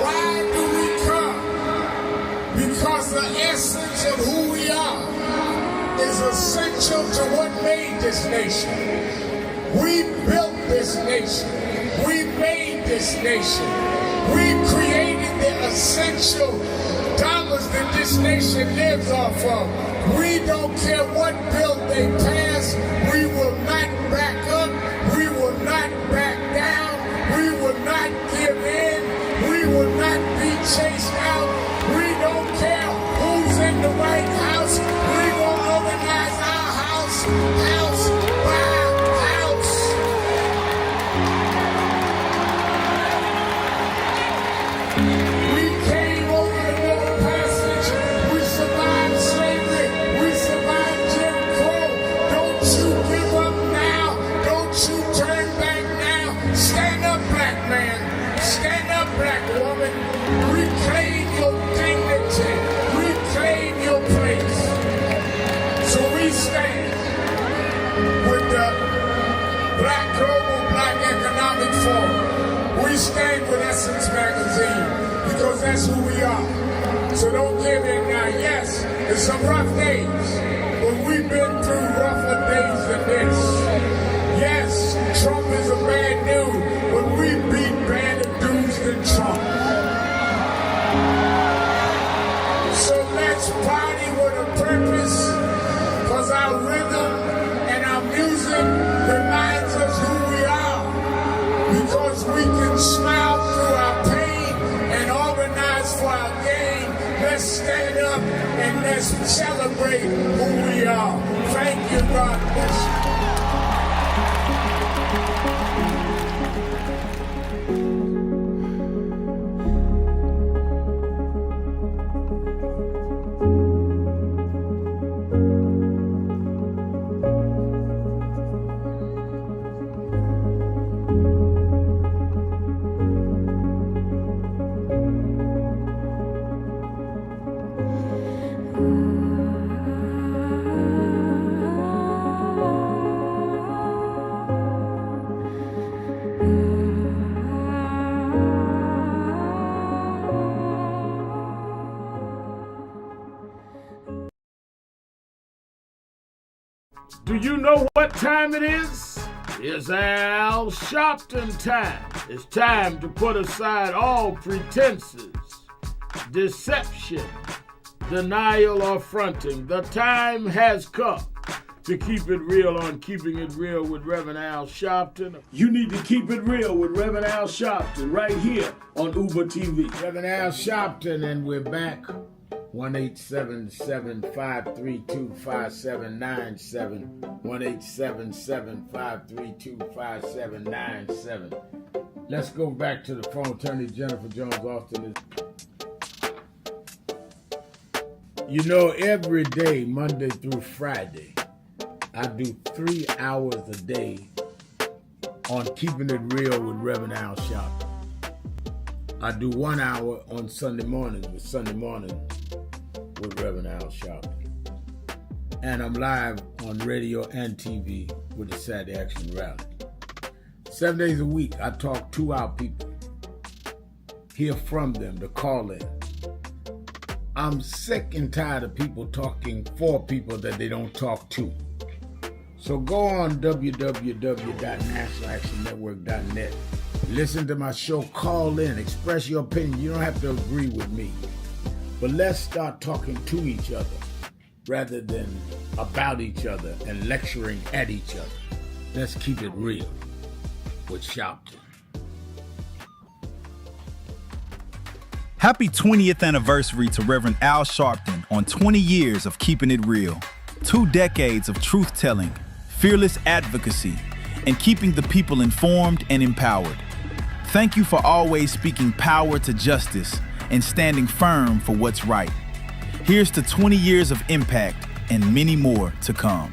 Why do we come? Because the essence of who we are is essential to what made this nation. We built this nation. We made this nation. We created the essential dollars that this nation lives off of. We don't care what bill they pass. We will not back up. We will not back down. We will not give in. We will not be chased out. We don't care who's in the White House. We will organize our house by house. We came over the Middle Passage. We survived slavery. We survived Jim Crow. Don't you give up now. Don't you turn back now. Stand up, black man. Stand up, black woman. Reclaim your dignity. Reclaim your place. So we stand with the Global Black Economic Forum. We stand with Essence Magazine, because that's who we are. So don't give in now. Yes, it's some rough days, but we've been through rougher days than this. Yes, Trump is a bad dude, but we beat badder dudes than Trump. So let's party with a purpose, because our rhythm and our music reminds us who we are, because we can smile through our pain and organize for our gain. Let's stand up and let's celebrate who we are. Thank you, God bless you. Do you know what time it is? It's Al Sharpton time. It's time to put aside all pretenses, deception, denial, or fronting. The time has come to keep it real on Keeping It Real with Reverend Al Sharpton. You need to keep it real with Reverend Al Sharpton right here on Uber TV. Reverend Al Sharpton, and we're back. 1-877-532-5797. 1-877-532-5797. Let's go back to the phone. Attorney Jennifer Jones Austin is. You know, every day, Monday through Friday, I do 3 hours a day on Keeping It Real with Reverend Al Sharpton. I do 1 hour on Sunday mornings with Reverend Al Sharpton. And I'm live on radio and TV with the Saturday Action Rally. 7 days a week, I talk to our people, hear from them, to call in. I'm sick and tired of people talking for people that they don't talk to. So go on www.nationalactionnetwork.net. Listen to my show, call in, express your opinion. You don't have to agree with me. But let's start talking to each other rather than about each other and lecturing at each other. Let's keep it real with Sharpton. Happy 20th anniversary to Reverend Al Sharpton on 20 years of Keeping It Real. 2 decades of truth-telling, fearless advocacy, and keeping the people informed and empowered. Thank you for always speaking power to justice and standing firm for what's right. Here's to 20 years of impact and many more to come.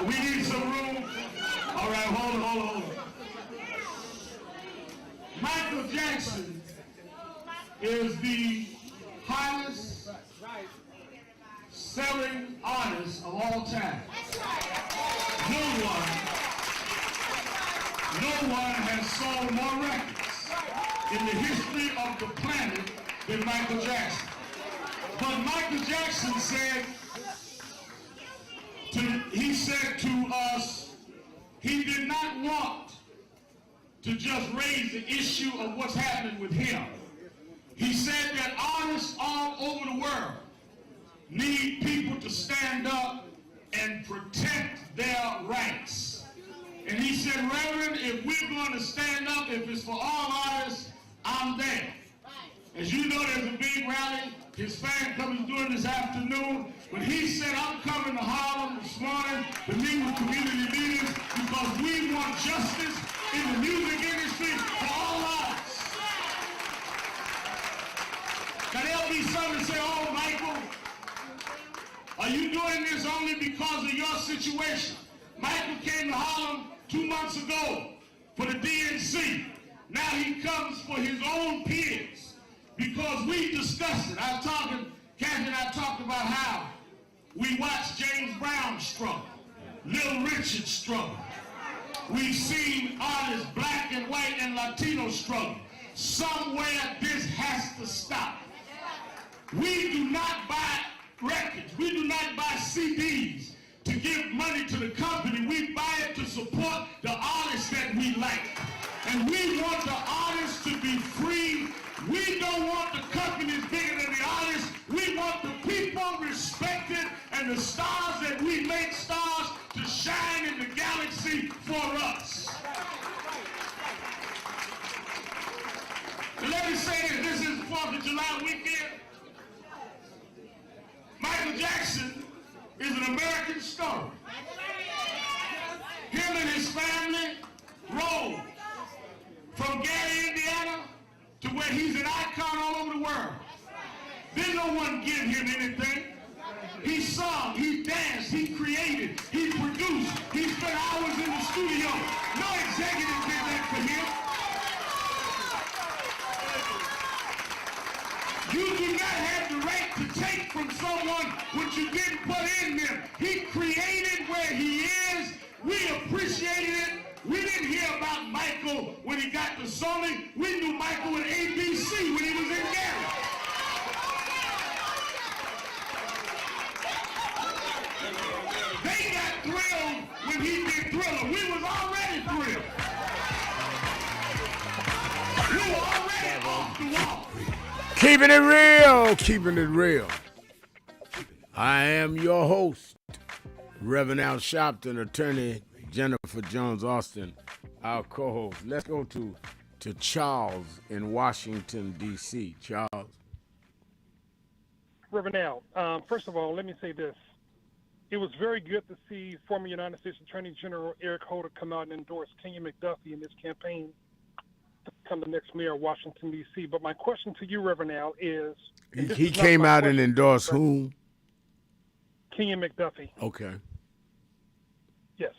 We need some room. All right, hold on. Michael Jackson is the highest selling artist of all time. No one has sold more records in the history of the planet than Michael Jackson. But Michael Jackson said to us, he did not want to just raise the issue of what's happening with him. He said that artists all over the world need people to stand up and protect their rights. And he said, Reverend, if we're going to stand up, if it's for all artists, I'm there. As you know, there's a big rally his fan club is doing this afternoon, but he said, I'm coming to Harlem this morning to meet with community leaders because we want justice in the music industry for all artists. Now there'll be some that say, oh, Michael, are you doing this only because of your situation? Michael came to Harlem 2 months ago for the DNC. Now he comes for his own peers. Because we discussed it. Kathy and I talked about how we watched James Brown struggle, Little Richard struggle. We've seen artists, black and white and Latino struggle. Somewhere this has to stop. We do not buy records. We do not buy CDs to give money to the company. We buy it to support the artists that we like. And we want the artists to be free. We don't want the companies bigger than the artists. We want the people respected and the stars that we make stars to shine in the galaxy for us. And let me say this is the 4th of July weekend. Michael Jackson is an American story. Him and his family rode from Gary, Indiana, to where he's an icon all over the world. Didn't no one give him anything. He sung, he danced, he created, he produced, he spent hours in the studio. No executive did that for him. You do not have the right to take from someone what you didn't put in them. He created where he is. We appreciated it. We didn't hear about Michael when he got to Sony. We knew Michael with ABC when he was in Gary. he'd be thriller. We was already thrilled. We were already off the wall. Keeping it real, keeping it real. I am your host, Reverend Al Sharpton, attorney Jennifer Jones Austin, our co-host. Let's go to Charles in Washington, D.C. Charles. Reverend Al, first of all, let me say this. It was very good to see former United States Attorney General Eric Holder come out and endorse Kenya McDuffie in his campaign to become the next mayor of Washington, D.C. But my question to you, Reverend Al, is... He came out and endorsed whom? Kenya McDuffie. Okay. Yes.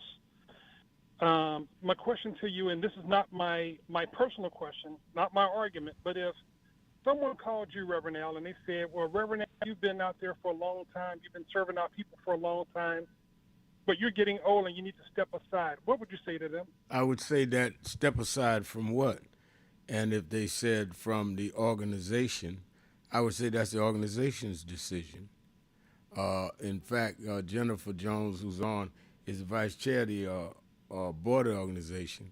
My question to you, and this is not my personal question, not my argument, but if someone called you, Reverend Al, and they said, well, Reverend Al, you've been out there for a long time, you've been serving our people for a long time, but you're getting old and you need to step aside, what would you say to them? I would say that step aside from what? And if they said from the organization, I would say that's the organization's decision. In fact, Jennifer Jones, who's on, is the vice chair of the board of the organization.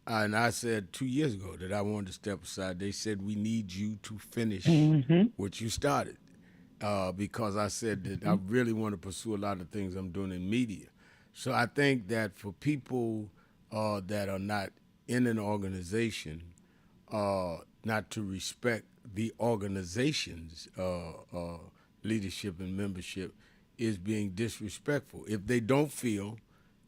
And I said 2 years ago that I wanted to step aside. They said, we need you to finish what you started. Because I said that I really want to pursue a lot of things I'm doing in media. So I think that for people that are not in an organization, not to respect the organization's leadership and membership is being disrespectful. If they don't feel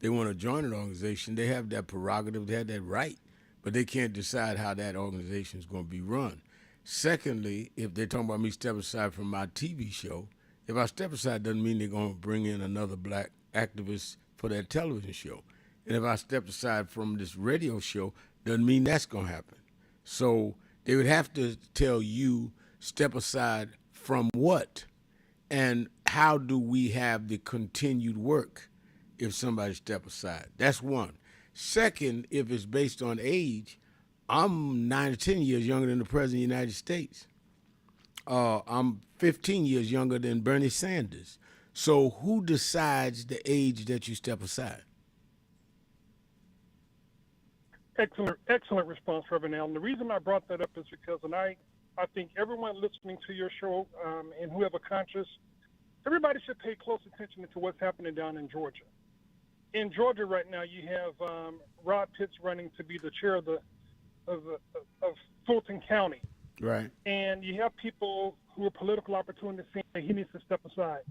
they want to join an organization, they have that prerogative, they have that right, but they can't decide how that organization is going to be run. Secondly, if they're talking about me stepping aside from my TV show, if I step aside doesn't mean they're going to bring in another black activist for that television show. And if I step aside from this radio show, doesn't mean that's going to happen. So they would have to tell you, step aside from what? And how do we have the continued work if somebody step aside? That's one. Second, if it's based on age, I'm 9 or 10 years younger than the President of the United States. I'm 15 years younger than Bernie Sanders. So who decides the age that you step aside? Excellent response, Reverend Al. And the reason I brought that up is because, and I think everyone listening to your show and who have a conscience, everybody should pay close attention to what's happening down in Georgia. In Georgia right now, you have Rod Pitts running to be the chair of Fulton County. Right. And you have people who are political opportunists saying that he needs to step aside.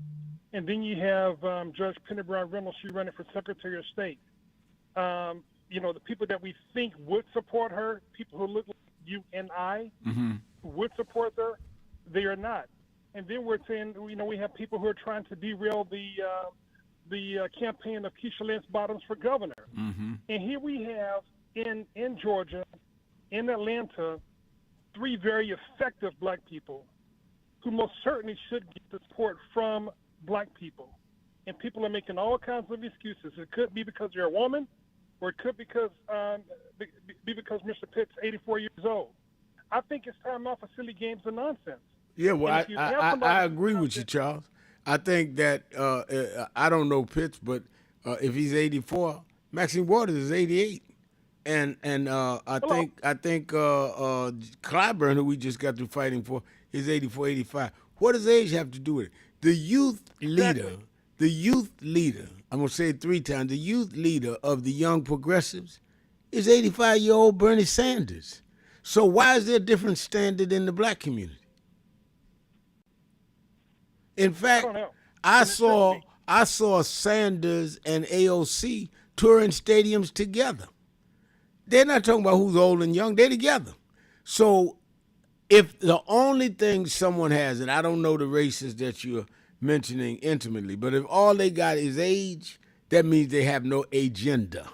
And then you have Judge Penny Brown Reynolds, she's running for Secretary of State. The people that we think would support her, people who look like you and I, who would support her, they are not. And then we're saying, we have people who are trying to derail the campaign of Keisha Lance Bottoms for governor. And here we have in Georgia, in Atlanta, 3 very effective black people who most certainly should get the support from black people. And people are making all kinds of excuses. It could be because you're a woman, or it could be because Mr. Pitt's 84 years old. I think it's time off for silly games and nonsense. Yeah, well, I agree with you, Charles. I think that I don't know Pitts, but if he's 84, Maxine Waters is 88, and I think Clyburn, who we just got through fighting for, is 84, 85. What does age have to do with it? The youth leader, I'm going to say it 3 times, the youth leader of the Young Progressives is 85-year-old Bernie Sanders. So why is there a different standard in the black community? In fact, I saw Sanders and AOC touring stadiums together. They're not talking about who's old and young, they're together. So if the only thing someone has, and I don't know the races that you're mentioning intimately, but if all they got is age, that means they have no agenda.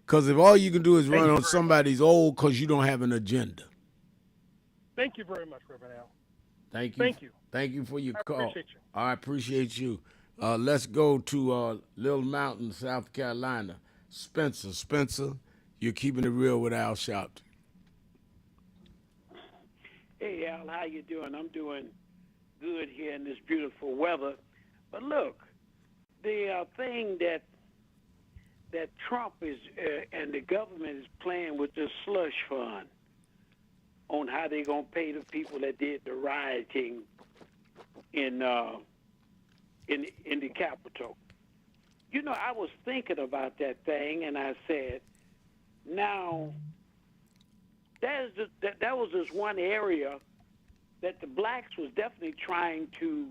Because if all you can do is run on somebody's old because you don't have an agenda. Thank you very much, Reverend Al. Thank you. Thank you. Thank you for your call. Appreciate you. I appreciate you. Let's go to Little Mountain, South Carolina. Spencer, you're keeping it real with Al Sharpton. Hey, Al, how you doing? I'm doing good here in this beautiful weather. But look, the thing that that Trump is and the government is playing with this slush fund on how they're gonna pay the people that did the rioting in the Capitol. You know, I was thinking about that thing, and I said, now that was just one area that the blacks was definitely trying to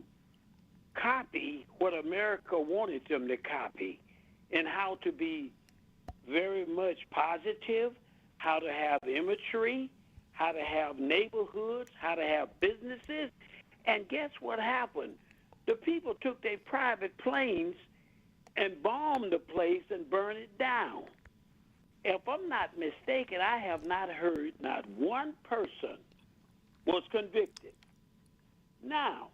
copy what America wanted them to copy, and how to be very much positive, how to have imagery, how to have neighborhoods, how to have businesses. And guess what happened? The people took their private planes and bombed the place and burned it down. If I'm not mistaken, I have not heard not one person was convicted. Now,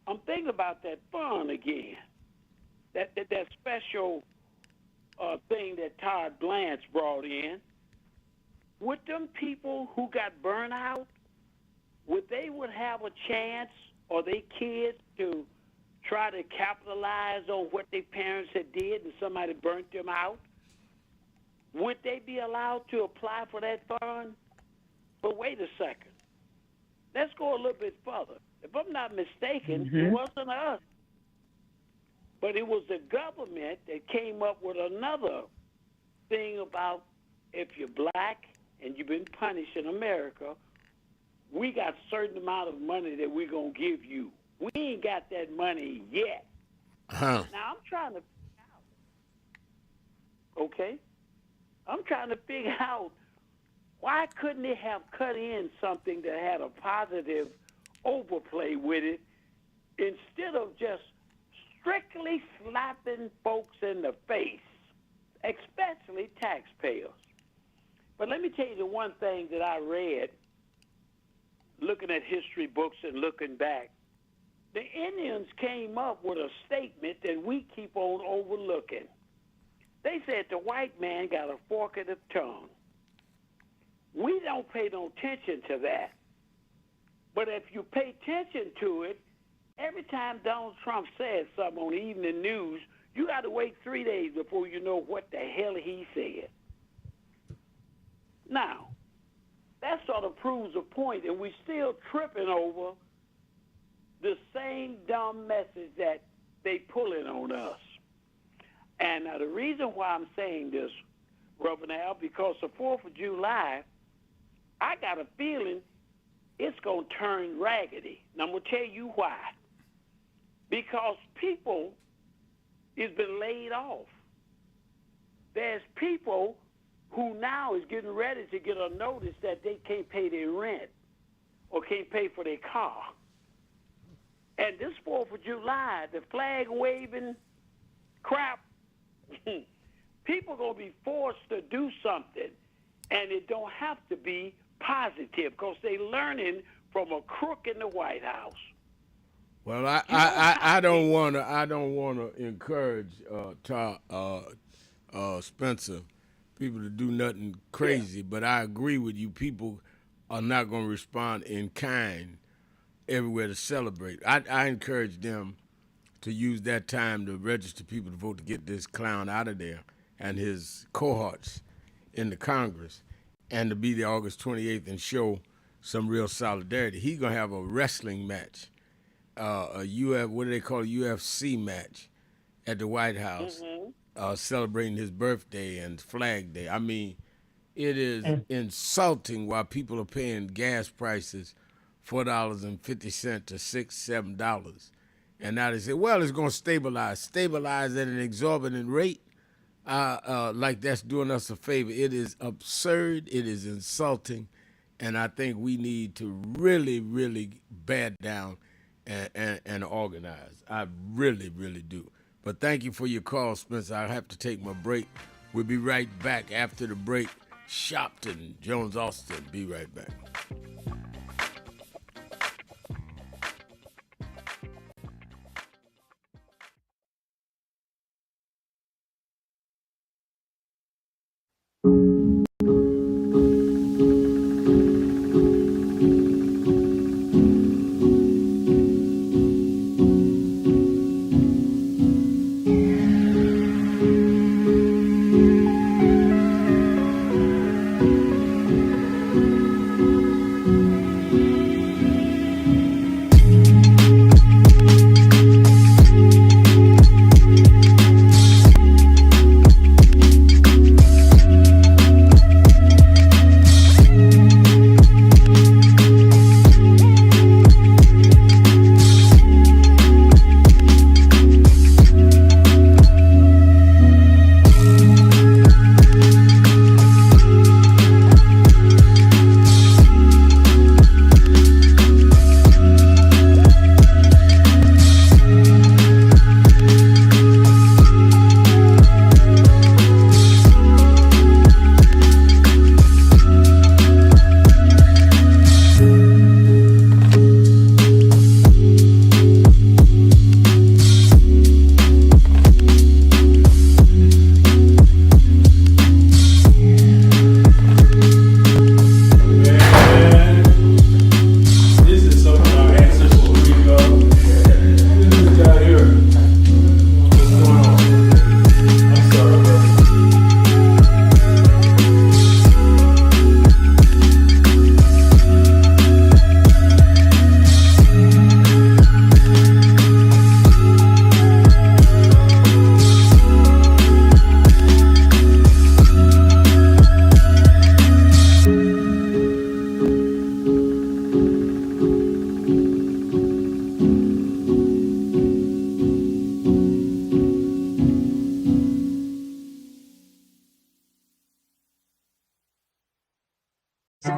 I'm thinking about that fund again, that special thing that Todd Blanche brought in. Would them people who got burned out, would have a chance, or they kids, to try to capitalize on what their parents had did and somebody burnt them out? Would they be allowed to apply for that fund? But wait a second. Let's go a little bit further. If I'm not mistaken, it wasn't us. But it was the government that came up with another thing about if you're black and you've been punished in America, we got a certain amount of money that we're going to give you. We ain't got that money yet. Now, I'm trying to figure out, okay? I'm trying to figure out, why couldn't they have cut in something that had a positive overplay with it instead of just strictly slapping folks in the face, especially taxpayers? But let me tell you the one thing that I read, looking at history books and looking back. The Indians came up with a statement that we keep on overlooking. They said the white man got a fork in the tongue. We don't pay no attention to that. But if you pay attention to it, every time Donald Trump says something on the evening news, you got to wait 3 days before you know what the hell he said. Now, that sort of proves a point, and we're still tripping over the same dumb message that they pulling on us. And now the reason why I'm saying this, Reverend Al, because the 4th of July, I got a feeling it's going to turn raggedy. And I'm going to tell you why. Because people has been laid off. There's people who now is getting ready to get a notice that they can't pay their rent or can't pay for their car. And this 4th of July, the flag waving crap, people are going to be forced to do something, and it don't have to be positive because they're learning from a crook in the White House. Well, I don't want to encourage Spencer, people to do nothing crazy, but I agree with you. People are not going to respond in kind everywhere to celebrate. I encourage them to use that time to register people to vote to get this clown out of there and his cohorts in the Congress, and to be there August 28th and show some real solidarity. He's going to have a wrestling match, what do they call a UFC match at the White House, celebrating his birthday and Flag Day. I mean, it is insulting why people are paying gas prices $4.50 to $6, $7. And now they say, well, it's going to stabilize at an exorbitant rate, like that's doing us a favor. It is absurd. It is insulting. And I think we need to really, really bed down and organize. I really, really do. But thank you for your call, Spencer. I have to take my break. We'll be right back after the break. Shopton, Jones Austin. Be right back.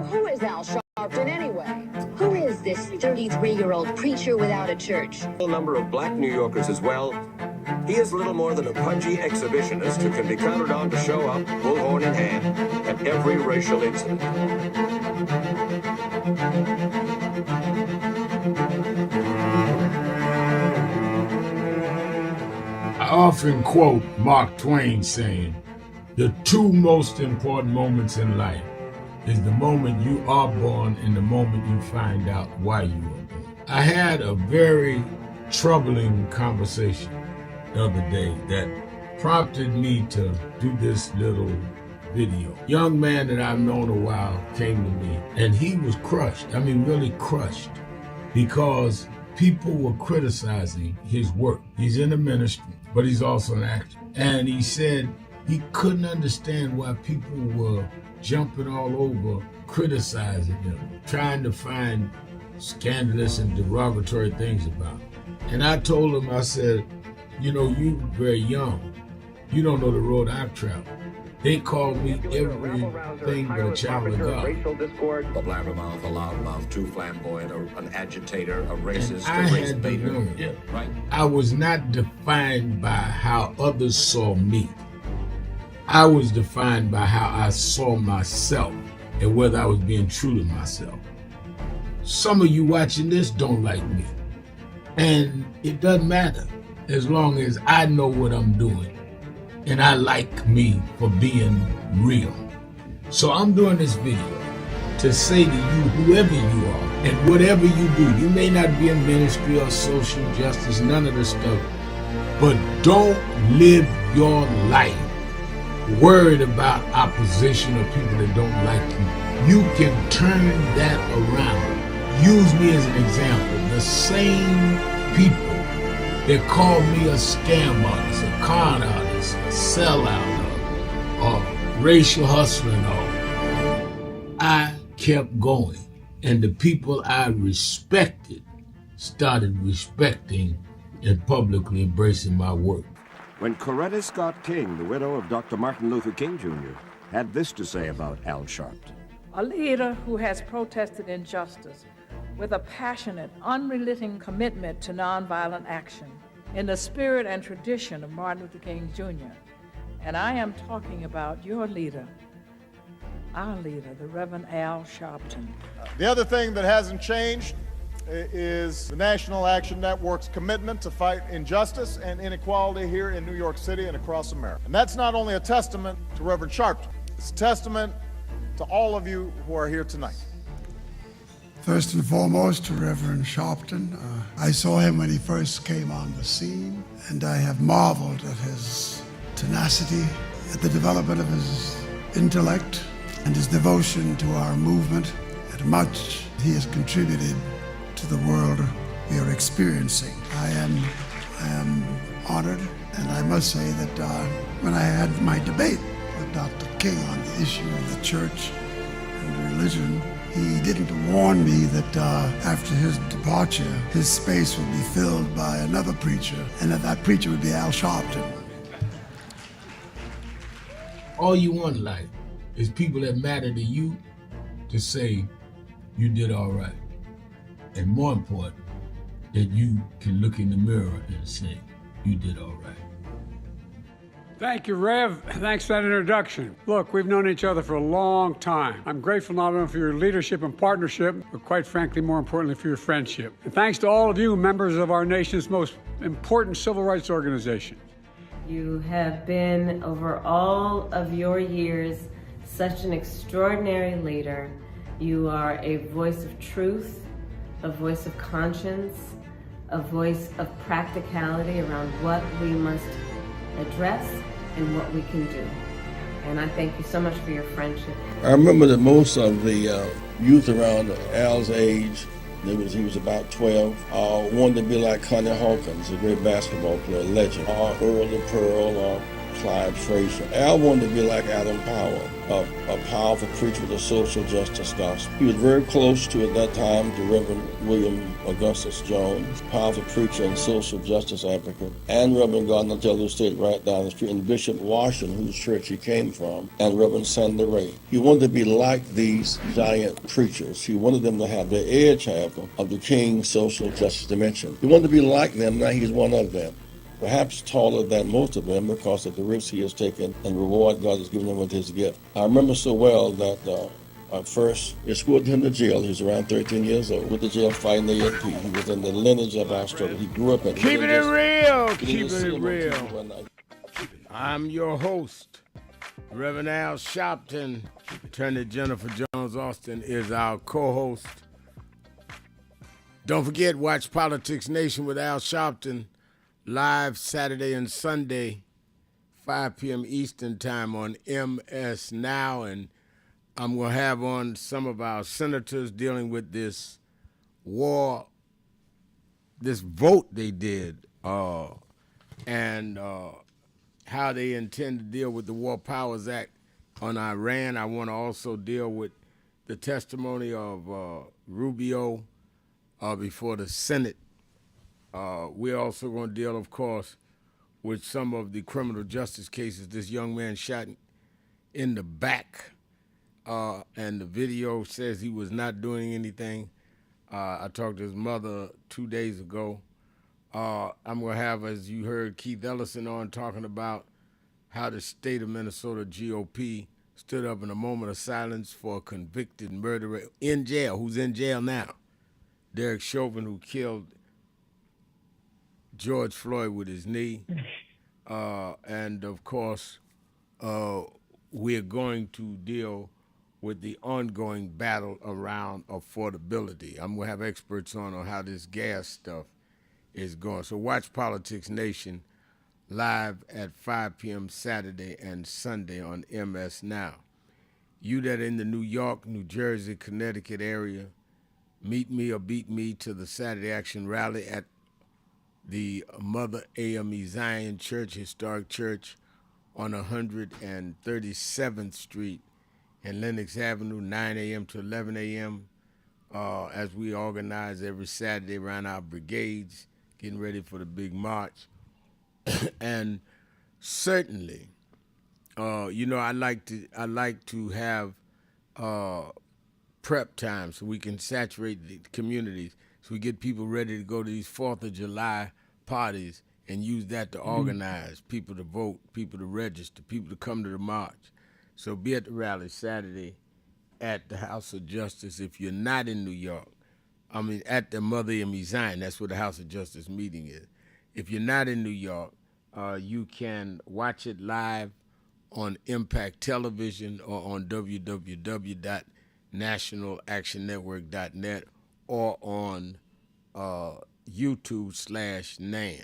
Who is Al Sharpton anyway? Who is this 33-year-old preacher without a church? A number of black New Yorkers as well. He is little more than a pudgy exhibitionist who can be counted on to show up, bullhorn in hand, at every racial incident. I often quote Mark Twain saying, the two most important moments in life is the moment you are born and the moment you find out why you were born. I had a very troubling conversation the other day that prompted me to do this little video. Young man that I've known a while came to me and he was crushed. I mean, really crushed, because people were criticizing his work. He's in the ministry, but he's also an actor. And he said he couldn't understand why people were jumping all over, criticizing him, trying to find scandalous and derogatory things about him. And I told him, I said, you know, you're very young. You don't know the road I've traveled. They call me everything but a child of God. A blabbermouth, a loudmouth, too flamboyant, an agitator, a racist, I had to learn. Yeah, right. I was not defined by how others saw me. I was defined by how I saw myself and whether I was being true to myself. Some of you watching this don't like me. And it doesn't matter as long as I know what I'm doing. And I like me for being real. So I'm doing this video to say to you, whoever you are, and whatever you do, you may not be in ministry or social justice, none of this stuff, but don't live your life worried about opposition or people that don't like you. You can turn that around. Use me as an example. The same people that call me a scam artist, a con artist, a sellout, or racial hustler and all, I kept going. And the people I respected started respecting and publicly embracing my work. When Coretta Scott King, the widow of Dr. Martin Luther King Jr., had this to say about Al Sharpton. A leader who has protested injustice with a passionate, unrelenting commitment to nonviolent action in the spirit and tradition of Martin Luther King Jr. And I am talking about your leader, our leader, the Reverend Al Sharpton. The other thing that hasn't changed is the National Action Network's commitment to fight injustice and inequality here in New York City and across America. And that's not only a testament to Reverend Sharpton, it's a testament to all of you who are here tonight. First and foremost, to Reverend Sharpton. I saw him when he first came on the scene, and I have marveled at his tenacity, at the development of his intellect, and his devotion to our movement, and much he has contributed to the world we are experiencing. I am honored, and I must say that when I had my debate with Dr. King on the issue of the church and religion, he didn't warn me that after his departure, his space would be filled by another preacher, and that preacher would be Al Sharpton. All you want in life is people that matter to you to say you did all right. And more important, that you can look in the mirror and say you did all right. Thank you, Rev. Thanks for that introduction. Look, we've known each other for a long time. I'm grateful not only for your leadership and partnership, but quite frankly, more importantly, for your friendship. And thanks to all of you, members of our nation's most important civil rights organization. You have been, over all of your years, such an extraordinary leader. You are a voice of truth, a voice of conscience, a voice of practicality around what we must address and what we can do. And I thank you so much for your friendship. I remember that most of the youth around Al's age, he was about 12, wanted to be like Connie Hawkins, a great basketball player, legend, or Earl the Pearl, or Clyde Frazier. Al wanted to be like Adam Powell, a powerful preacher with a social justice gospel. He was very close to, at that time, the Reverend William Augustus Jones, powerful preacher and social justice advocate, and Reverend Gardner Taylor stayed right down the street, and Bishop Washington, whose church he came from, and Reverend Sandy Ray. He wanted to be like these giant preachers. He wanted them to have the edge, however, of the King's social justice dimension. He wanted to be like them. Now he's one of them. Perhaps taller than most of them because of the risks he has taken and the reward God has given him with his gift. I remember so well that first escorted him to jail. He was around 13 years old. With the jail fighting the ANP. He was in the lineage of our struggle. He grew up in it. Keeping it real. Keeping it real. I'm your host, Reverend Al Sharpton. Attorney Jennifer Jones Austin is our co-host. Don't forget, watch Politics Nation with Al Sharpton live Saturday and Sunday, 5 p.m. Eastern Time on MS Now. And I'm going to have on some of our senators dealing with this war, this vote they did, and how they intend to deal with the War Powers Act on Iran. I want to also deal with the testimony of Rubio before the Senate. We're also going to deal, of course, with some of the criminal justice cases. This young man shot in the back, and the video says he was not doing anything. I talked to his mother 2 days ago. I'm going to have, as you heard, Keith Ellison on talking about how the state of Minnesota GOP stood up in a moment of silence for a convicted murderer in jail, who's in jail now, Derek Chauvin, who killed George Floyd with his knee. And, of course, we're going to deal with the ongoing battle around affordability. I'm going to have experts on how this gas stuff is going. So watch Politics Nation live at 5 p.m. Saturday and Sunday on MS Now. You that are in the New York, New Jersey, Connecticut area, meet me or beat me to the Saturday Action Rally at the Mother AME Zion Church, Historic Church on 137th Street and Lenox Avenue, 9 a.m. to 11 a.m. As we organize every Saturday around our brigades, getting ready for the big march. And certainly, I like to have prep time so we can saturate the communities, so we get people ready to go to these 4th of July parties and use that to organize people to vote, people to register, people to come to the march. So be at the rally Saturday at the House of Justice. If you're not in New York, at the Mother AME Zion, that's where the House of Justice meeting is. If you're not in New York, you can watch it live on Impact Television or on www.nationalactionnetwork.net or on YouTube/NAN.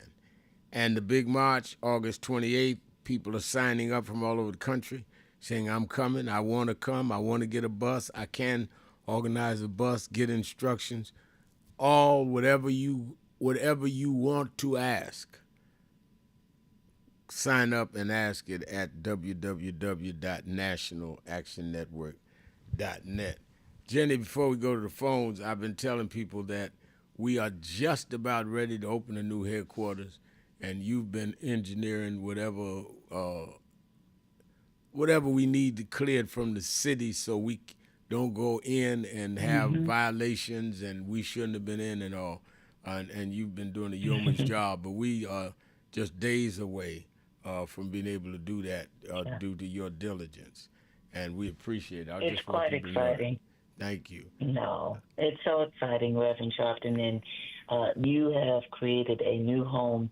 And the big march, August 28th, people are signing up from all over the country saying, I'm coming, I want to come, I want to get a bus, I can organize a bus, get instructions, whatever you want to ask. Sign up and ask it at www.nationalactionnetwork.net. Jenny, before we go to the phones, I've been telling people that we are just about ready to open a new headquarters, and you've been engineering whatever we need to clear it from the city so we don't go in and have violations, and we shouldn't have been in and all. And you've been doing a yeoman's job, but we are just days away from being able to do that due to your diligence, and we appreciate it. It's quite exciting. Thank you. No, it's so exciting, Reverend Sharpton, and you have created a new home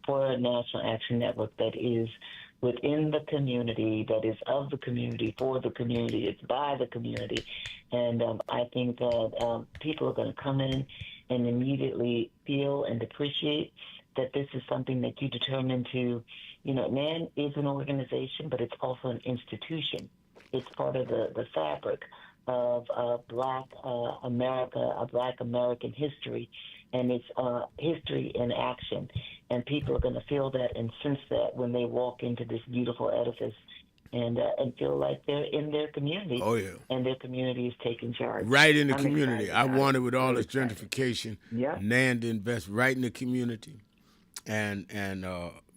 for National Action Network that is within the community, that is of the community, for the community, it's by the community. And I think that people are going to come in and immediately feel and appreciate that this is something that you determined to, NAN is an organization, but it's also an institution. It's part of the fabric of Black America, Black American history, and it's history in action. and people are going to feel that and sense that when they walk into this beautiful edifice and feel like they're in their community. Oh, yeah. And their community is taking charge. Right in the I'm community. excited I about want it. it with all Really this excited. gentrification. Yeah. Nan to invest right in the community and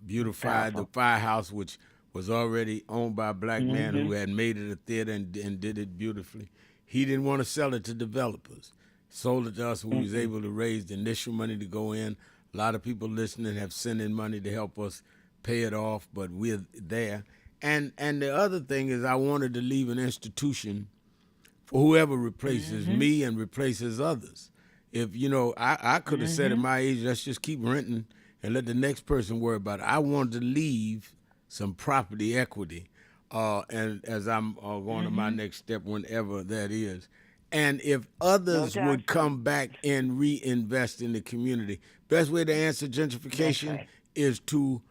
beautify the Powerful. firehouse, which was already owned by a black man who Mhm. had made it a theater and did it beautifully. He didn't want to sell it to developers. Sold it to us. We was able to raise the initial money to go in. A lot of people listening have sent in money to help us pay it off, but we're there. And the other thing is I wanted to leave an institution for whoever replaces me and replaces others. If, I could have said at my age, let's just keep renting and let the next person worry about it. I wanted to leave some property equity, and as I'm going to my next step, whenever that is. And if others No doubt. would come back and reinvest in the community, best way to answer gentrification is to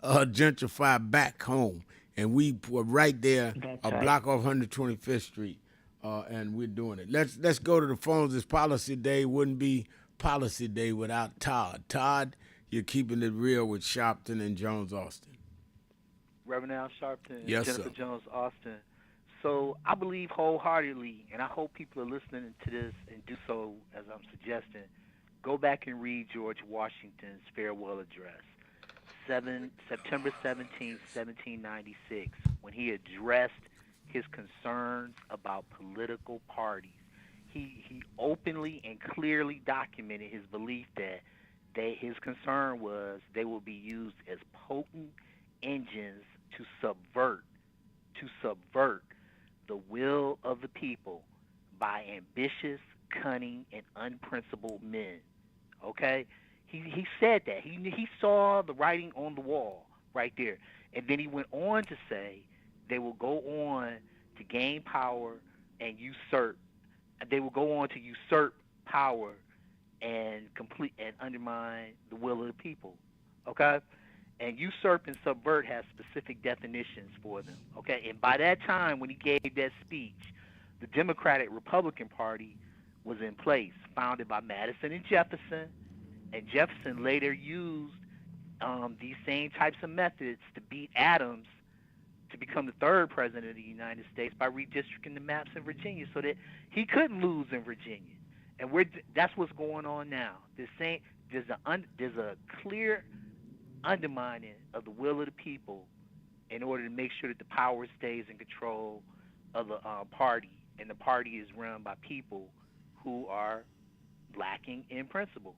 gentrify back home. And we were right there, a block off 125th Street, and we're doing it. Let's go to the phones. It's Policy Day. Wouldn't be Policy Day without Todd. Todd, you're keeping it real with Sharpton and Jones Austin. Reverend Al Sharpton, Yes, Jennifer sir. Jones Austin. So I believe wholeheartedly, and I hope people are listening to this and do so as I'm suggesting, go back and read George Washington's farewell address, September 17th, 1796, when he addressed his concerns about political parties. He openly and clearly documented his belief that his concern was they will be used as potent engines to subvert the will of the people by ambitious, cunning, and unprincipled men. Okay? He said that. He saw the writing on the wall right there. And then he went on to say they will go on to gain power and usurp. They will go on to usurp power and complete and undermine the will of the people. Okay? And usurp and subvert has specific definitions for them. Okay? And by that time, when he gave that speech, the Democratic Republican Party was in place, founded by Madison and Jefferson. And Jefferson later used these same types of methods to beat Adams to become the third president of the United States by redistricting the maps in Virginia so that he couldn't lose in Virginia. And that's what's going on now. There's a clear undermining of the will of the people in order to make sure that the power stays in control of the party, and the party is run by people who are lacking in principle.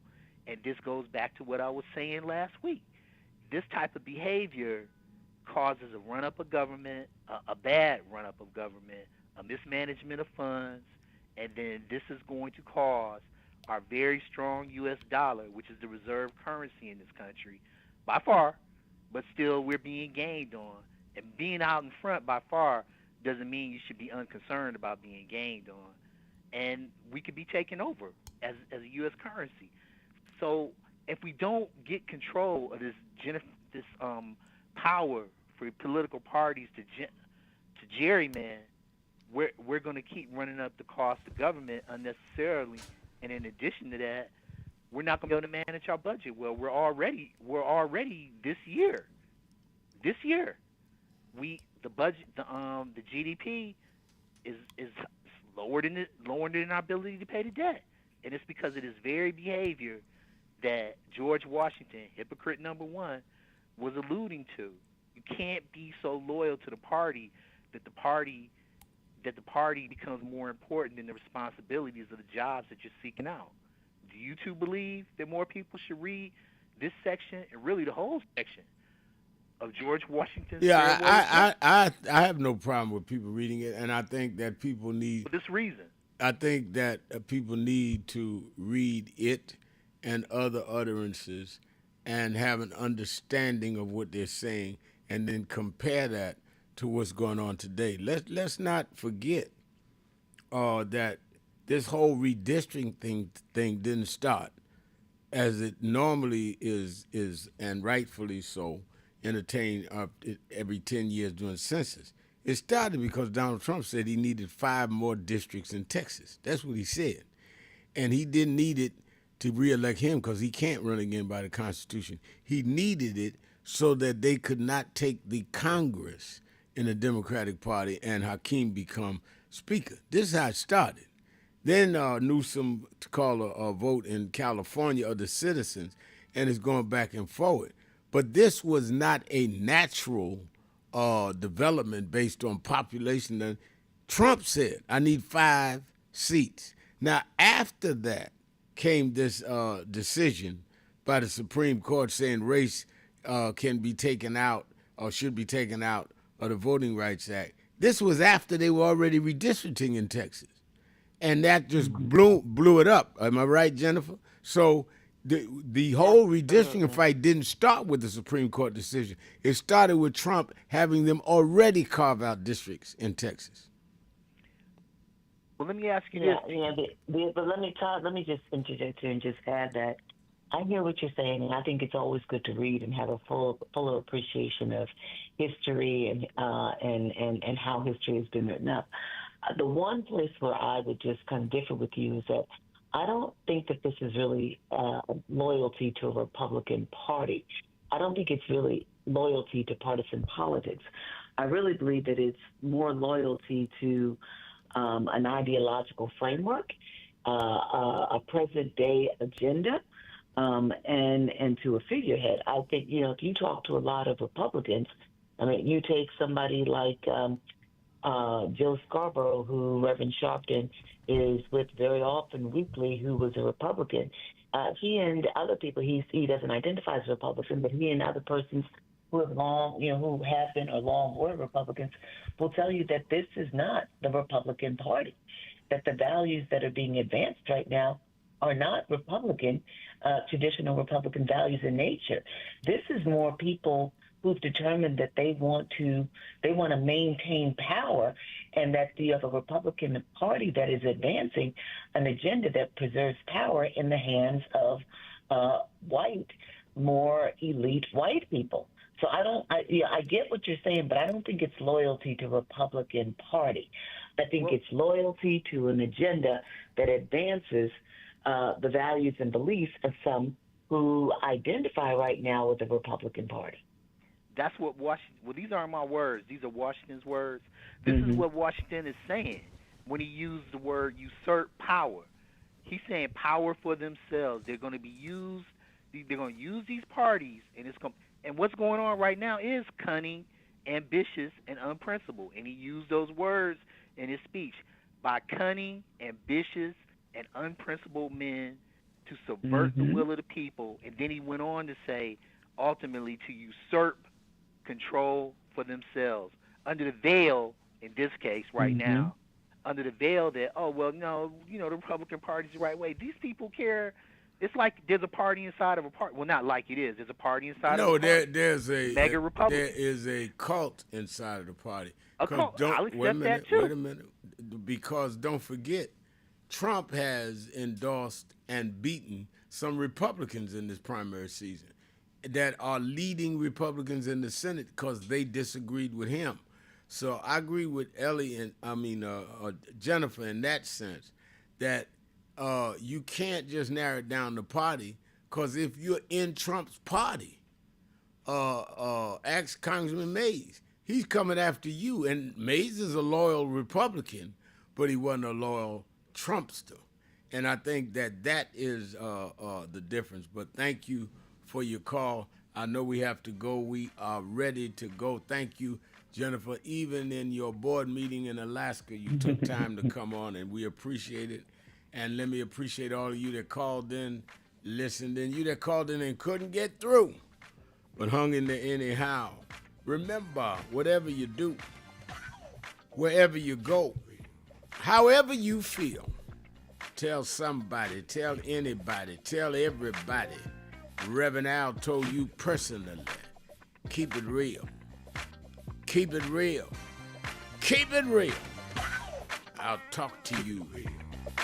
And this goes back to what I was saying last week. This type of behavior causes a run-up of government, a bad run-up of government, a mismanagement of funds, and then this is going to cause our very strong U.S. dollar, which is the reserve currency in this country, by far, but still we're being gained on. And being out in front by far doesn't mean you should be unconcerned about being gained on. And we could be taken over as a U.S. currency. So if we don't get control of this power for political parties to gerrymander, we're going to keep running up the cost of government unnecessarily. And in addition to that, we're not going to be able to manage our budget well. We're already this year. The budget, the GDP is lower than our ability to pay the debt, and it's because of this very behavior that George Washington, hypocrite number one, was alluding to. You can't be so loyal to the party that the party becomes more important than the responsibilities of the jobs that you're seeking out. Do you two believe that more people should read this section and really the whole section of George Washington's farewell address? I have no problem with people reading it, and I think that people need. For this reason. I think that people need to read it and other utterances and have an understanding of what they're saying, and then compare that to what's going on today. Let's not forget that this whole redistricting thing didn't start as it normally is and rightfully so, entertained every 10 years during census. It started because Donald Trump said he needed 5 more districts in Texas. That's what he said. And he didn't need it to reelect him because he can't run again by the Constitution. He needed it so that they could not take the Congress in the Democratic Party and Hakeem become Speaker. This is how it started. Then Newsom called a vote in California of the citizens, and it's going back and forward. But this was not a natural development based on population. Trump said, I need 5 seats. Now, after that came this decision by the Supreme Court saying race can be taken out or should be taken out of the Voting Rights Act. This was after they were already redistricting in Texas. And that just blew it up. Am I right, Jennifer? So the whole redistricting fight didn't start with the Supreme Court decision. It started with Trump having them already carve out districts in Texas. Well, let me ask you this. But let me just interject here and just add that I hear what you're saying, and I think it's always good to read and have a fuller appreciation of history and how history has been written up. The one place where I would just kind of differ with you is that I don't think that this is really loyalty to a Republican Party. I don't think it's really loyalty to partisan politics. I really believe that it's more loyalty to an ideological framework, a present-day agenda, and to a figurehead. I think, if you talk to a lot of Republicans, I mean, you take somebody like Joe Scarborough, who Reverend Sharpton is with very often weekly, who was a Republican. He and other people, he doesn't identify as a Republican, but he and other persons who have who have been or long were Republicans will tell you that this is not the Republican Party, that the values that are being advanced right now are not Republican, traditional Republican values in nature. This is more people who've determined that they want to maintain power, and that you have a Republican Party that is advancing an agenda that preserves power in the hands of white, more elite white people. So I get what you're saying, but I don't think it's loyalty to Republican Party. I think it's loyalty to an agenda that advances the values and beliefs of some who identify right now with the Republican Party. That's what Washington. Well, these aren't my words. These are Washington's words. This is what Washington is saying when he used the word usurp power. He's saying power for themselves. They're going to be used. They're going to use these parties, and what's going on right now is cunning, ambitious, and unprincipled. And he used those words in his speech. By cunning, ambitious, and unprincipled men to subvert the will of the people. And then he went on to say, ultimately, to usurp control for themselves under the veil, in this case right now, under the veil that, the Republican Party's the right way. These people care. It's like there's a party inside of a party. Well, not like it is. There's a party inside of a party. No, there's a mega Republican. There is a cult inside of the party. A cult. I'll accept that too. Wait a minute. Because don't forget, Trump has endorsed and beaten some Republicans in this primary season that are leading Republicans in the Senate because they disagreed with him. So I agree with Jennifer in that sense, that you can't just narrow it down the party, because if you're in Trump's party, ask Congressman Mays. He's coming after you, and Mays is a loyal Republican, but he wasn't a loyal Trumpster. And I think that is the difference. But thank you for your call. I know we have to go. We are ready to go. Thank you, Jennifer. Even in your board meeting in Alaska, you took time to come on, and we appreciate it. And let me appreciate all of you that called in, listened, and you that called in and couldn't get through, but hung in there anyhow. Remember, whatever you do, wherever you go, however you feel, tell somebody, tell anybody, tell everybody. Reverend Al told you personally, keep it real. Keep it real. Keep it real. I'll talk to you